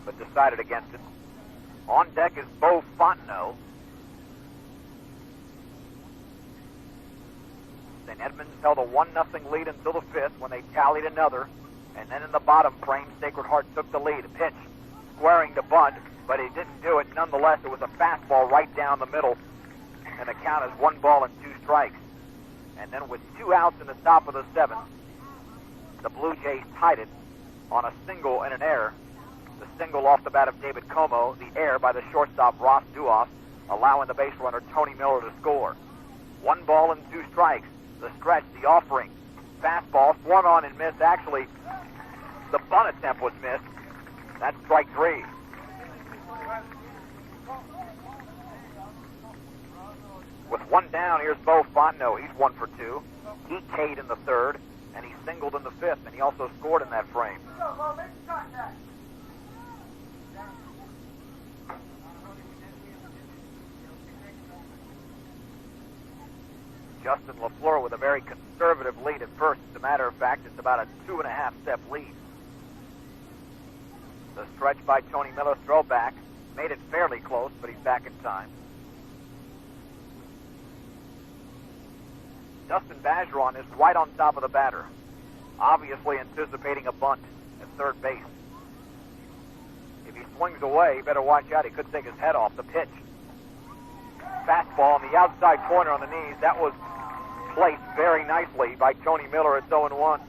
but decided against it. On deck is Bo Fontenot. St. Edmunds held a 1-0 lead until the 5th when they tallied another. And then in the bottom frame, Sacred Heart took the lead. A pitch, squaring the bunt, but he didn't do it. Nonetheless, it was a fastball right down the middle. And the count is 1 ball and 2 strikes. And then with 2 outs in the top of the 7th, the Blue Jays tied it on a single and an error. The single off the bat of David Como, the error by the shortstop Ross Duoff, allowing the base runner Tony Miller to score. 1 ball and 2 strikes. The stretch, the offering, fastball, swung on and missed. Actually, the bunt attempt was missed. That's strike 3. With 1 down, here's Bo Fontenot. He's 1 for 2. He K'd in the 3rd, and he singled in the 5th, and he also scored in that frame. Justin LaFleur with a very conservative lead at first. As a matter of fact, it's about a 2.5-step lead. The stretch by Tony Miller, throwback, made it fairly close, but he's back in time. Dustin Bajeron is right on top of the batter, obviously anticipating a bunt at third base. If he swings away. Better watch out. He could take his head off. The pitch. Fastball on the outside corner on the knees. That was placed very nicely by Tony Miller at 0-1.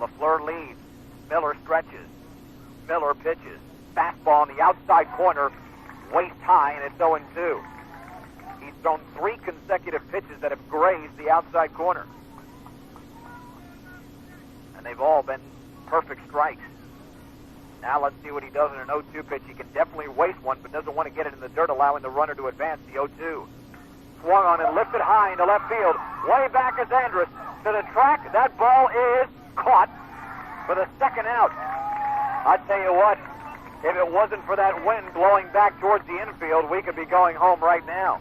LaFleur leads. Miller stretches. Miller pitches. Fastball on the outside corner, waist high, and it's 0-2. He's thrown 3 consecutive pitches that have grazed the outside corner. And they've all been perfect strikes. Now let's see what he does in an 0-2 pitch. He can definitely waste one, but doesn't want to get it in the dirt, allowing the runner to advance. The 0-2. Swung on and lifted high into left field. Way back is Andrus to the track. That ball is caught for the second out. I tell you what, if it wasn't for that wind blowing back towards the infield, we could be going home right now.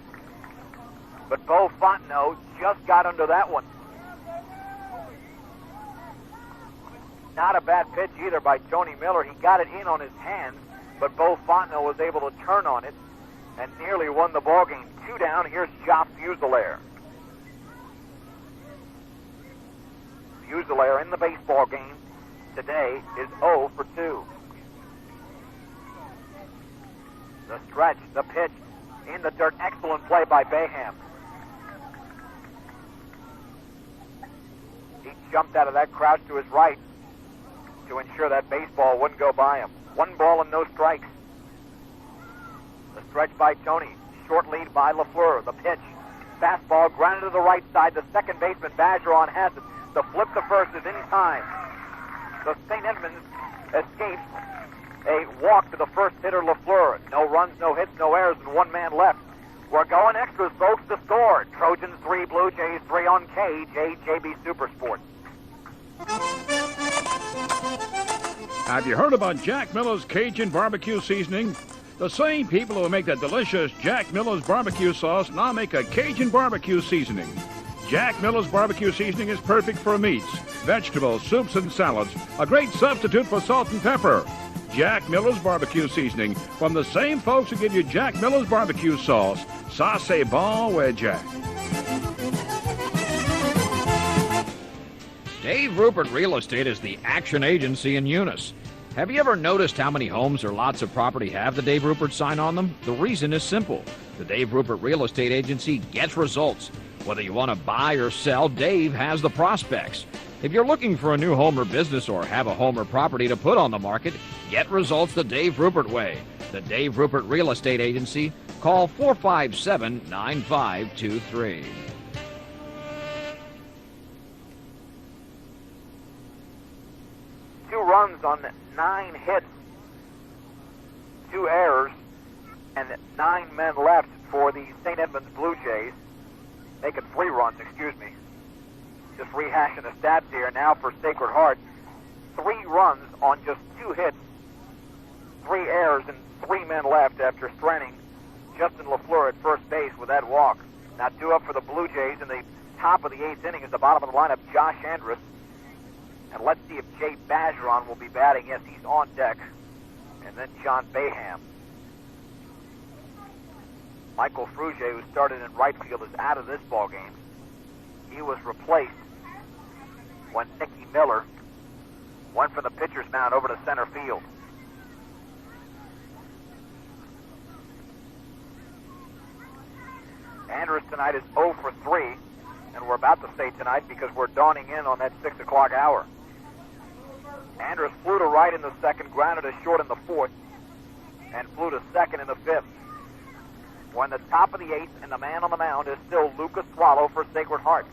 But Bo Fontenot just got under that one. Not a bad pitch either by Tony Miller. He got it in on his hands, but Bo Fontenot was able to turn on it and nearly won the ball game. 2 down. Here's Joff Fuselaire. Fuselaire in the baseball game today is 0 for 2. The stretch, the pitch, in the dirt. Excellent play by Bayham. He jumped out of that crouch to his right to ensure that baseball wouldn't go by him. 1 ball and no strikes. The stretch by Tony. Short lead by LaFleur. The pitch. Fastball grounded to the right side. The second baseman, Bergeron, has it. The flip to first is in time. The St. Edmunds escapes a walk to the first hitter, LaFleur. No runs, no hits, no errors, and 1 man left. We're going extras, folks, to score. Trojans 3, Blue Jays 3 on KJB Supersports. Have you heard about Jack Miller's Cajun barbecue seasoning? The same people who make that delicious Jack Miller's barbecue sauce now make a Cajun barbecue seasoning. Jack Miller's barbecue seasoning is perfect for meats, vegetables, soups, and salads. A great substitute for salt and pepper. Jack Miller's barbecue seasoning from the same folks who give you Jack Miller's barbecue sauce. Ça c'est bon with Jack. Dave Rupert Real Estate is the action agency in Eunice. Have you ever noticed how many homes or lots of property have the Dave Rupert sign on them? The reason is simple. The Dave Rupert Real Estate Agency gets results. Whether you want to buy or sell, Dave has the prospects. If you're looking for a new home or business or have a home or property to put on the market, get results the Dave Rupert way. The Dave Rupert Real Estate Agency. Call 457-9523. Two runs on 9 hits, 2 errors, and 9 men left for the St. Edmunds Blue Jays. Making 3 runs, excuse me. Just rehashing the stats here now for Sacred Heart. 3 runs on just 2 hits, 3 errors, and 3 men left after stranding Justin LaFleur at first base with that walk. Now 2 up for the Blue Jays in the top of the 8th inning is the bottom of the lineup, Josh Andrus. And let's see if Jay Bergeron will be batting. Yes, he's on deck. And then John Bayham. Michael Frugier, who started in right field, is out of this ball game. He was replaced when Nicky Miller went from the pitcher's mound over to center field. Andrus tonight is 0 for 3, and we're about to say tonight because we're dawning in on that 6 o'clock hour. Andrus flew to right in the second, grounded to short in the fourth, and flew to second in the fifth. We're in the top of the 8th, and the man on the mound is still Lucas Swallow for Sacred Heart.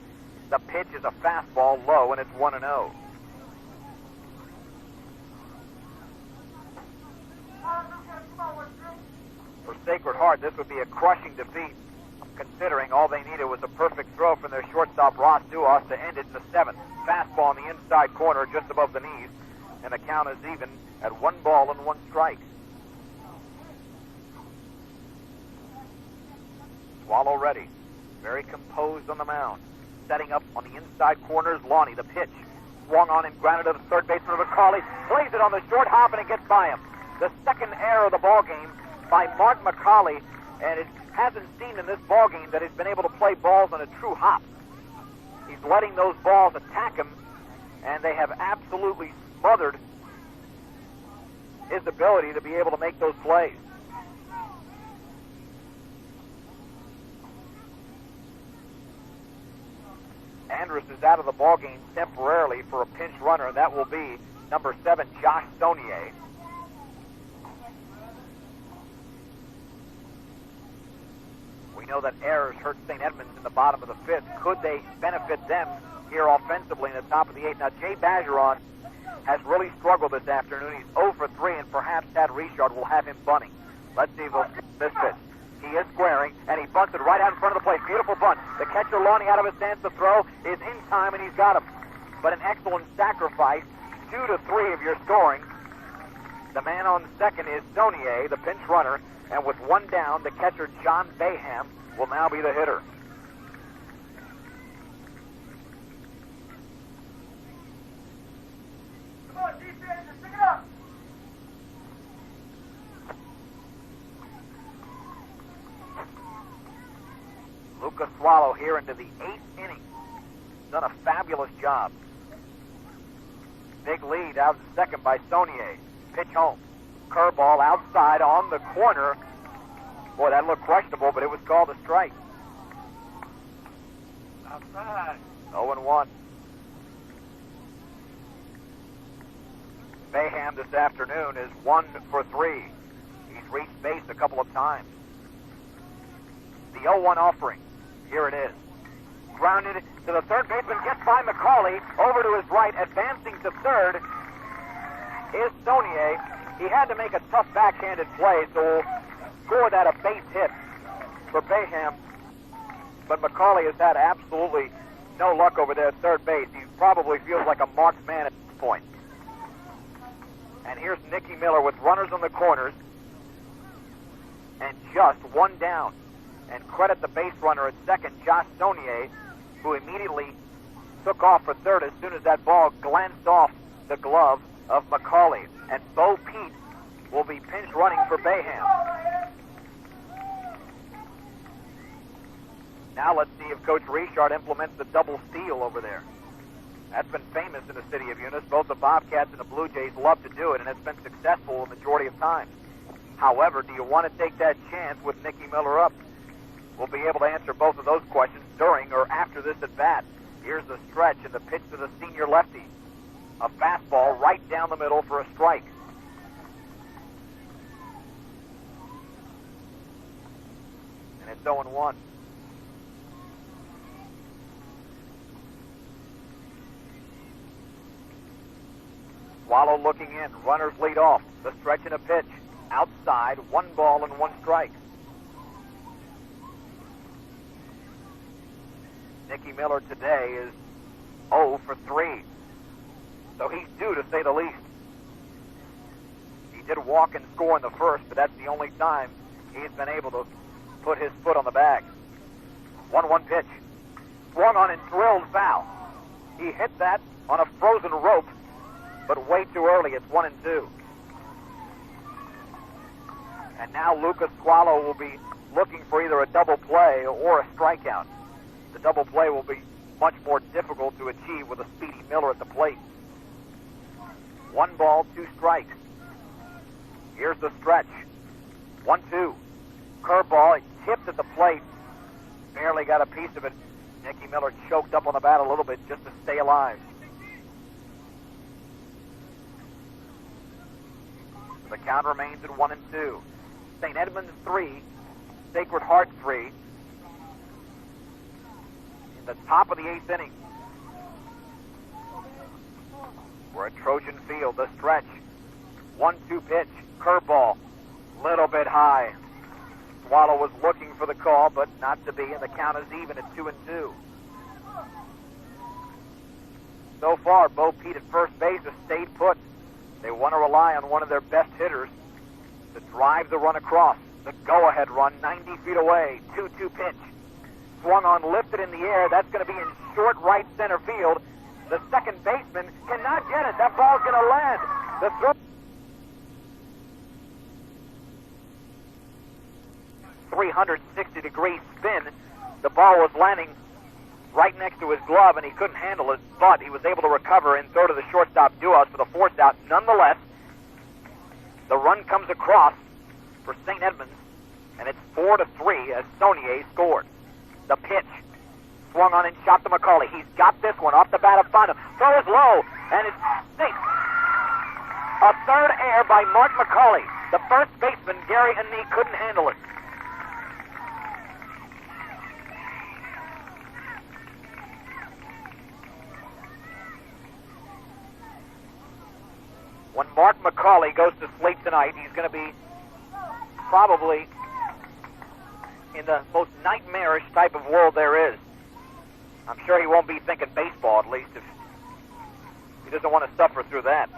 The pitch is a fastball low, and it's 1-0. For Sacred Heart, this would be a crushing defeat, considering all they needed was a perfect throw from their shortstop Ross Duos to end it in the 7th. Fastball on the inside corner just above the knees, and the count is even at 1 ball and 1 strike. Swallow ready, very composed on the mound. Setting up on the inside corner is Lonnie. The pitch swung on and grounded to the third baseman McCauley. Plays it on the short hop, and it gets by him. The second error of the ball game by Mark McCauley, and it hasn't seen in this ball game that he's been able to play balls on a true hop. He letting those balls attack him, and they have absolutely smothered his ability to be able to make those plays. Andrus is out of the ballgame temporarily for a pinch runner, and that will be number 7, Josh Saunier. We know that errors hurt St. Edmunds in the bottom of the 5th. Could they benefit them here offensively in the top of the 8th? Now, Jay Bergeron has really struggled this afternoon. He's 0 for 3, and perhaps Tad Richard will have him bunting. Let's see if he'll this pitch. He is squaring, and he bunts it right out in front of the plate. Beautiful bunt. The catcher launching out of his stance. The throw is in time, and he's got him. But an excellent sacrifice. 2 to 3 of your scoring. The man on second is Saunier, the pinch runner, and with one down, the catcher John Bayham will now be the hitter. Come on, defense, pick it up. Lucas Swallow here into the 8th inning. Done a fabulous job. Big lead out of second by Saunier. Pitch home. Curveball outside on the corner. Boy, that looked questionable, but it was called a strike. Outside. 0-1. Bayham this afternoon is 1 for 3. He's reached base a couple of times. The 0-1 offering. Here it is. Grounded to the third baseman, gets by McCauley, over to his right, advancing to third is Saunier. He had to make a tough backhanded play, so we'll score that a base hit for Bayham. But McCauley has had absolutely no luck over there at third base. He probably feels like a marked man at this point. And here's Nicky Miller with runners on the corners and just one down. And credit the base runner at second, Josh Saunier, who immediately took off for third as soon as that ball glanced off the glove of McCauley. And Bo Pete will be pinch running for Bayham. Now let's see if Coach Richard implements the double steal over there. That's been famous in the city of Eunice. Both the Bobcats and the Blue Jays love to do it, and it's been successful a majority of times. However, do you want to take that chance with Nicky Miller up? We'll be able to answer both of those questions during or after this at-bat. Here's the stretch and the pitch to the senior lefty. A fastball right down the middle for a strike. And it's 0-1. Swallow looking in. Runners lead off. The stretch and a pitch. Outside, 1 ball and 1 strike. Nicky Miller today is 0 for 3. So he's due, to say the least. He did walk and score in the first, but that's the only time he's been able to put his foot on the bag. 1-1 pitch. Swung on and drilled foul. He hit that on a frozen rope, but way too early. It's 1-2. And now Lucas Swallow will be looking for either a double play or a strikeout. The double play will be much more difficult to achieve with a speedy Miller at the plate. 1 ball, 2 strikes. Here's the stretch. 1-2. Curveball, it tipped at the plate. Barely got a piece of it. Nicky Miller choked up on the bat a little bit just to stay alive. The count remains at 1-2. St. Edmunds 3, Sacred Heart 3. In the top of the 8th inning. We're at Trojan Field. The stretch. 1-2 pitch. Curveball. Little bit high. Swallow was looking for the call, but not to be, and the count is even at 2-2. So far, Bo Pete at first base has stayed put. They want to rely on one of their best hitters to drive the run across. The go-ahead run, 90 feet away. 2-2 pitch. Swung on, lifted in the air. That's going to be in short right center field. The second baseman cannot get it. That ball's going to land. The throw. 360-degree spin. The ball was landing right next to his glove, and he couldn't handle it, but he was able to recover in third of the shortstop Duos for the force out. Nonetheless, the run comes across for St. Edmunds, and it's 4-3 as Saunier scored. The pitch swung on and shot to McCauley. He's got this one off the bat of Fonda. Throw is low, and it's safe. A third error by Mark McCauley. The first baseman, Gary Eunice, couldn't handle it. When Mark McCauley goes to sleep tonight, he's going to be probably in the most nightmarish type of world there is. I'm sure he won't be thinking baseball, at least, if he doesn't want to suffer through that.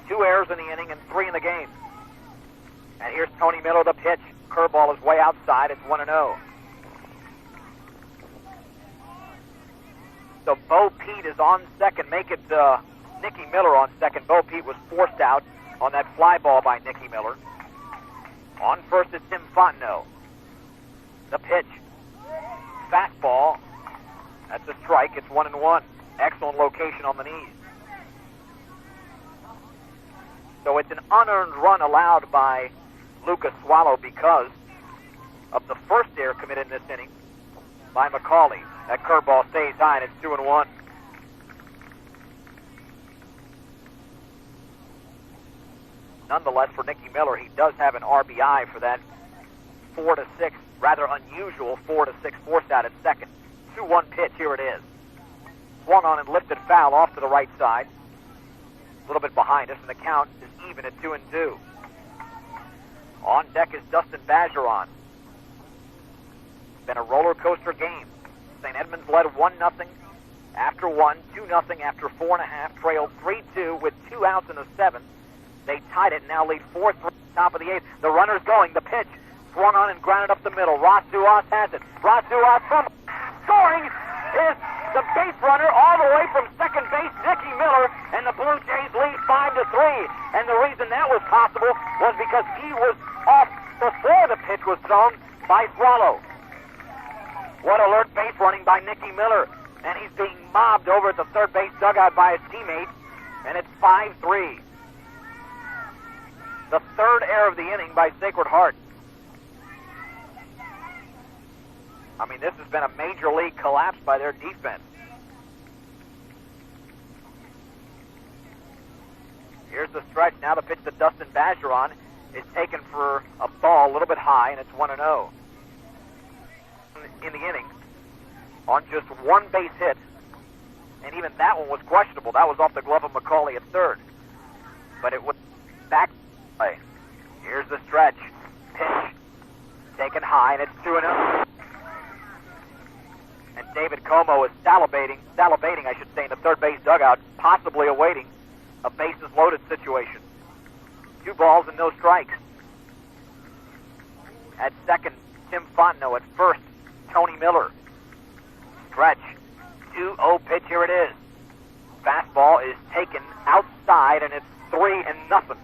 2 errors in the inning and 3 in the game. And here's Tony Miller, the pitch. Curveball is way outside. It's 1-0. So Bo Pete is on second. Make it Nicky Miller on second. Bo Pete was forced out on that fly ball by Nicky Miller. On first is Tim Fontenot. The pitch. Fastball. That's a strike. It's 1-1. Excellent location on the knees. So it's an unearned run allowed by Lucas Swallow because of the first error committed in this inning by McCauley. That curveball stays high, and it's 2-1. Nonetheless, for Nicky Miller, he does have an RBI for that 4-6, rather unusual 4-6 force out at second. 2-1 pitch, here it is. Swung on and lifted foul off to the right side. A little bit behind us, and the count is even at 2-2. On deck is Dustin Bajeron. It's been a roller coaster game. St. Edmunds led 1-0 after 1, 2-0 after 4.5, trailed 3-2 with 2 outs in the 7th. They tied it and now lead 4-3 top of the 8th. The runner's going. The pitch swung on and grounded up the middle. Ross Duas has it. Ross Duas from scoring is the base runner all the way from second base, Nicky Miller, and the Blue Jays lead 5-3. And the reason that was possible was because he was off before the pitch was thrown by Swallow. What alert base running by Nicky Miller. And he's being mobbed over at the third base dugout by his teammates. And it's 5-3. The third error of the inning by Sacred Heart. I mean, this has been a major league collapse by their defense. Here's the stretch. Now the pitch to Dustin Bajeron is taken for a ball a little bit high, and it's 1-0. In the inning, on just one base hit, and even that one was questionable. That was off the glove of McCauley at third. But it was back play. Here's the stretch. Pitch taken high, and it's 2-0. And David Como is salivating, I should say, in the third base dugout, possibly awaiting a bases-loaded situation. 2 balls and no strikes. At second, Tim Fontenot. At first, Tony Miller. Stretch. 2-0 pitch, here it is. Fastball is taken outside, and it's 3-0.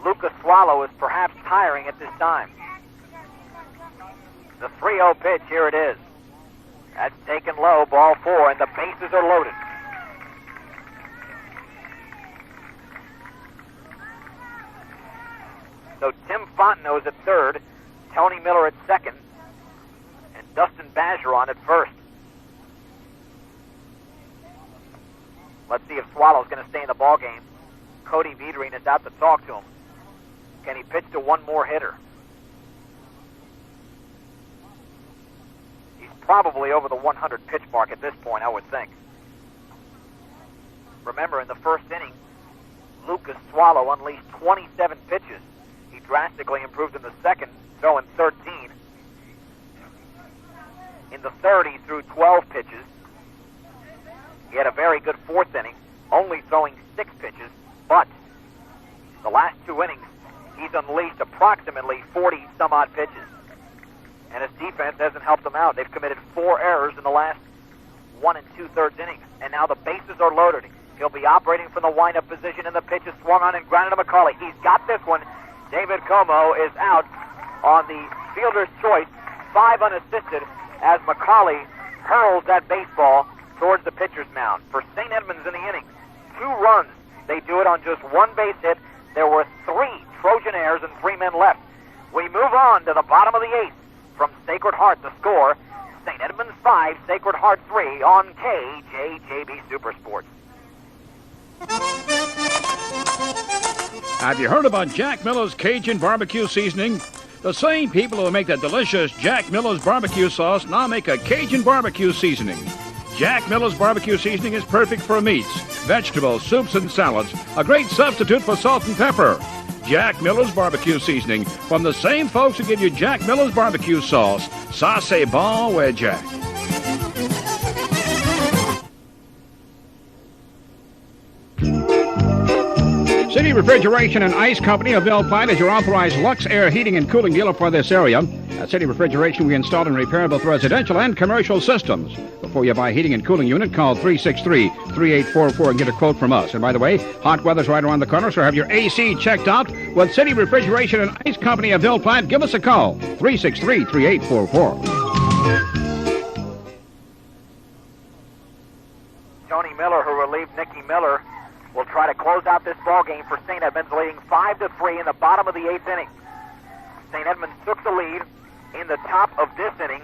Lucas Swallow is perhaps tiring at this time. The 3-0 pitch, here it is. That's taken low, ball 4, and the bases are loaded. So Tim Fontenot is at third, Tony Miller at second, and Dustin Bajeron at first. Let's see if Swallow's going to stay in the ballgame. Cody Viedring is out to talk to him. Can he pitch to one more hitter? He's probably over the 100 pitch mark at this point, I would think. Remember, in the first inning, Lucas Swallow unleashed 27 pitches. He drastically improved in the second, throwing 13. In the third, he threw 12 pitches. He had a very good fourth inning, only throwing 6 pitches, but the last 2 innings, he's unleashed approximately 40-some-odd pitches. And his defense hasn't helped them out. They've committed 4 errors in the last 1 2/3 innings. And now the bases are loaded. He'll be operating from the windup position, and the pitch is swung on and grounded to McCauley. He's got this one. David Como is out on the fielder's choice, 5 unassisted, as McCauley hurls that baseball towards the pitcher's mound. For St. Edmunds in the inning, 2 runs. They do it on just 1 base hit. There were 3 Trojan airs and 3 men left. We move on to the bottom of the 8th. From Sacred Heart, the score, St. Edmunds 5, Sacred Heart 3 on KJJB Super Sports. Have you heard about Jack Miller's Cajun barbecue seasoning? The same people who make the delicious Jack Miller's barbecue sauce now make a Cajun barbecue seasoning. Jack Miller's barbecue seasoning is perfect for meats, vegetables, soups, and salads. A great substitute for salt and pepper. Jack Miller's barbecue seasoning from the same folks who give you Jack Miller's barbecue sauce. Ça c'est bon with Jack. City Refrigeration and Ice Company of Beltran is your authorized Lux Air heating and cooling dealer for this area. At City Refrigeration, we install and repair both residential and commercial systems. Before you buy a heating and cooling unit, call 363-3844 and get a quote from us. And by the way, hot weather's right around the corner, so have your AC checked out with City Refrigeration and Ice Company of Beltran. Give us a call, 363-3844. Tony Miller, who relieved Nicky Miller, will try to close out this ball game for St. Edmunds, leading 5-3 in the bottom of the 8th inning. St. Edmunds took the lead in the top of this inning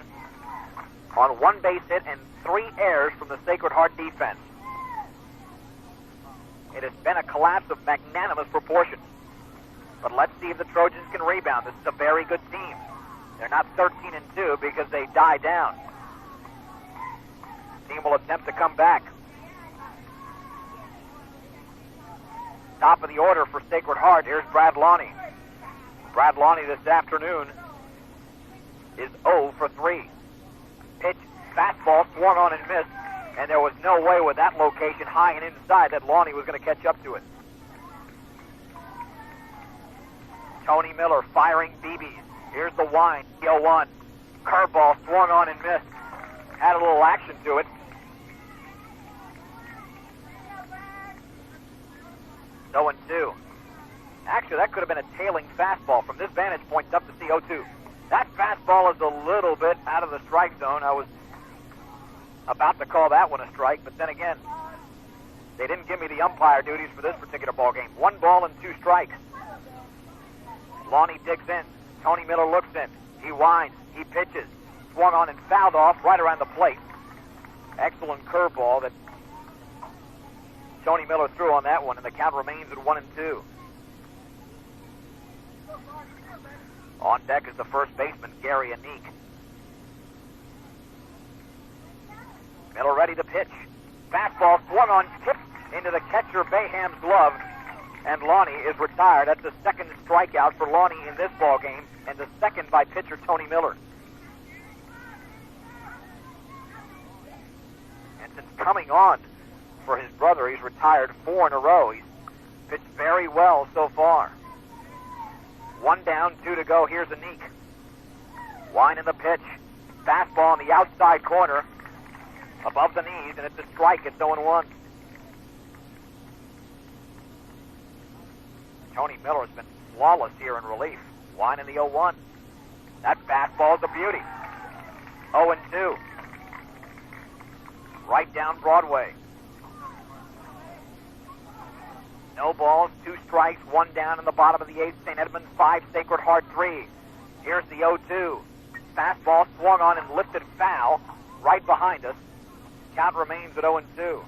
on 1 base hit and 3 errors from the Sacred Heart defense. It has been a collapse of magnanimous proportions. But let's see if the Trojans can rebound. This is a very good team. They're not 13-2 because they die down. The team will attempt to come back. Top of the order for Sacred Heart. Here's Brad Lonnie. Brad Lonnie this afternoon is 0 for 3. Pitch, fastball, swung on and missed, and there was no way with that location high and inside that Lonnie was going to catch up to it. Tony Miller firing BBs. Here's the wind, 0-1. Curveball swung on and missed. Had a little action to it. 0-2. Actually, that could have been a tailing fastball. From this vantage point, it's up to see 0-2. That fastball is a little bit out of the strike zone. I was about to call that one a strike, but then again, they didn't give me the umpire duties for this particular ball game. 1 ball and 2 strikes. Lonnie digs in. Tony Miller looks in. He winds. He pitches. Swung on and fouled off right around the plate. Excellent curveball that Tony Miller threw on that one, and the count remains at 1-2. On deck is the first baseman, Gary Anique. Miller ready to pitch. Fastball swung on, tipped into the catcher Bayham's glove, and Lonnie is retired. That's the second strikeout for Lonnie in this ball game, and the second by pitcher Tony Miller. And since coming on for his brother, he's retired 4 in a row. He's pitched very well so far. 1 down, 2 to go. Here's Anique. Wine in the pitch. Fastball on the outside corner, above the knees, and it's a strike. It's 0-1. Tony Miller has been flawless here in relief. Wine in the 0-1. That fastball's a beauty. 0-2. Right down Broadway. No balls, 2 strikes, 1 down in the bottom of the 8th. St. Edmunds 5, Sacred Heart 3. Here's the 0-2. Fastball swung on and lifted foul right behind us. Count remains at 0-2.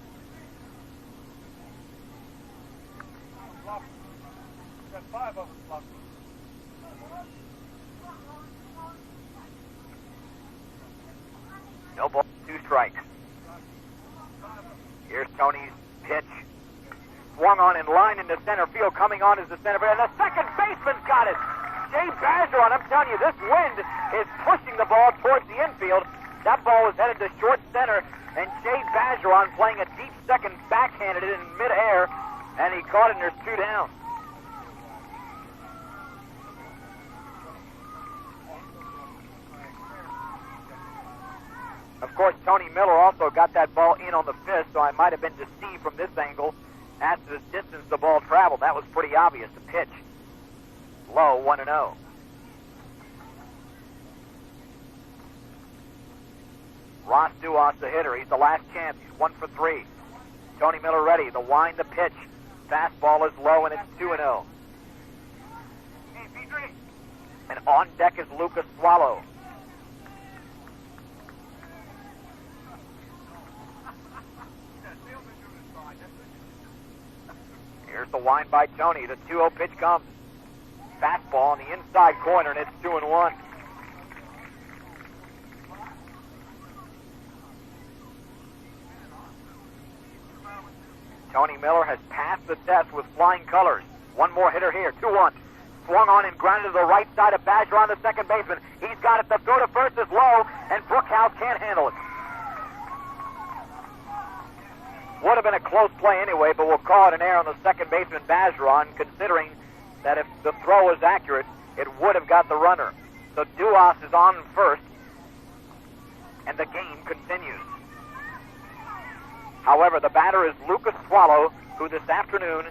No ball, 2 strikes. Here's Tony's pitch. Swung on in line into center field. Coming on is the center field. And the second baseman's got it. Jay Bergeron, I'm telling you, this wind is pushing the ball towards the infield. That ball was headed to short center, and Jay Bergeron playing a deep second backhanded it in midair, and he caught it, and there's 2 down. Of Of course, Tony Miller also got that ball in on the fist, so I might have been deceived from this angle as to the distance the ball traveled. That was pretty obvious. The pitch, low, 1-0. Ross Duas, the hitter. He's the last chance. He's 1 for 3. Tony Miller ready. The wind, the pitch. Fastball is low, and it's 2-0. And on deck is Lucas Swallow. Here's the wind by Tony. The 2-0 pitch comes. Fastball on the inside corner, and it's 2-1. Tony Miller has passed the test with flying colors. One more hitter here. 2-1. Swung on and grounded to the right side of Bergeron, the second baseman. He's got it. The throw to first is low, and Brookhouse can't handle it. Would have been a close play anyway, but we'll call it an error on the second baseman, Bergeron, considering that if the throw was accurate, it would have got the runner. So Duas is on first, and the game continues. However, the batter is Lucas Swallow, who this afternoon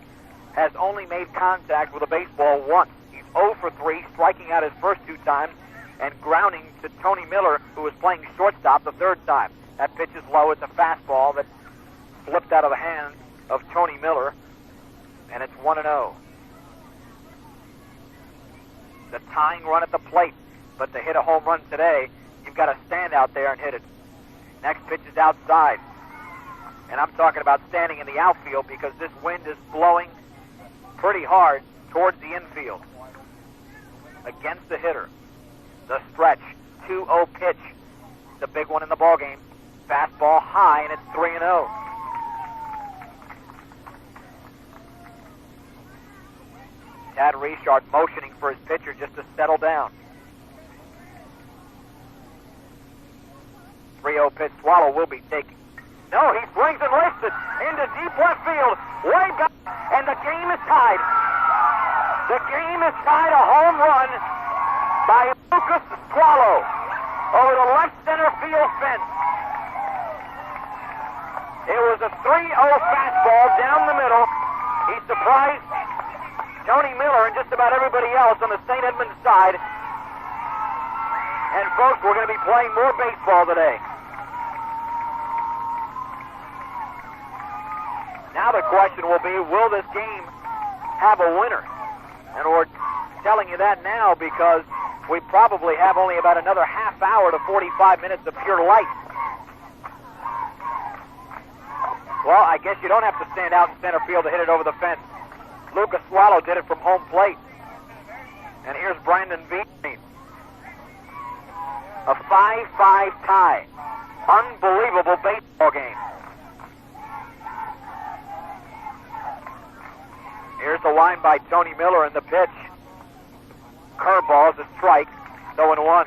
has only made contact with a baseball once. He's 0 for 3, striking out his first 2 times and grounding to Tony Miller, who was playing shortstop the third time. That pitch is low. It's a fastball that slipped out of the hands of Tony Miller, and it's 1-0. The tying run at the plate, but to hit a home run today, you've got to stand out there and hit it. Next pitch is outside. And I'm talking about standing in the outfield because this wind is blowing pretty hard towards the infield. Against the hitter. The stretch. 2-0 pitch. The big one in the ballgame. Fastball high, and it's 3-0. Tad Richard motioning for his pitcher just to settle down. 3-0 pitch. Swallow will be taking. No, he swings and lifts it into deep left field. Way back, and the game is tied. The game is tied. A home run by Lucas Swallow over the left center field fence. It was a 3-0 fastball down the middle. He surprised Tony Miller and just about everybody else on the St. Edmund side. And folks, we're going to be playing more baseball today. Now the question will be, will this game have a winner? And we're telling you that now because we probably have only about another half hour to 45 minutes of pure light. Well, I guess you don't have to stand out in center field to hit it over the fence. Lucas Swallow did it from home plate. And here's Brandon Bean. A 5-5 tie. Unbelievable baseball game. Here's the line by Tony Miller and the pitch. Curveball is a strike. 0-1.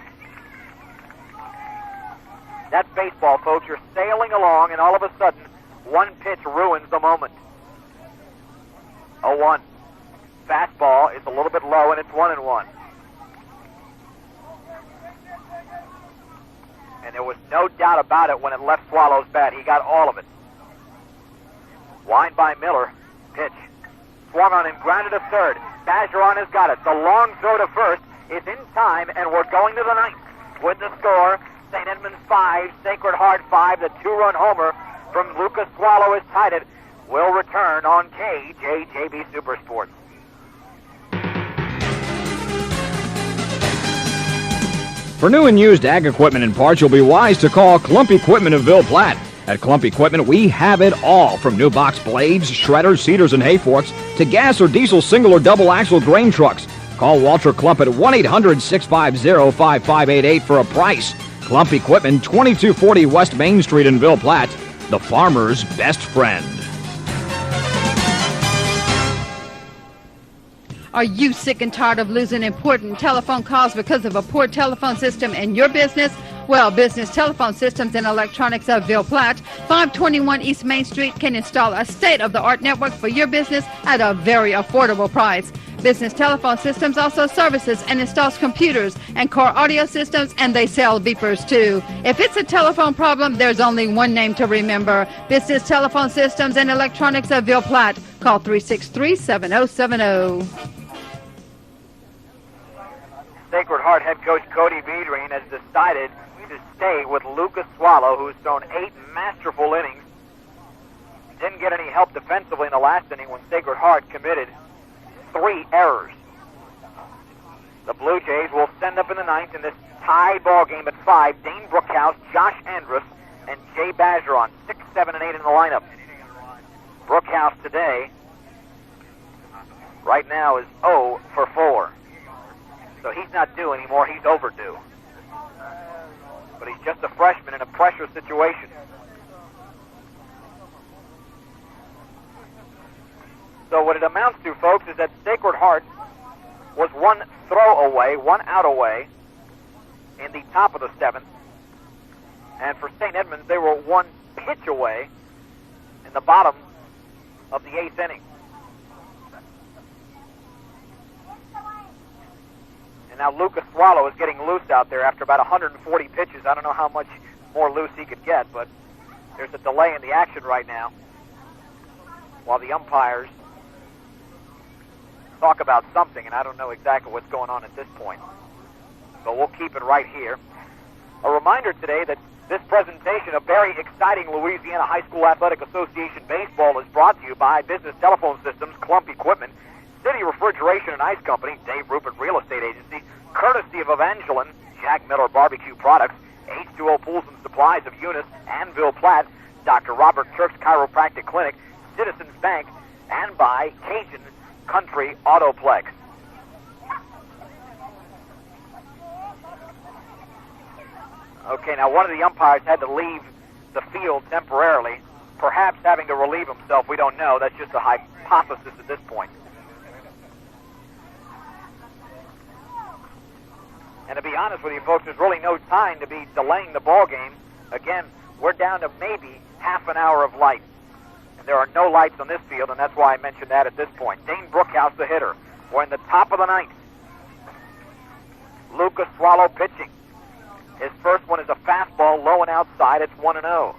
That's baseball, folks. You're sailing along, and all of a sudden, one pitch ruins the moment. 0-1. Fastball is a little bit low, and it's 1-1. And there was no doubt about it when it left Swallow's bat. He got all of it. Wind by Miller. Pitch. Swung on and grounded to third. Bergeron has got it. The long throw to first is in time, and we're going to the ninth. With the score, St. Edmunds 5, Sacred Heart 5. The 2-run homer from Lucas Swallow has tied it. Will return on KJJB Supersports. For new and used ag equipment and parts, you'll be wise to call Clump Equipment of Ville Platte. At Clump Equipment, we have it all, from new box blades, shredders, seeders, and hay forks, to gas or diesel single or double axle grain trucks. Call Walter Clump at 1-800-650-5588 for a price. Clump Equipment, 2240 West Main Street in Ville Platte, the farmer's best friend. Are you sick and tired of losing important telephone calls because of a poor telephone system in your business? Well, Business Telephone Systems and Electronics of Ville Platte, 521 East Main Street, can install a state-of-the-art network for your business at a very affordable price. Business Telephone Systems also services and installs computers and core audio systems, and they sell beepers too. If it's a telephone problem, there's only one name to remember. Business Telephone Systems and Electronics of Ville Platte. Call 363-7070. Sacred Heart head coach Cody Bedreen has decided to stay with Lucas Swallow, who's thrown 8 masterful innings. Didn't get any help defensively in the last inning when Sacred Heart committed 3 errors. The Blue Jays will send up in the 9th in this tie ball game at 5. Dane Brookhouse, Josh Andrus, and Jay Bazeron, 6, 7, and 8 in the lineup. Brookhouse today, right now, is 0 for 4. So he's not due anymore, he's overdue. But he's just a freshman in a pressure situation. So what it amounts to, folks, is that Sacred Heart was 1 throw away, 1 out away in the top of the 7th. And for St. Edmunds, they were 1 pitch away in the bottom of the 8th inning. And now Lucas Swallow is getting loose out there after about 140 pitches. I don't know how much more loose he could get, but there's a delay in the action right now while the umpires talk about something, and I don't know exactly what's going on at this point. But we'll keep it right here. A reminder today that this presentation of very exciting Louisiana High School Athletic Association baseball is brought to you by Business Telephone Systems, Clump Equipment, City Refrigeration and Ice Company, Dave Rupert Real Estate Agency, courtesy of Evangeline, Jack Miller Barbecue Products, H2O Pools and Supplies of Eunice and Ville Platte, Dr. Robert Turk's Chiropractic Clinic, Citizens Bank, and by Cajun Country Autoplex. Okay, now one of the umpires had to leave the field temporarily, perhaps having to relieve himself. We don't know. That's just a hypothesis at this point. And to be honest with you, folks, there's really no time to be delaying the ball game. Again, we're down to maybe half an hour of light. And there are no lights on this field, and that's why I mentioned that at this point. Dane Brookhouse, the hitter. We're in the top of the 9th. Lucas Swallow pitching. His first one is a fastball, low and outside. It's 1-0.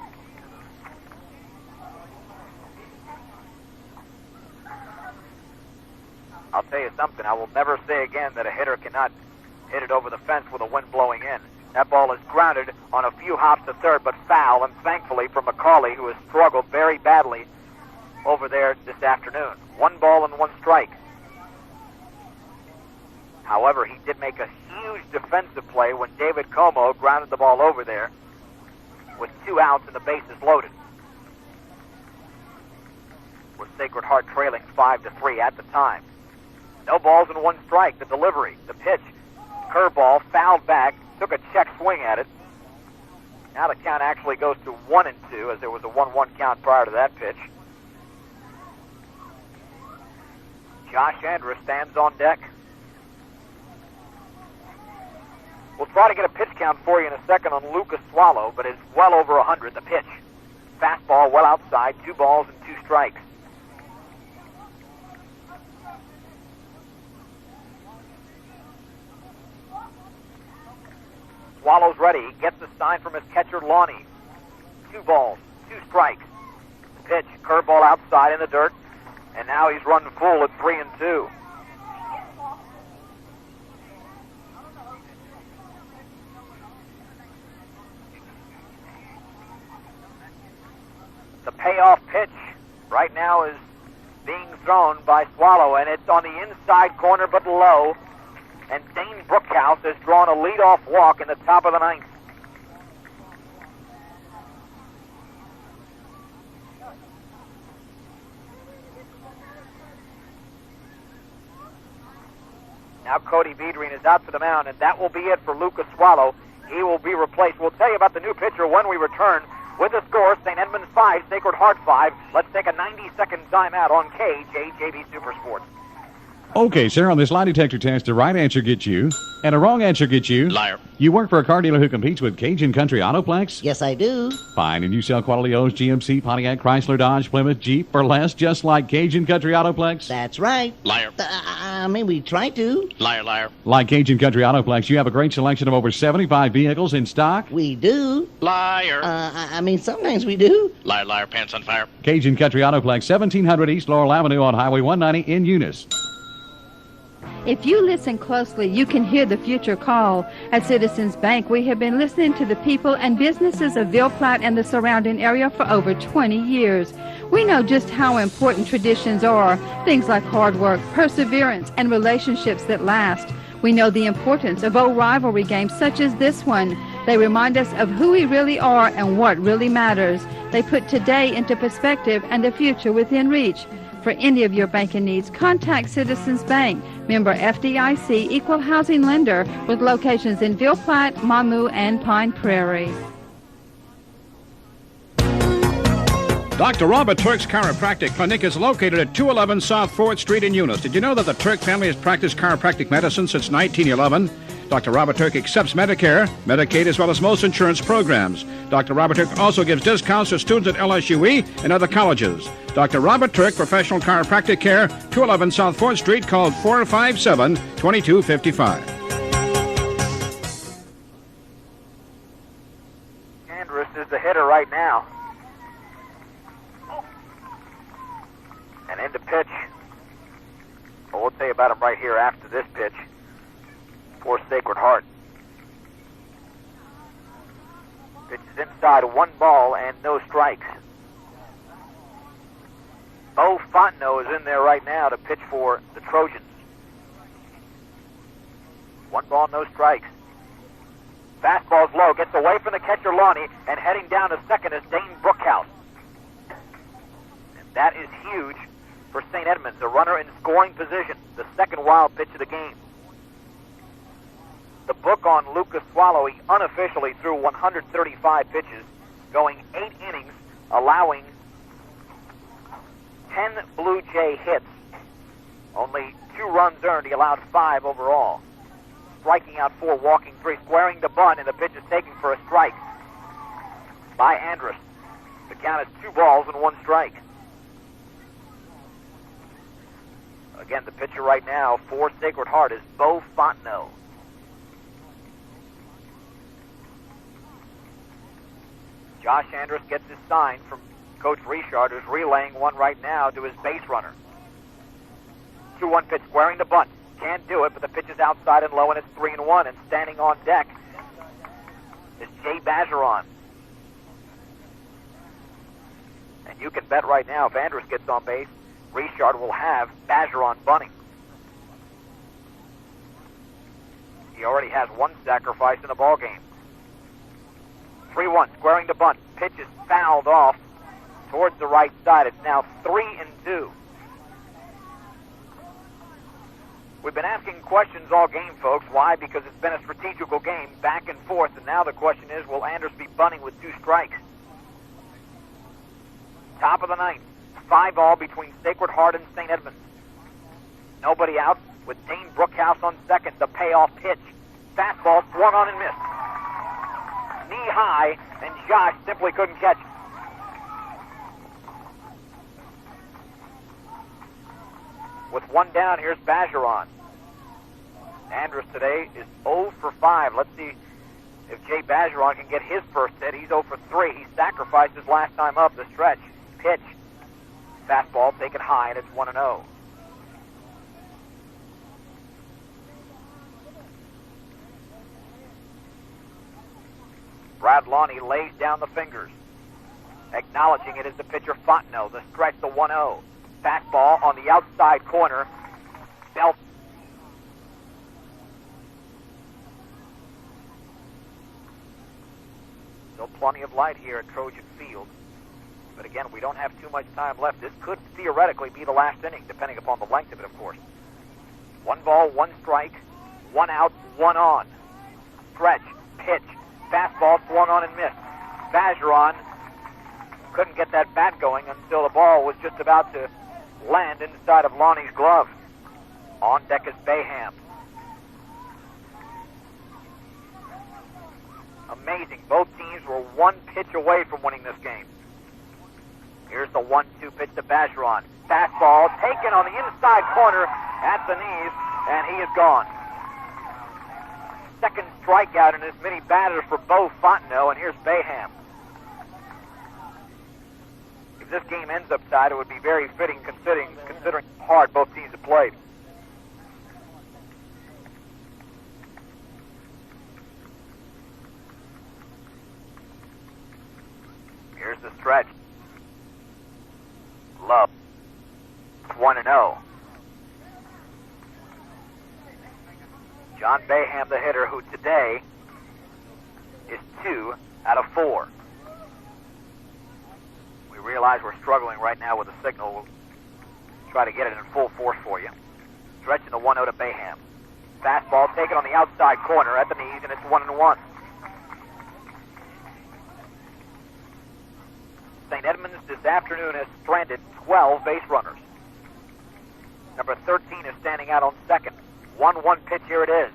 I'll tell you something. I will never say again that a hitter cannot hit it over the fence with the wind blowing in. That ball is grounded on a few hops to third, but foul, and thankfully for McCauley, who has struggled very badly over there this afternoon. 1 ball and 1 strike. However, he did make a huge defensive play when David Como grounded the ball over there with 2 outs and the bases loaded. With Sacred Heart trailing 5-3 at the time. No balls and 1 strike. The delivery, the pitch, curveball, fouled back, took a check swing at it. Now the count actually goes to 1-2, as there was a 1-1 count prior to that pitch. Josh Andrus stands on deck. We'll try to get a pitch count for you in a second on Lucas Swallow, but it's well over 100, the pitch. Fastball well outside, 2 balls and 2 strikes. Swallow's ready. He gets the sign from his catcher, Lonnie. 2 balls, 2 strikes. The pitch, curveball outside in the dirt, and now he's run full at 3-2. The payoff pitch right now is being thrown by Swallow, and it's on the inside corner but low. And Dane Brookhouse has drawn a leadoff walk in the top of the 9th. Now Cody Bedreen is out to the mound, and that will be it for Lucas Swallow. He will be replaced. We'll tell you about the new pitcher when we return. With the score, St. Edmunds 5, Sacred Heart 5. Let's take a 90-second timeout on KJJB Super Sports. Okay, sir, on this lie detector test, a right answer gets you, and a wrong answer gets you. Liar. You work for a car dealer who competes with Cajun Country Autoplex? Yes, I do. Fine, and you sell quality O's, GMC, Pontiac, Chrysler, Dodge, Plymouth, Jeep for less, just like Cajun Country Autoplex? That's right. Liar. we try to. Liar, liar. Like Cajun Country Autoplex, you have a great selection of over 75 vehicles in stock. We do. Liar. Sometimes we do. Liar, liar, pants on fire. Cajun Country Autoplex, 1700 East Laurel Avenue on Highway 190 in Eunice. If you listen closely, you can hear the future call. At Citizens Bank, we have been listening to the people and businesses of Ville Platte and the surrounding area for over 20 years. We know just how important traditions are, things like hard work, perseverance, and relationships that last. We know the importance of old rivalry games such as this one. They remind us of who we really are and what really matters. They put today into perspective and the future within reach. For any of your banking needs, contact Citizens Bank, member FDIC, equal housing lender, with locations in Ville Platte, Mamou, and Pine Prairie. Dr. Robert Turk's Chiropractic Clinic is located at 211 South 4th Street in Eunice. Did you know that the Turk family has practiced chiropractic medicine since 1911? Dr. Robert Turk accepts Medicare, Medicaid, as well as most insurance programs. Dr. Robert Turk also gives discounts to students at LSUE and other colleges. Dr. Robert Turk, Professional Chiropractic Care, 211 South 4th Street, called 457-2255. Andrus is the hitter right now. And into pitch. Well, we'll tell you about him right here after this pitch. For Sacred Heart. Pitch is inside, 1 ball and no strikes. Bo Fontenot is in there right now to pitch for the Trojans. 1 ball, no strikes. Fastball's low, gets away from the catcher Lonnie, and heading down to second is Dane Brookhouse. And that is huge for St. Edmunds, a runner in scoring position, the second wild pitch of the game. The book on Lucas Swallow, he unofficially threw 135 pitches, going 8 innings, allowing 10 Blue Jay hits. Only 2 runs earned. He allowed 5 overall. Striking out 4, walking 3, squaring the bunt, and the pitch is taken for a strike by Andrus. The count is 2 balls and 1 strike. Again, the pitcher right now for Sacred Heart is Bo Fontenot. Josh Andrus gets his sign from Coach Richard, who's relaying one right now to his base runner. 2-1 pitch, squaring the bunt. Can't do it, but the pitch is outside and low, and it's 3-1. And standing on deck is Jay Bajeron. And you can bet right now, if Andrus gets on base, Richard will have Bajeron bunting. He already has 1 sacrifice in the ball game. 3-1, squaring the bunt. Pitch is fouled off towards the right side. It's now 3-2. We've been asking questions all game, folks. Why? Because it's been a strategical game, back and forth, and now the question is, will Andrus be bunting with 2 strikes? Top of the 9th, 5-all between Sacred Heart and St. Edmunds. Nobody out, with Dane Brookhouse on second. The payoff pitch. Fastball swung on and missed. Knee high, and Josh simply couldn't catch it. With 1 down, here's Bajeron. Andrus today is 0 for 5. Let's see if Jay Bajeron can get his first hit. He's 0 for 3. He sacrificed his last time up the stretch. Pitch. Fastball taken high, and it's 1-0. Brad Lonnie lays down the fingers. Acknowledging it is the pitcher Fontenot. The stretch, the 1-0. Fastball on the outside corner. Beltran. Still plenty of light here at Trojan Field. But again, we don't have too much time left. This could theoretically be the last inning, depending upon the length of it, of course. 1 ball, 1 strike, 1 out, 1 on. Stretch, pitch, fastball swung on and missed. Bajeron couldn't get that bat going until the ball was just about to land inside of Lonnie's glove. On deck is Bayham. Amazing. Both teams were 1 pitch away from winning this game. Here's the 1-2 pitch to Bergeron. Fastball taken on the inside corner at the knees, and he is gone. Second strikeout in as many batters for Bo Fontenot, and here's Bayham. If this game ends up tied, it would be very fitting considering how hard both teams have played. Here's the stretch. Low. 1-0. John Bayham, the hitter, who today is 2 out of 4. We realize we're struggling right now with the signal. We'll try to get it in full force for you. Stretching the 1-0 to Bayham. Fastball taken on the outside corner at the knees, and it's 1-1. St. Edmunds this afternoon has stranded 12 base runners. Number 13 is standing out on second. 1-1 pitch, here it is.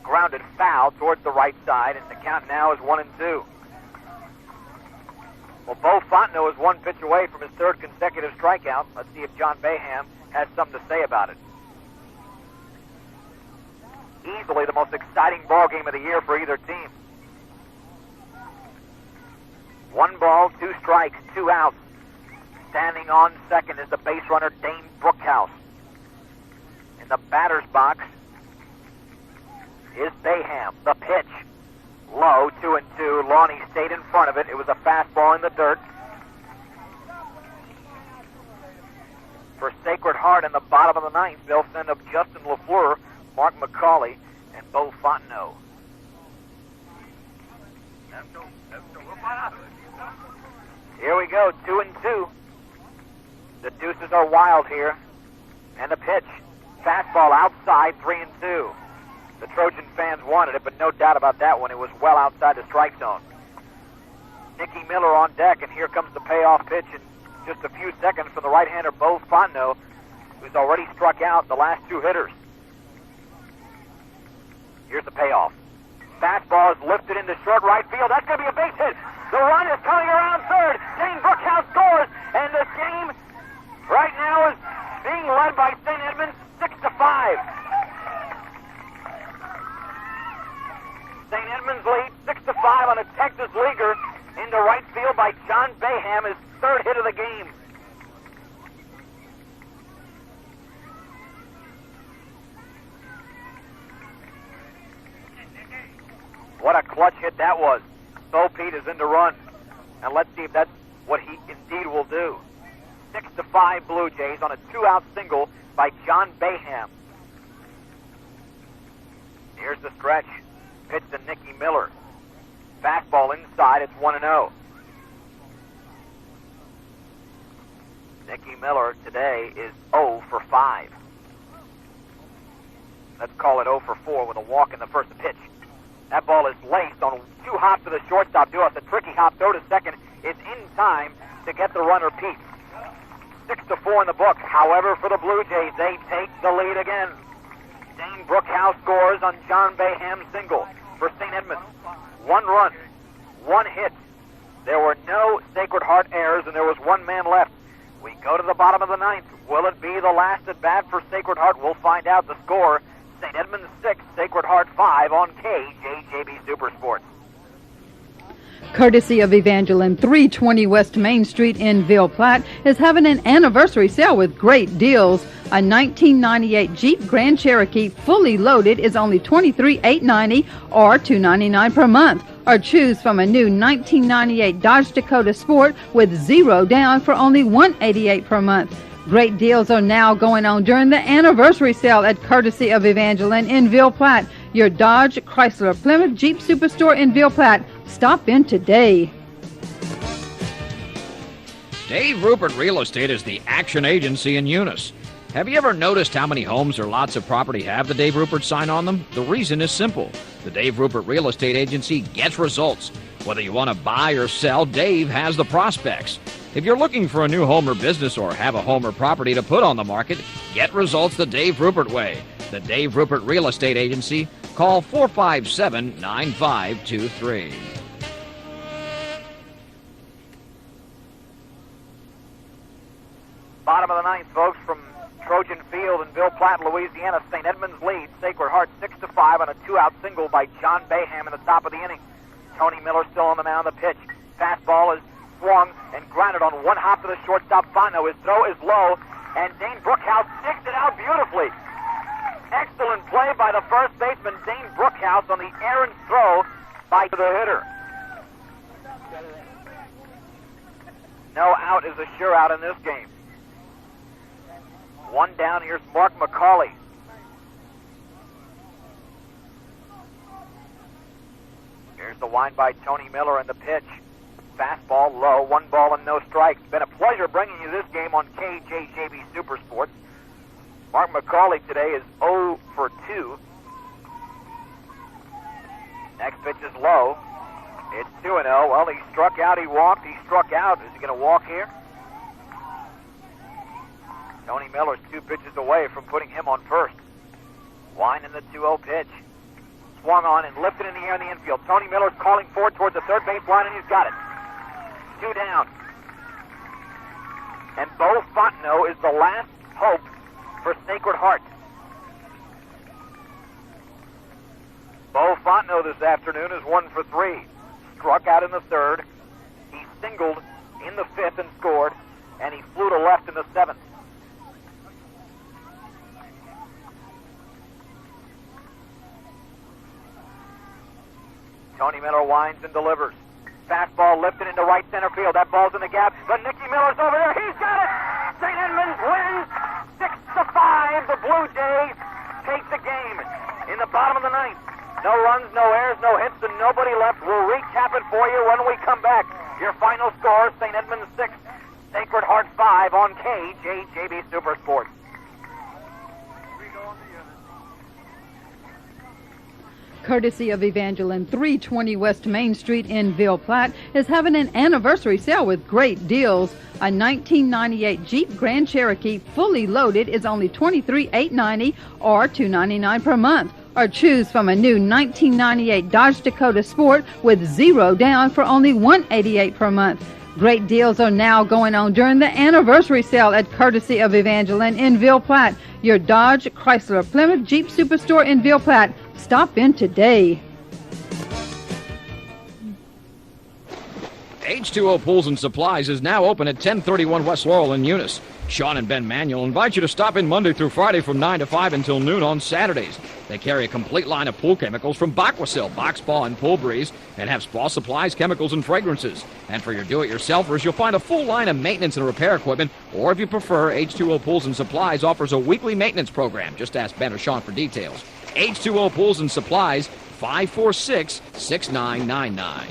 Grounded foul towards the right side, and the count now is 1-2. Well, Bo Fontenot is one pitch away from his third consecutive strikeout. Let's see if John Bayham has something to say about it. Easily the most exciting ball game of the year for either team. 1 ball, 2 strikes, 2 outs. Standing on second is the base runner, Dane Brookhouse. In the batter's box is Bayham. The pitch, low, 2-2. Lonnie stayed in front of it. It was a fastball in the dirt. For Sacred Heart in the bottom of the ninth, they'll send up Justin LaFleur, Mark McCauley, and Bo Fontenot. Here we go, 2-2. The deuces are wild here. And the pitch, fastball outside, 3-2. The Trojan fans wanted it, but no doubt about that one. It was well outside the strike zone. Nicky Miller on deck, and here comes the payoff pitch in just a few seconds from the right-hander Bo Fontenot, who's already struck out the last 2 hitters. Here's the payoff. Fastball is lifted into short right field. That's going to be a base hit. The run is coming around third. Dane Brookhouse scores, and the game right now is being led by St. Edmunds 6-5. St. Edmunds lead 6-5 on a Texas leaguer into right field by John Bayham, his third hit of the game. What a clutch hit that was. Bo Pete is in to run. And let's see if that's what he indeed will do. 6-5 Blue Jays on a 2-out single by John Bayham. Here's the stretch. Pitch to Nicky Miller. Fastball inside, it's 1-0. Nicky Miller today is 0 for 5. Let's call it 0 for 4 with a walk in the first pitch. That ball is laced on 2 hops to the shortstop. Do us a tricky hop, throw to second. It's in time to get the runner Pete. 6-4 in the book. However, for the Blue Jays, they take the lead again. Dane Brookhouse scores on John Bayham's single for St. Edmunds. 1 run, 1 hit. There were no Sacred Heart errors, and there was 1 man left. We go to the bottom of the ninth. Will it be the last at bat for Sacred Heart? We'll find out. The score, St. Edmunds 6, Sacred Heart 5 on KJJB Super Sports. Courtesy of Evangeline, 320 West Main Street in Ville Platte is having an anniversary sale with great deals. A 1998 Jeep Grand Cherokee fully loaded is only $23,890 or $299 per month. Or choose from a new 1998 Dodge Dakota Sport with 0 down for only $188 per month. Great deals are now going on during the anniversary sale at Courtesy of Evangeline in Ville Platte. Your Dodge, Chrysler, Plymouth, Jeep Superstore in Ville Platte. Stop in today. Dave Rupert Real Estate is the action agency in Eunice. Have you ever noticed how many homes or lots of property have the Dave Rupert sign on them? The reason is simple. The Dave Rupert Real Estate Agency gets results. Whether you want to buy or sell, Dave has the prospects. If you're looking for a new home or business or have a home or property to put on the market, get results the Dave Rupert way. The Dave Rupert Real Estate Agency. Call 457-9523. bottom of the ninth, folks, from Trojan Field in Ville Platte, Louisiana. St. Edmund's lead. Sacred Heart 6-5 on a 2-out single by John Baham in the top of the inning. Tony Miller still on the mound of the pitch. Fastball is swung and grounded on one hop to the shortstop. Fano. His throw is low, and Dane Brookhouse digs it out beautifully. Excellent play by the first baseman, Dane Brookhouse, on the errant throw by the hitter. No out is a sure out in this game. One down. Here's Mark McCauley. Here's the wind by Tony Miller and the pitch. Fastball low, 1 ball and no strikes. It's been a pleasure bringing you this game on KJJB Super Sports. Mark McCauley today is 0 for 2. Next pitch is low. It's 2-0. Well, he struck out, he walked, he struck out. Is he going to walk here? Tony Miller's 2 pitches away from putting him on first. Wind in the 2-0 pitch. Swung on and lifted in the air in the infield. Tony Miller's calling forward towards the third base line, and he's got it. 2 down. And Bo Fontenot is the last hope for Sacred Heart. Bo Fontenot this afternoon is 1 for 3. Struck out in the third. He singled in the fifth and scored, and he flew to left in the seventh. Tony Miller winds and delivers. Fastball lifted into right center field. That ball's in the gap, but Nicky Miller's over there. He's got it! St. Edmunds wins 6-5. The Blue Jays take the game in the bottom of the ninth. No runs, no errors, no hits, and nobody left. We'll recap it for you when we come back. Your final score, St. Edmunds 6, Sacred Heart 5 on KJJB Super Sports. Courtesy of Evangeline, 320 West Main Street in Ville Platte is having an anniversary sale with great deals. A 1998 Jeep Grand Cherokee fully loaded is only $23,890 or $299 per month. Or choose from a new 1998 Dodge Dakota Sport with 0 down for only $188 per month. Great deals are now going on during the anniversary sale at Courtesy of Evangeline in Ville Platte. Your Dodge, Chrysler, Plymouth, Jeep Superstore in Ville Platte. Stop in today. H2O Pools and Supplies is now open at 1031 West Laurel in Eunice. Sean and Ben Manuel invite you to stop in Monday through Friday from 9 to 5 until noon on Saturdays. They carry a complete line of pool chemicals from Aquasil, Box Spa, and Pool Breeze, and have spa supplies, chemicals, and fragrances. And for your do-it-yourselfers, you'll find a full line of maintenance and repair equipment, or if you prefer, H2O Pools and Supplies offers a weekly maintenance program. Just ask Ben or Sean for details. H2O Pools and Supplies, 546-6999.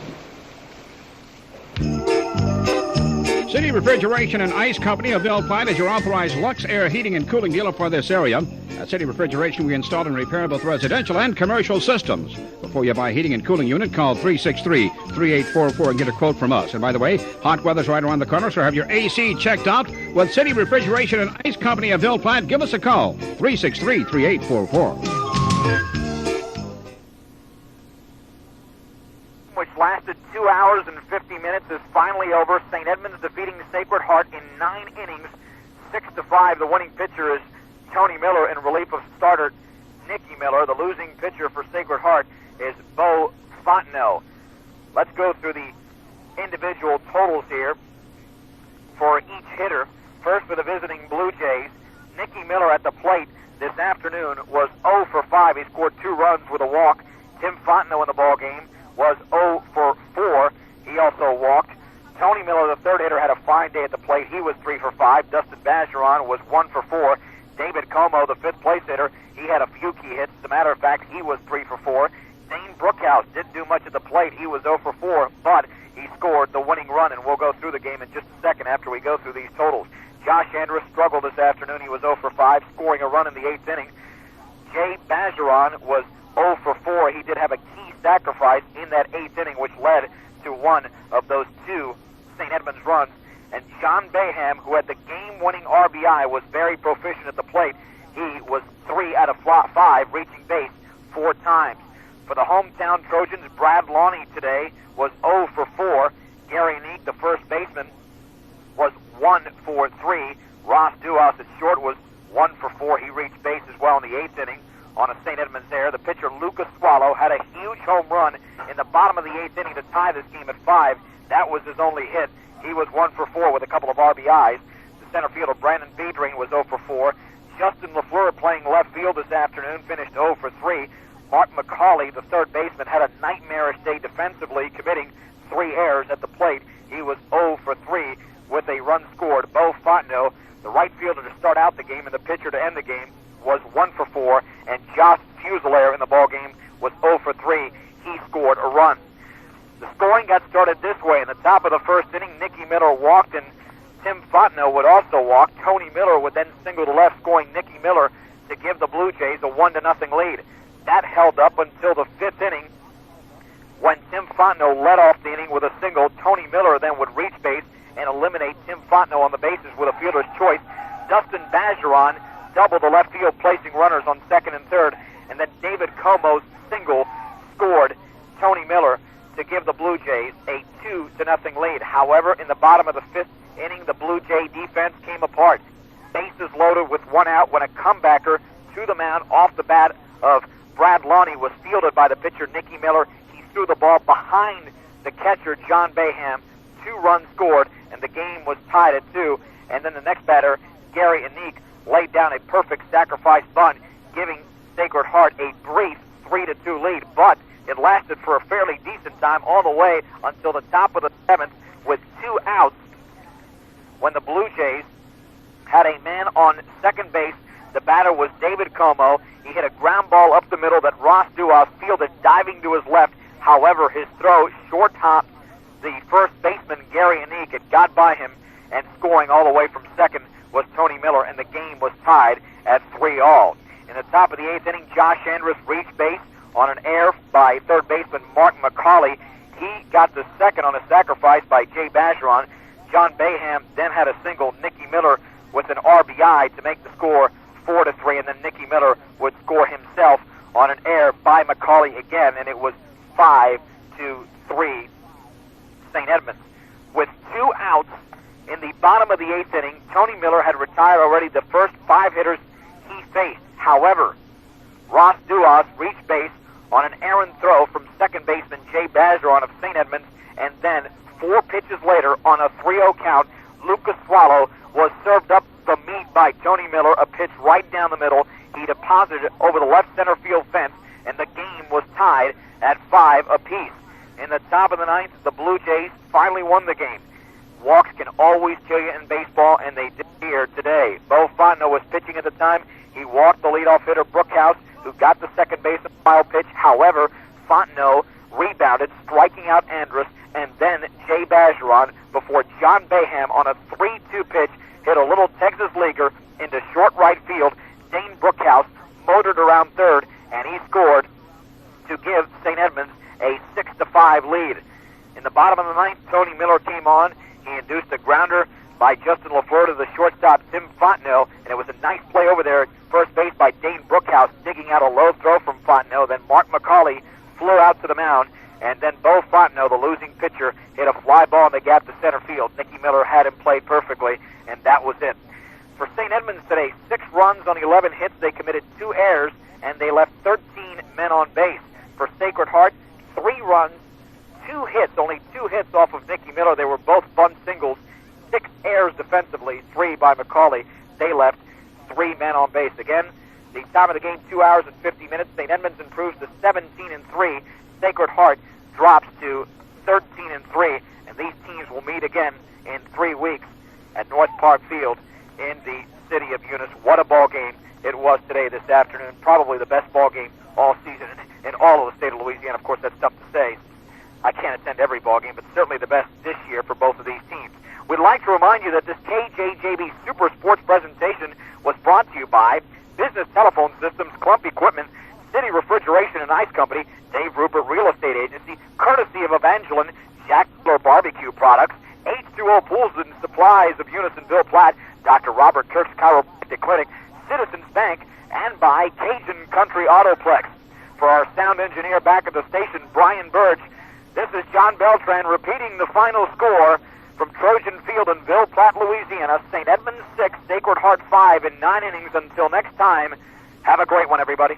City Refrigeration and Ice Company of Ville Platte is your authorized Lux Air heating and cooling dealer for this area. At City Refrigeration, we install and repair both residential and commercial systems. Before you buy a heating and cooling unit, call 363-3844 and get a quote from us. And by the way, hot weather's right around the corner, so have your AC checked out with City Refrigeration and Ice Company of Ville Platte. Give us a call, 363-3844. Which lasted 2 hours and 50 minutes, is finally over. St. Edmunds defeating Sacred Heart in 9 innings, 6-5. The winning pitcher is Tony Miller in relief of starter Nicky Miller. The losing pitcher for Sacred Heart is Bo Fontenot. Let's go through the individual totals here for each hitter. First for the visiting Blue Jays, Nicky Miller at the plate this afternoon was 0 for 5. He scored 2 runs with a walk. Tim Fontenot in the ball game was 0 for 4. He also walked. Tony Miller, the third hitter, had a fine day at the plate. He was 3 for 5. Dustin Bergeron was 1 for 4. David Como, the fifth place hitter, he had a few key hits. As a matter of fact, he was 3 for 4. Dane Brookhouse didn't do much at the plate. He was 0 for 4, but he scored the winning run, and we'll go through the game in just a second after we go through these totals. Josh Andrus struggled this afternoon. He was 0 for 5, scoring a run in the 8th inning. Jay Bergeron was 0 for 4. He did have a key sacrifice in that 8th inning, which led to one of those 2 St. Edmunds runs. And John Baham, who had the game-winning RBI, was very proficient at the plate. He was 3 out of 5, reaching base 4 times. For the hometown Trojans, Brad Lawney today was 0 for 4. Gary Neek, the first baseman, was 1 for 3. Ross Duas at short was 1 for 4. He reached base as well in the 8th inning on a St. Edmunds error. The pitcher, Lucas Swallow, had a huge home run in the bottom of the 8th inning to tie this game at 5. That was his only hit. He was 1 for 4 with a couple of RBIs. The center fielder, Brandon Bedring, was 0 for 4. Justin LaFleur, playing left field this afternoon, finished 0 for 3. Mark McCauley, the third baseman, had a nightmarish day defensively, committing 3 errors at the plate. He was 0 for 3 with a run scored. Bo Fontenot, the right fielder to start out the game and the pitcher to end the game, was 1 for 4. And Josh Fusilier in the ball game was 0 for 3. He scored a run. The scoring got started this way. In the top of the first inning, Nicky Miller walked, and Tim Fontenot would also walk. Tony Miller would then single to left, scoring Nicky Miller to give the Blue Jays a 1-0 lead. That held up until the 5th inning, when Tim Fontenot led off the inning with a single. Tony Miller then would reach base and eliminate Tim Fontenot on the bases with a fielder's choice. Dustin Bajeron doubled the left field, placing runners on second and third, and then David Como's single scored Tony Miller to give the Blue Jays a 2-0 lead. However, in the bottom of the 5th inning, the Blue Jay defense came apart. Bases loaded with 1 out when a comebacker to the mound off the bat of Brad Lonnie was fielded by the pitcher, Nicky Miller. He threw the ball behind the catcher, John Baham. 2 runs scored, and the game was tied at 2. And then the next batter, Gary Eunice, laid down a perfect sacrifice bunt, giving Sacred Heart a brief 3-2 lead. But it lasted for a fairly decent time, all the way until the top of the 7th, with 2 outs, when the Blue Jays had a man on second base. The batter was David Como. He hit a ground ball up the middle that Ross Duas fielded, diving to his left. However, his throw short-topped the first baseman, Gary Eunice. It got by him, and scoring all the way from second was Tony Miller, and the game was tied at 3-all. In the top of the 8th inning, Josh Andrus reached base on an error by third baseman Mark McCauley. He got the second on a sacrifice by Jay Bajeron. John Baham then had a single. Nicky Miller with an RBI to make the score 4-3, and then Nicky Miller would score himself on an error by McCauley again, and it was 5-3 St. Edmunds. With 2 outs in the bottom of the 8th inning, Tony Miller had retired already the first 5 hitters he faced. However, Ross Duas reached base on an errant throw from second baseman Jay Bajeron of St. Edmunds, and then 4 pitches later, on a 3-0 count, Lucas Swallow was served up the meat by Tony Miller, a pitch right down the middle. He deposited it over the left center field fence, and the game was tied at 5 apiece. In the top of the 9th, the Blue Jays finally won the game. Walks can always kill you in baseball, and they did here today. Bo Fontenot was pitching at the time. He walked the leadoff hitter, Brookhouse, who got the second base of the wild pitch. However, Fontenot rebounded, striking out Andrus, and then Jay Bajeron, before John Baham on a 3-2 pitch hit a little Texas leaguer into short right field. Dane Brookhouse motored around third, and he scored to give St. Edmunds a 6-5 lead. In the bottom of the 9th, Tony Miller came on. He induced a grounder by Justin LaFleur to the shortstop, Tim Fontenot, and it was a nice play over there at first base by Dane Brookhouse, digging out a low throw from Fontenot. Then Mark McCauley flew out to the mound, and then Bo Fontenot, the losing pitcher, hit a fly ball in the gap to center field. Nicky Miller had him played perfectly, and that was it. For St. Edmunds today, 6 runs on 11 hits. They committed 2 errors, and they left 13 men on base. For Sacred Heart, 3 runs, 2 hits, only 2 hits off of Nicky Miller. They were both bunt singles. 6 errors defensively, 3 by McCauley. They left 3 men on base. Again, the time of the game, 2 hours and 50 minutes. St. Edmunds improves to 17-3. Sacred Heart drops to 13-3, and these teams will meet again in 3 weeks at North Park Field in the city of Eunice. What a ball game it was today, this afternoon. Probably the best ball game all season in all of the state of Louisiana. Of course, that's tough to say. I can't attend every ball game, but certainly the best this year for both of these teams. We'd like to remind you that this KJJB Super Sports presentation was brought to you by Business Telephone Systems, Clump Equipment, City Refrigeration and Ice Company, Dave Rupert Real Estate Agency, courtesy of Evangeline, Jack Miller Barbecue Products, H2O Pools and Supplies of Eunice and Bill Platt, Dr. Robert Kirk's Chiropractic Clinic, Citizens Bank, and by Cajun Country Autoplex. For our sound engineer back at the station, Brian Burge, this is John Beltran repeating the final score from Trojan Field in Bill Platt, Louisiana. St. Edmunds 6, Sacred Heart 5 in 9 innings. Until next time, have a great one, everybody.